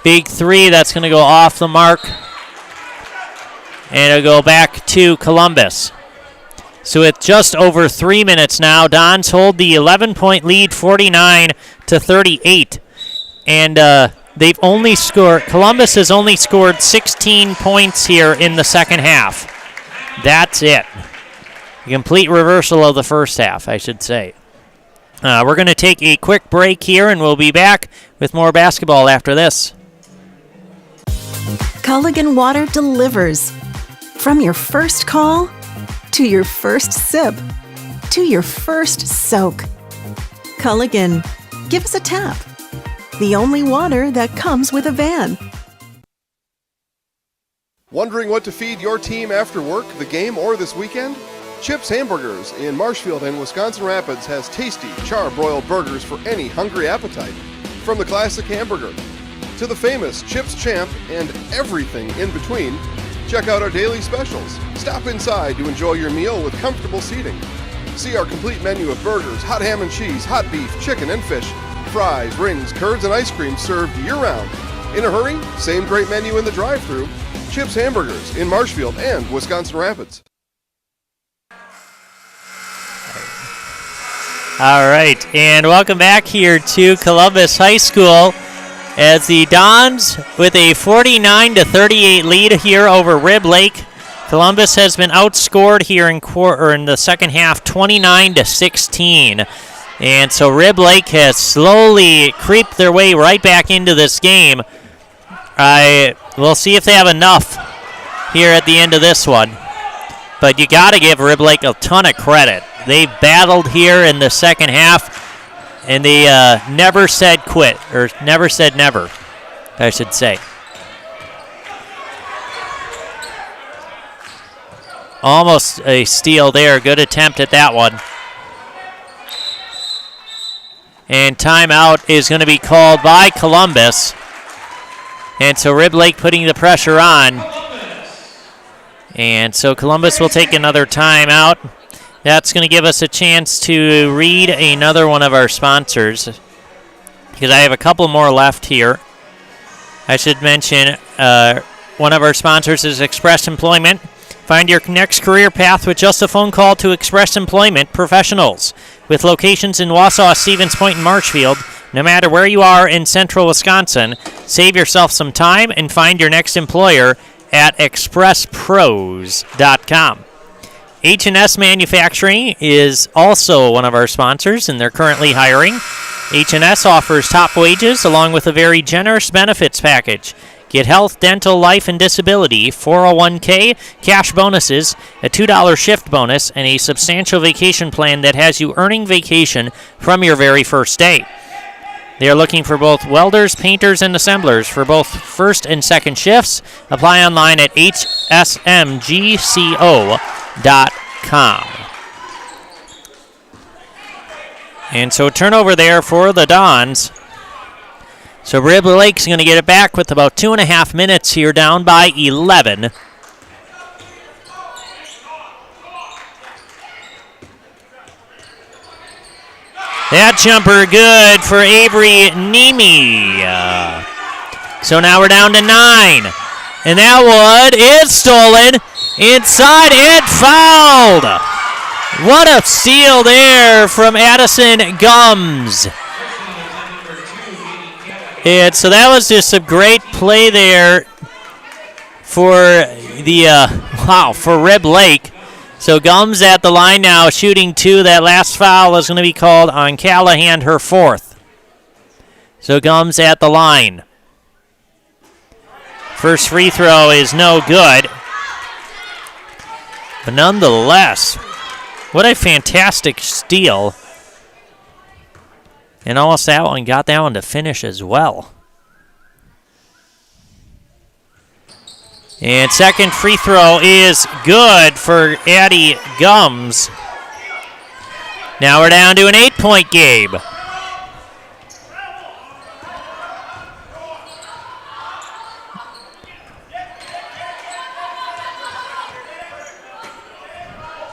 Big 3, that's going to go off the mark. And it'll go back to Columbus. So with just over 3 minutes now, Dons hold the 11-point lead, 49-38. And Columbus has only scored 16 points here in the second half. That's it. A complete reversal of the first half, I should say. We're going to take a quick break here, and we'll be back with more basketball after this. Culligan Water delivers. From your first call, to your first sip, to your first soak. Culligan, give us a tap. The only water that comes with a van. Wondering what to feed your team after work, the game, or this weekend? Chips Hamburgers in Marshfield and Wisconsin Rapids has tasty, char-broiled burgers for any hungry appetite. From the classic hamburger to the famous Chips Champ and everything in between, check out our daily specials. Stop inside to enjoy your meal with comfortable seating. See our complete menu of burgers, hot ham and cheese, hot beef, chicken and fish, fries, rings, curds, and ice cream served year-round. In a hurry? Same great menu in the drive-thru. Chips Hamburgers in Marshfield and Wisconsin Rapids. All right, and welcome back here to Columbus High School as the Dons with a 49-38 lead here over Rib Lake. Columbus has been outscored here in the second half, 29-16. And so Rib Lake has slowly creeped their way right back into this game. We'll see if they have enough here at the end of this one. But you got to give Rib Lake a ton of credit. They battled here in the second half, and they never said quit, or never said never, I should say. Almost a steal there. Good attempt at that one. And timeout is going to be called by Columbus. And so Rib Lake putting the pressure on. And so Columbus will take another timeout. That's going to give us a chance to read another one of our sponsors, because I have a couple more left here. I should mention one of our sponsors is Express Employment. Find your next career path with just a phone call to Express Employment Professionals. With locations in Wausau, Stevens Point, and Marshfield, no matter where you are in central Wisconsin, save yourself some time and find your next employer at expresspros.com. H&S Manufacturing is also one of our sponsors, and they're currently hiring. H&S offers top wages along with a very generous benefits package. Get health, dental, life, and disability, 401k, cash bonuses, a $2 shift bonus, and a substantial vacation plan that has you earning vacation from your very first day. They are looking for both welders, painters, and assemblers for both first and second shifts. Apply online at hsmgco.com. And so turnover there for the Dons. So Rib Lake's going to get it back with about 2.5 minutes here, down by 11. That jumper good for Avery Nemi. So now we're down to 9. And that one is stolen. Inside and fouled. What a steal there from Addison Gums. And so that was just a great play there for for Rib Lake. So Gums at the line now, shooting 2. That last foul is going to be called on Callahan, her 4th. So Gums at the line. First free throw is no good. But nonetheless, what a fantastic steal. And almost that one got that one to finish as well. And second free throw is good for Addie Gums. Now we're down to an 8-point game.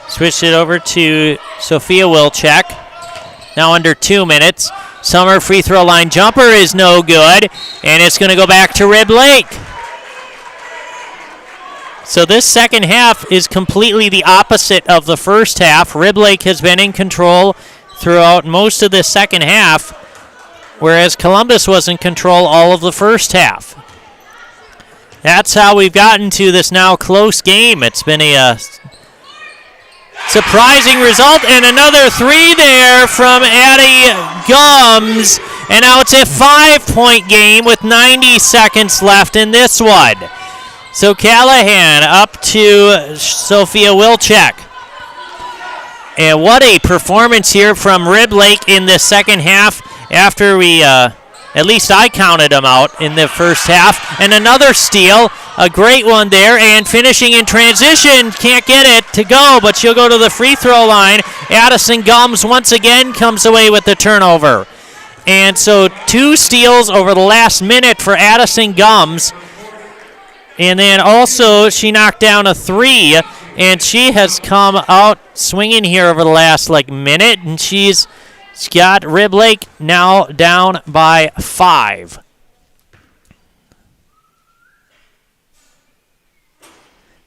Switched it over to Sophia Wilczek. Now under 2 minutes. Summer free throw line jumper is no good. And it's going to go back to Rib Lake. So this second half is completely the opposite of the first half. Rib Lake has been in control throughout most of the second half, whereas Columbus was in control all of the first half. That's how we've gotten to this now close game. It's been a surprising result, and another 3 there from Addie Gums. And now it's a 5-point game with 90 seconds left in this one. So Callahan up to Sophia Wilczek. And what a performance here from Rib Lake in the second half after we, at least I counted them out in the first half. And another steal, a great one there, and finishing in transition. Can't get it to go, but she'll go to the free throw line. Addison Gums once again comes away with the turnover. And so 2 steals over the last minute for Addison Gums. And then also she knocked down a 3, and she has come out swinging here over the last minute, and she's got Rib Lake now down by 5.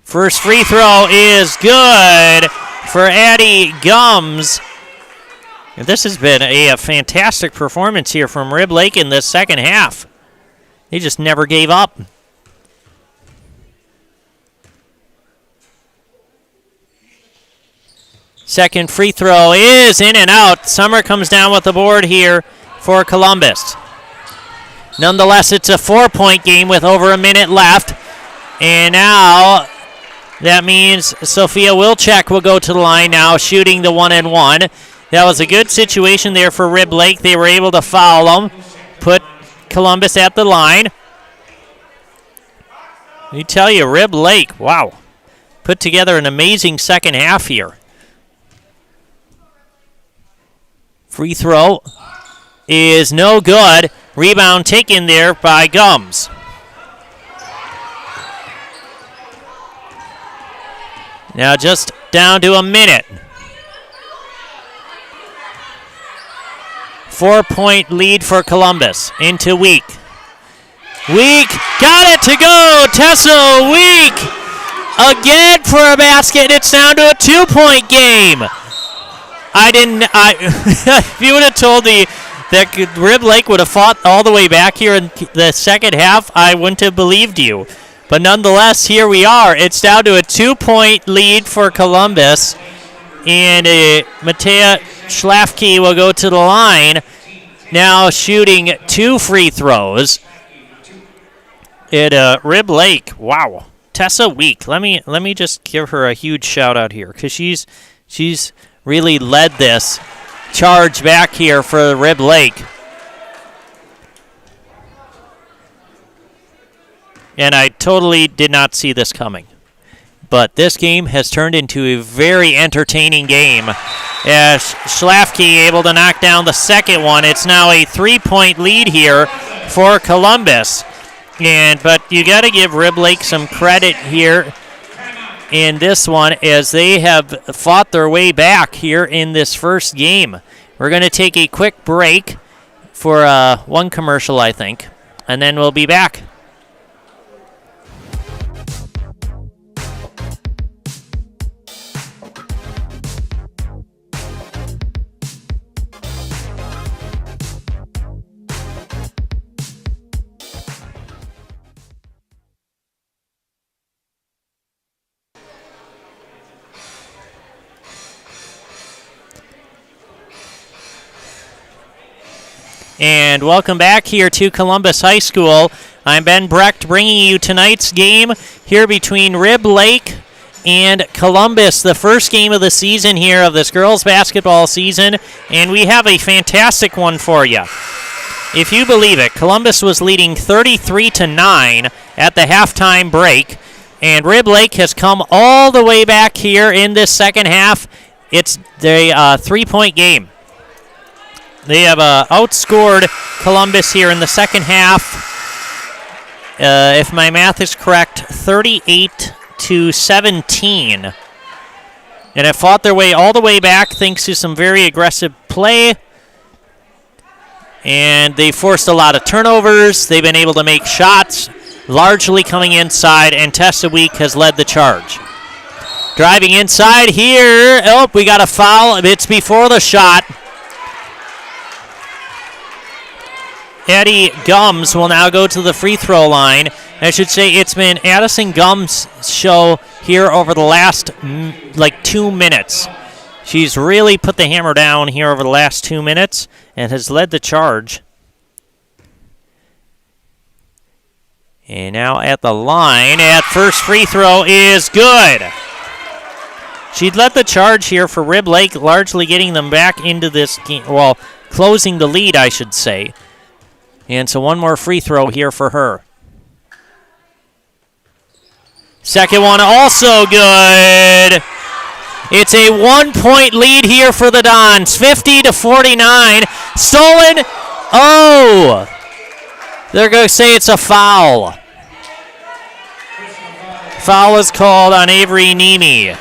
First free throw is good for Addie Gums. And this has been a fantastic performance here from Rib Lake in this second half. They just never gave up. Second free throw is in and out. Summer comes down with the board here for Columbus. Nonetheless, it's a 4-point game with over a minute left. And now that means Sophia Wilczek will go to the line now, shooting the 1-and-1. That was a good situation there for Rib Lake. They were able to foul them, put Columbus at the line. Let me tell you, Rib Lake, wow, put together an amazing second half here. Free throw is no good. Rebound taken there by Gums. Now just down to a minute. 4-point lead for Columbus into Week. Week got it to go. Tessa Week again for a basket. It's down to a 2-point game. If you would have told me that Rib Lake would have fought all the way back here in the second half, I wouldn't have believed you. But nonetheless, here we are. It's down to a 2-point lead for Columbus. And Matea Schlafke will go to the line, now shooting 2 free throws. At Rib Lake, wow. Tessa Week, let me just give her a huge shout out here, because she's really led this charge back here for Rib Lake. And I totally did not see this coming. But this game has turned into a very entertaining game. As Schlafke able to knock down the second one. It's now a 3-point lead here for Columbus. But you got to give Rib Lake some credit here in this one, as they have fought their way back here in this first game. We're going to take a quick break for one commercial, I think, and then we'll be back. And welcome back here to Columbus High School. I'm Ben Brecht bringing you tonight's game here between Rib Lake and Columbus, the first game of the season here of this girls basketball season, and we have a fantastic one for you. If you believe it, Columbus was leading 33-9 at the halftime break, and Rib Lake has come all the way back here in this second half. It's the 3-point game. They have outscored Columbus here in the second half, if my math is correct, 38-17. And have fought their way all the way back thanks to some very aggressive play. And they forced a lot of turnovers. They've been able to make shots, largely coming inside, and Tessa Week has led the charge. Driving inside here. Oh, we got a foul. It's before the shot. Addie Gums will now go to the free throw line. I should say it's been Addison Gums' show here over the last 2 minutes. She's really put the hammer down here over the last 2 minutes and has led the charge. And now at the line, at first free throw is good. She'd led the charge here for Rib Lake, largely getting them back into this game, well, closing the lead, I should say. And so one more free throw here for her. Second one also good. It's a 1-point lead here for the Dons, 50-49. Stolen. Oh! They're going to say it's a foul. Foul is called on Avery Nemi.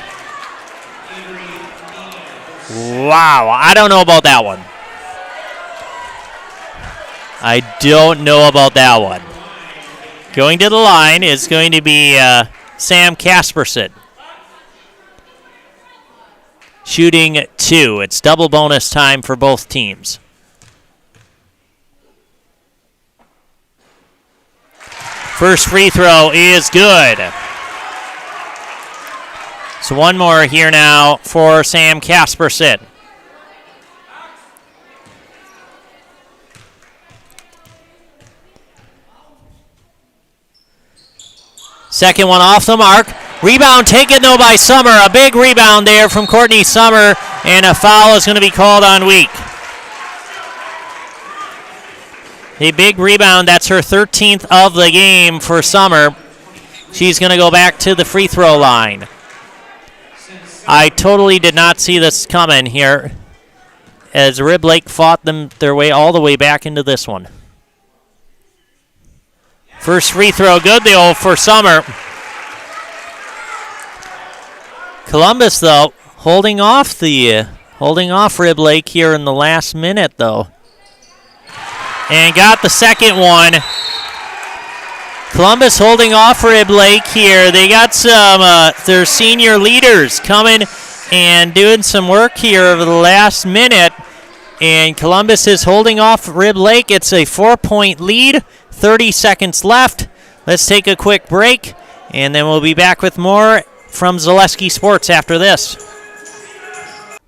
Wow, I don't know about that one. I don't know about that one. Going to the line is going to be Sam Kasperson. Shooting 2. It's double bonus time for both teams. First free throw is good. So one more here now for Sam Kasperson. Second one off the mark. Rebound taken, though, by Summer. A big rebound there from Courtney Summer, and a foul is going to be called on Week. A big rebound. That's her 13th of the game for Summer. She's going to go back to the free throw line. I totally did not see this coming here, as Rib Lake fought their way all the way back into this one. First free throw good, though, for Summer. Columbus, though, holding off Rib Lake here in the last minute, though. And got the second one. Columbus holding off Rib Lake here. They got some their senior leaders coming and doing some work here over the last minute. And Columbus is holding off Rib Lake. It's a 4-point lead, 30 seconds left. Let's take a quick break, and then we'll be back with more from Zaleski Sports after this.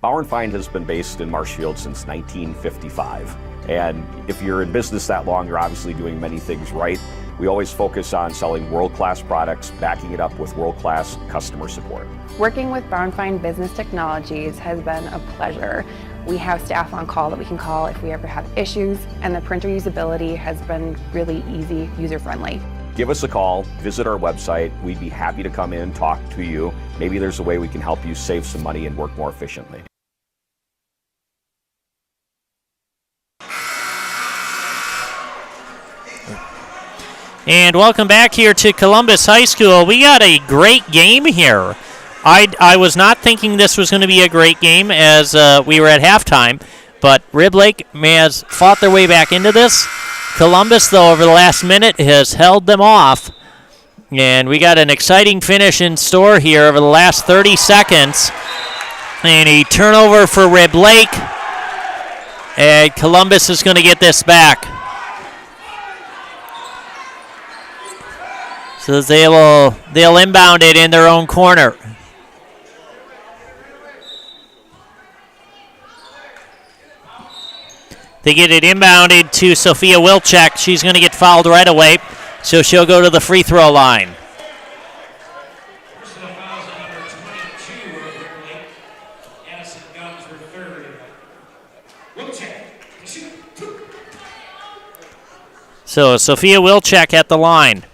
Bauer & Feind has been based in Marshfield since 1955. And if you're in business that long, you're obviously doing many things right. We always focus on selling world-class products, backing it up with world-class customer support. Working with Bauer & Feind Business Technologies has been a pleasure. We have staff on call that we can call if we ever have issues, and the printer usability has been really easy, user-friendly. Give us a call, visit our website. We'd be happy to come in, talk to you. Maybe there's a way we can help you save some money and work more efficiently. And welcome back here to Columbus High School. We got a great game here. I was not thinking this was going to be a great game as we were at halftime, but Rib Lake has fought their way back into this. Columbus, though, over the last minute has held them off. And we got an exciting finish in store here over the last 30 seconds. And a turnover for Rib Lake. And Columbus is going to get this back. So they'll inbound it in their own corner. They get it inbounded to Sophia Wilczek. She's going to get fouled right away, so she'll go to the free throw line. So Sophia Wilczek at the line.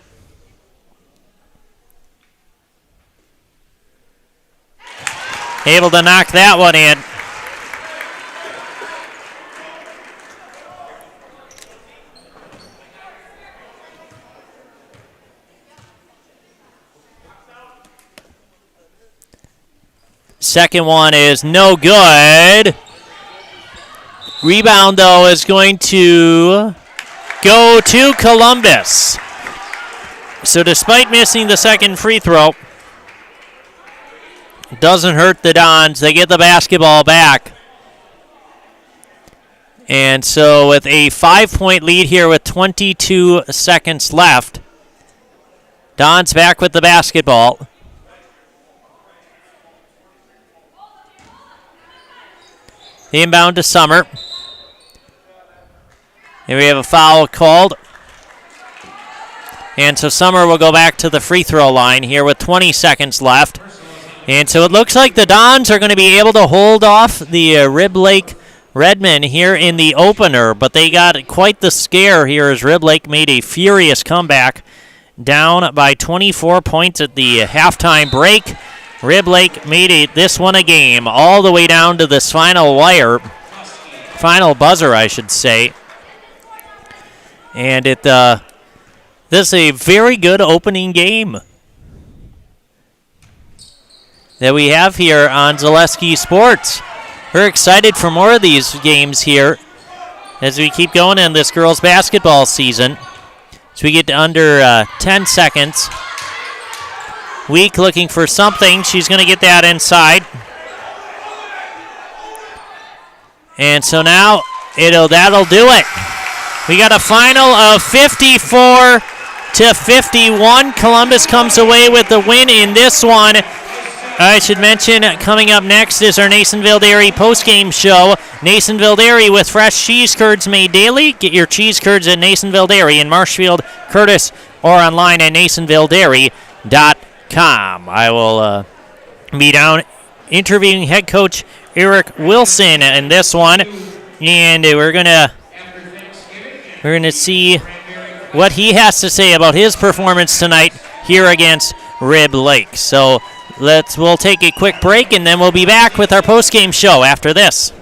Able to knock that one in. Second one is no good. Rebound, though, is going to go to Columbus. So despite missing the second free throw, doesn't hurt the Dons. They get the basketball back. And so with a 5-point lead here with 22 seconds left, Dons back with the basketball. The inbound to Summer. And we have a foul called. And so Summer will go back to the free throw line here with 20 seconds left. And so it looks like the Dons are going to be able to hold off the Rib Lake Redmen here in the opener, but they got quite the scare here as Rib Lake made a furious comeback, down by 24 points at the halftime break. Rib Lake made this one a game all the way down to this final buzzer, I should say. And this is a very good opening game that we have here on Zaleski Sports. We're excited for more of these games here as we keep going in this girls basketball season. So we get to under 10 seconds. Week looking for something. She's going to get that inside. And so now that'll do it. We got a final of 54-51. Columbus comes away with the win in this one. I should mention, coming up next is our Nasonville Dairy postgame show. Nasonville Dairy with fresh cheese curds made daily. Get your cheese curds at Nasonville Dairy in Marshfield, Curtis, or online at nasonvilledairy.com. I will be down interviewing head coach Eric Wilson in this one, and we're gonna see what he has to say about his performance tonight here against Rib Lake. So we'll take a quick break, and then we'll be back with our post-game show after this.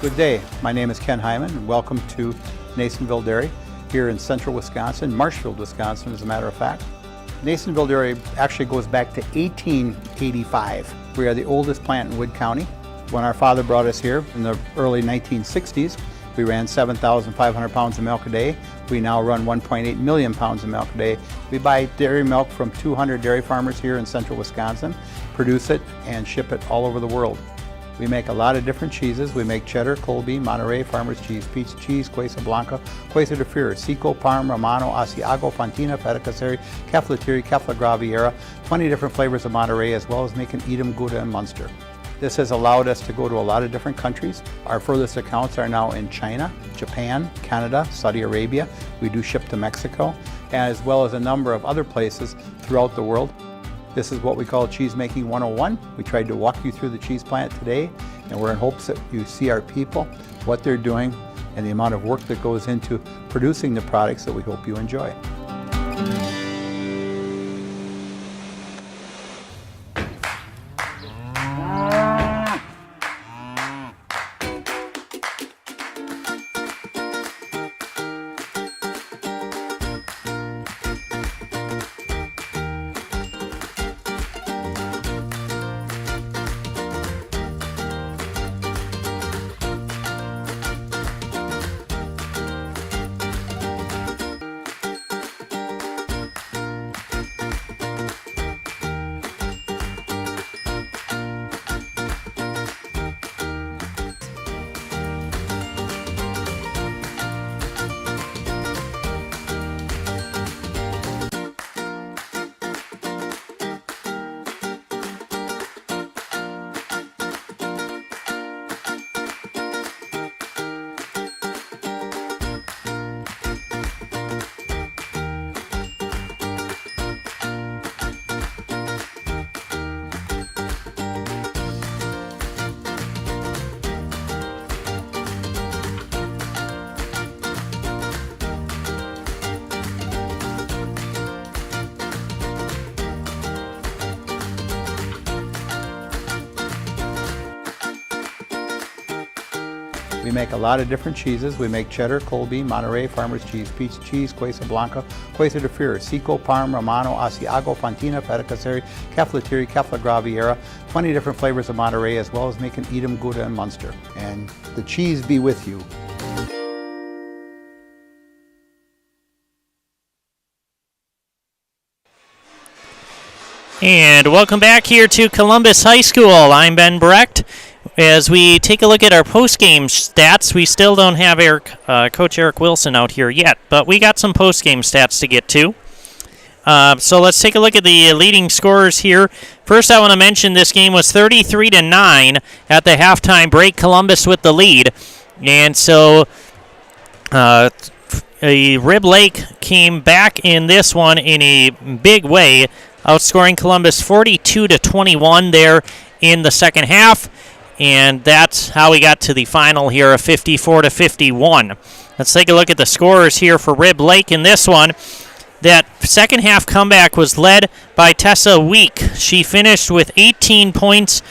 Good day. My name is Ken Hyman, and welcome to Nasonville Dairy here in central Wisconsin, Marshfield, Wisconsin, as a matter of fact. Nasonville Dairy actually goes back to 1885. We are the oldest plant in Wood County. When our father brought us here in the early 1960s, we ran 7,500 pounds of milk a day. We now run 1.8 million pounds of milk a day. We buy dairy milk from 200 dairy farmers here in central Wisconsin, produce it, and ship it all over the world. We make a lot of different cheeses. We make cheddar, Colby, Monterey, Farmer's Cheese, Pizza Cheese, Quesa Blanca, Quesa de Fure, Seco, Parm, Romano, Asiago, Fontina, Feta Caseri, Caflatiri, Cafla Graviera, 20 different flavors of Monterey, as well as making Edam, Gouda, and Munster. This has allowed us to go to a lot of different countries. Our furthest accounts are now in China, Japan, Canada, Saudi Arabia. We do ship to Mexico, as well as a number of other places throughout the world. This is what we call Cheese Making 101. We tried to walk you through the cheese plant today, and we're in hopes that you see our people, what they're doing, and the amount of work that goes into producing the products that we hope you enjoy. We make a lot of different cheeses. We make cheddar, Colby, Monterey, Farmer's Cheese, Pizza Cheese, Quesa Blanca, Quesa de Fure, Seco, Parm, Romano, Asiago, Fontina, Feta Caseri, Caflatiri, Cafla Graviera, 20 different flavors of Monterey, as well as making Edam, Gouda, and Munster. And the cheese be with you. And welcome back here to Columbus High School. I'm Ben Brecht. As we take a look at our post-game stats, we still don't have Coach Eric Wilson out here yet, but we got some post-game stats to get to. So let's take a look at the leading scorers here. First, I want to mention this game was 33-9 at the halftime break. Columbus with the lead, and so Rib Lake came back in this one in a big way, outscoring Columbus 42-21 there in the second half. And that's how we got to the final here of 54-51. Let's take a look at the scorers here for Rib Lake in this one. That second half comeback was led by Tessa Week. She finished with 18 points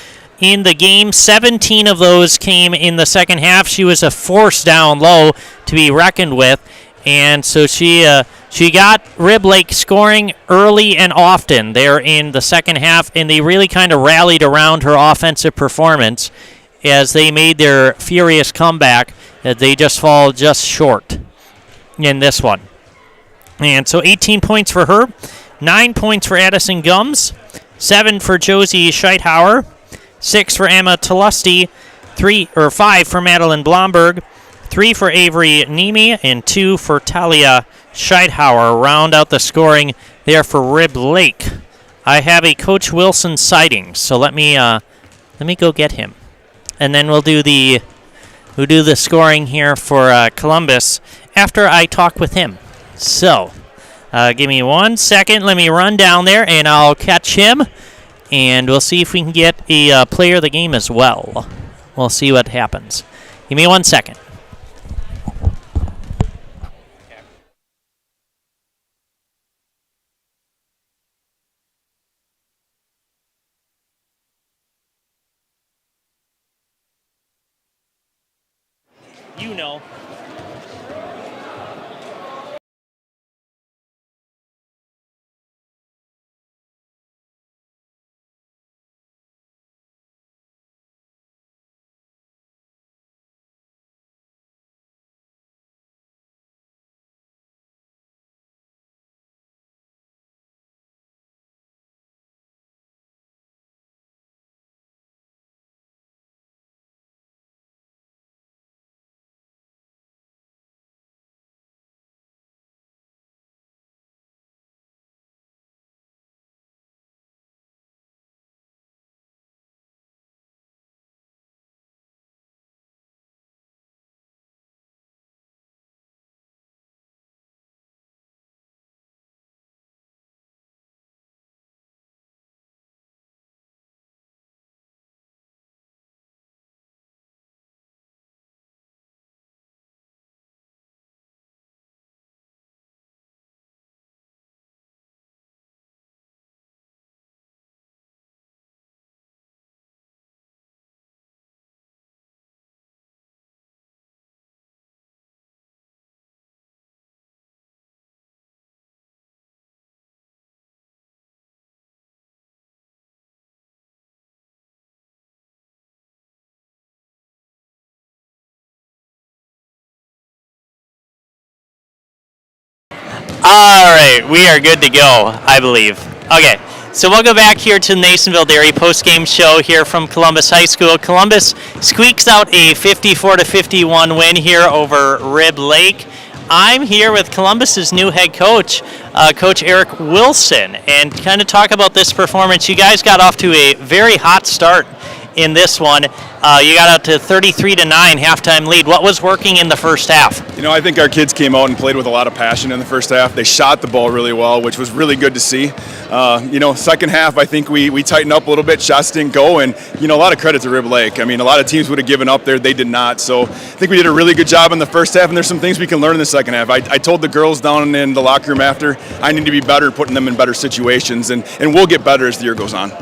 in the game. 17 of those came in the second half. She was a force down low to be reckoned with. And so she got Rib Lake scoring early and often there in the second half, and they really kind of rallied around her offensive performance as they made their furious comeback. They just fall just short in this one. And so 18 points for her, 9 points for Addison Gums, 7 for Josie Scheithauer, 6 for Emma Talusty, 5 for Madeline Blomberg, 3 for Avery Nemi, and 2 for Talia Scheithauer. Round out the scoring there for Rib Lake. I have a Coach Wilson sighting, so let me go get him, and then we'll do the scoring here for Columbus after I talk with him. So, give me 1 second. Let me run down there, and I'll catch him, and we'll see if we can get a player of the game as well. We'll see what happens. Give me 1 second. You know. All right, we are good to go, I believe. Okay, so we'll go back here to the Nasonville Dairy post-game show here from Columbus High School. Columbus squeaks out a 54-51 win here over Rib Lake. I'm here with Columbus's new head coach, Coach Eric Wilson, and kind of talk about this performance. You guys got off to a very hot start in this one. You got out to 33-9 halftime lead. What was working in the first half? You know, I think our kids came out and played with a lot of passion in the first half. They shot the ball really well, which was really good to see. Second half, I think we tightened up a little bit. Shots didn't go, and, a lot of credit to Rib Lake. I mean, a lot of teams would have given up there. They did not. So I think we did a really good job in the first half, and there's some things we can learn in the second half. I told the girls down in the locker room after, I need to be better, putting them in better situations, and we'll get better as the year goes on.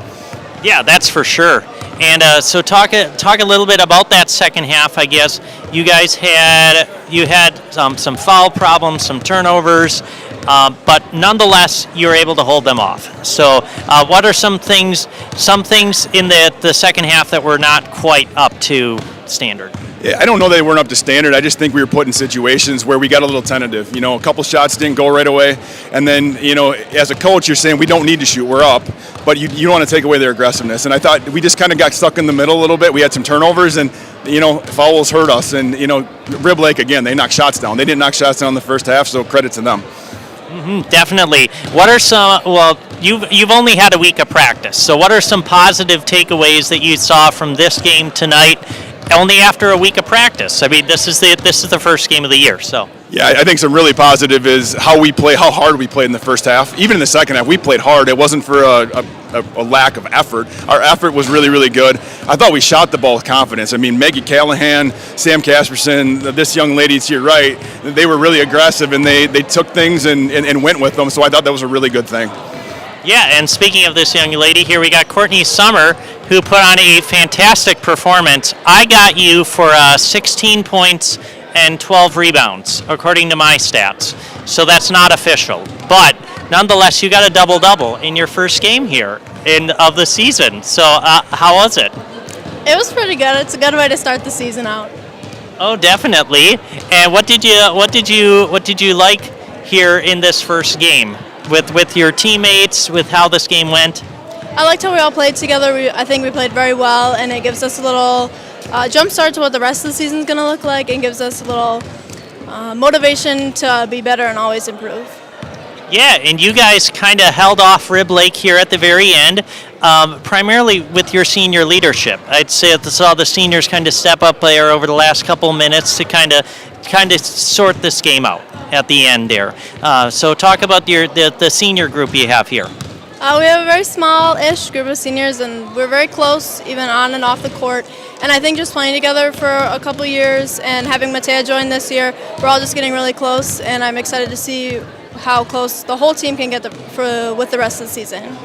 Yeah, that's for sure. And so talk a little bit about that second half. I guess you guys had some foul problems, some turnovers, but nonetheless you were able to hold them off. So what are some things in the second half that were not quite up to standard? I don't know that they weren't up to standard. I just think we were put in situations where we got a little tentative. A couple shots didn't go right away. And then, as a coach, you're saying we don't need to shoot. We're up. But you don't want to take away their aggressiveness. And I thought we just kind of got stuck in the middle a little bit. We had some turnovers and, fouls hurt us. And, Rib Lake, again, they knocked shots down. They didn't knock shots down in the first half, so credit to them. Mm-hmm, definitely. What are some? Well, you've only had a week of practice. So what are some positive takeaways that you saw from this game tonight? Only after a week of practice. I mean, this is the first game of the year. So yeah, I think some really positive is how hard we played in the first half. Even in the second half, we played hard. It wasn't for a lack of effort. Our effort was really, really good. I thought we shot the ball with confidence. I mean, Maggie Callahan, Sam Casperson, this young lady to your right, they were really aggressive and they took things and went with them. So I thought that was a really good thing. Yeah, and speaking of this young lady, here we got Courtney Summer, who put on a fantastic performance. I got you for 16 points and 12 rebounds, according to my stats. So that's not official. But nonetheless, you got a double-double in your first game here of the season. So how was it? It was pretty good. It's a good way to start the season out. Oh, definitely. And what did you like here in this first game? With your teammates, with how this game went? I liked how we all played together. I think we played very well, and it gives us a little jump start to what the rest of the season is going to look like, and gives us a little motivation to be better and always improve. Yeah, and you guys kind of held off Rib Lake here at the very end, primarily with your senior leadership. I'd say I saw the seniors kind of step up there over the last couple minutes to kind of sort this game out at the end there. So talk about the senior group you have here. We have a very small-ish group of seniors, and we're very close, even on and off the court. And I think just playing together for a couple years and having Matea join this year, we're all just getting really close, and I'm excited to see how close the whole team can get with the rest of the season.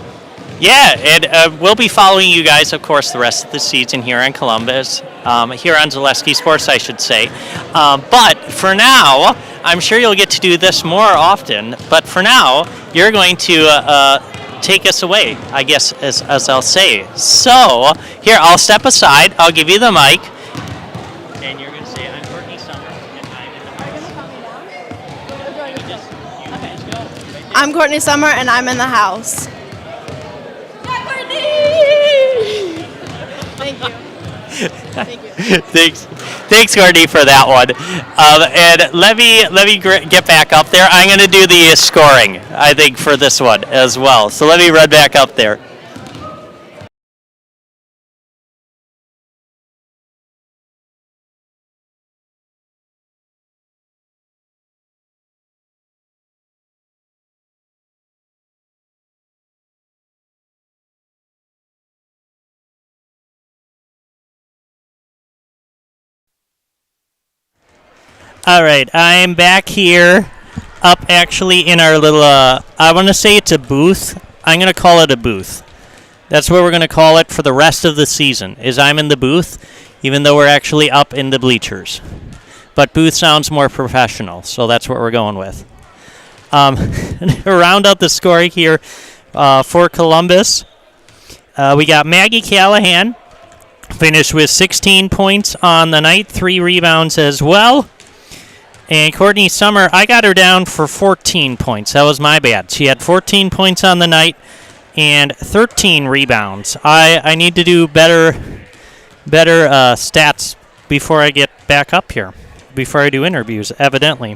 Yeah, and we'll be following you guys, of course, the rest of the season here in Columbus, here on Zaleski Sports, I should say. But for now, I'm sure you'll get to do this more often, but for now, you're going to take us away, I guess, as I'll say. So, here, I'll step aside, I'll give you the mic, and you're going to say, I'm Courtney Summer, and I'm in the house. I'm Courtney Summer, and I'm in the house. Thank you. Thank you. Thanks, Courtney, for that one. And let me get back up there. I'm going to do the scoring, I think, for this one as well. So let me run back up there. All right, I'm back here, up actually in our little, I want to say it's a booth. I'm going to call it a booth. That's what we're going to call it for the rest of the season, is I'm in the booth, even though we're actually up in the bleachers. But booth sounds more professional, so that's what we're going with. To round out the scoring here for Columbus, we got Maggie Callahan, finished with 16 points on the night, 3 rebounds as well. And Courtney Summer, I got her down for 14 points. That was my bad. She had 14 points on the night and 13 rebounds. I need to do better stats before I get back up here, before I do interviews, evidently.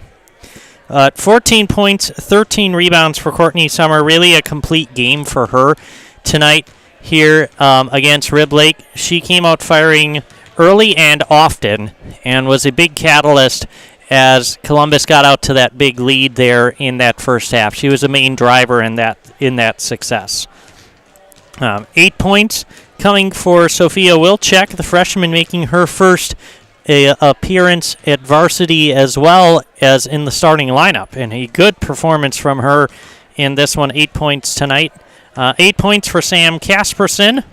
14 points, 13 rebounds for Courtney Summer. Really a complete game for her tonight here against Rib Lake. She came out firing early and often and was a big catalyst as Columbus got out to that big lead there in that first half. She was a main driver in that success. 8 points coming for Sophia Wilczek, the freshman, making her first appearance at varsity as well as in the starting lineup. And a good performance from her in this one, 8 points tonight. 8 points for Sam Kasperson.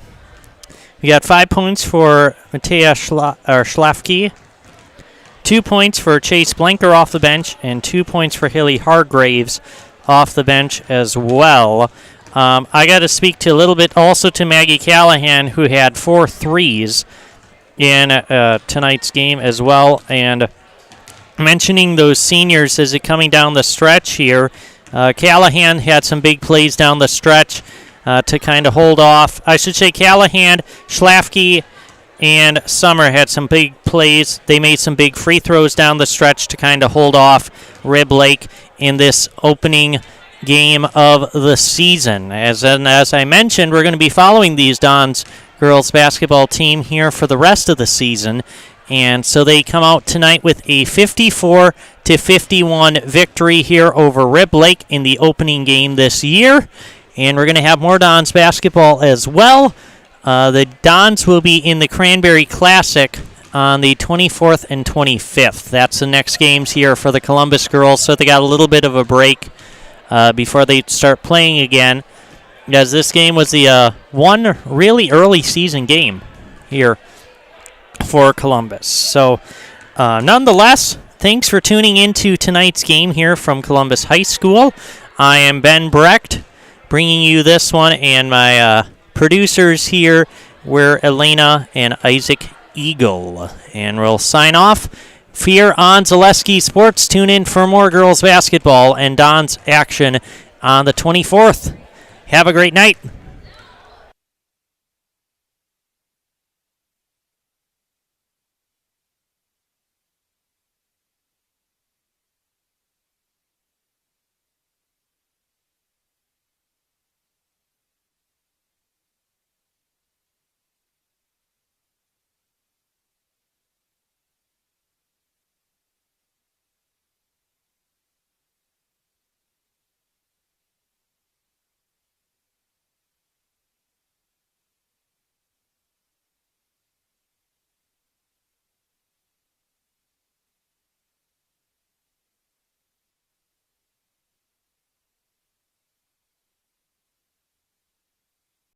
We got 5 points for Matea Schlafke. 2 points for Chase Blanker off the bench, and 2 points for Hilly Hargraves off the bench as well. I got to speak to a little bit also to Maggie Callahan, who had 4 threes in tonight's game as well. And mentioning those seniors as it coming down the stretch here, Callahan had some big plays down the stretch to kind of hold off. I should say Callahan, Schlafke, and Summer had some big plays. They made some big free throws down the stretch to kind of hold off Rib Lake in this opening game of the season. As I mentioned, we're going to be following these Dons girls basketball team here for the rest of the season. And so they come out tonight with a 54-51 victory here over Rib Lake in the opening game this year. And we're going to have more Dons basketball as well. The Dons will be in the Cranberry Classic on the 24th and 25th. That's the next games here for the Columbus girls, so they got a little bit of a break before they start playing again, as this game was the one really early season game here for Columbus. So nonetheless, thanks for tuning into tonight's game here from Columbus High School. I am Ben Brecht, bringing you this one, and my producers here were Elena and Isaac Eagle. And we'll sign off here on Zaleski Sports. Tune in for more girls basketball and Don's action on the 24th. Have a great night.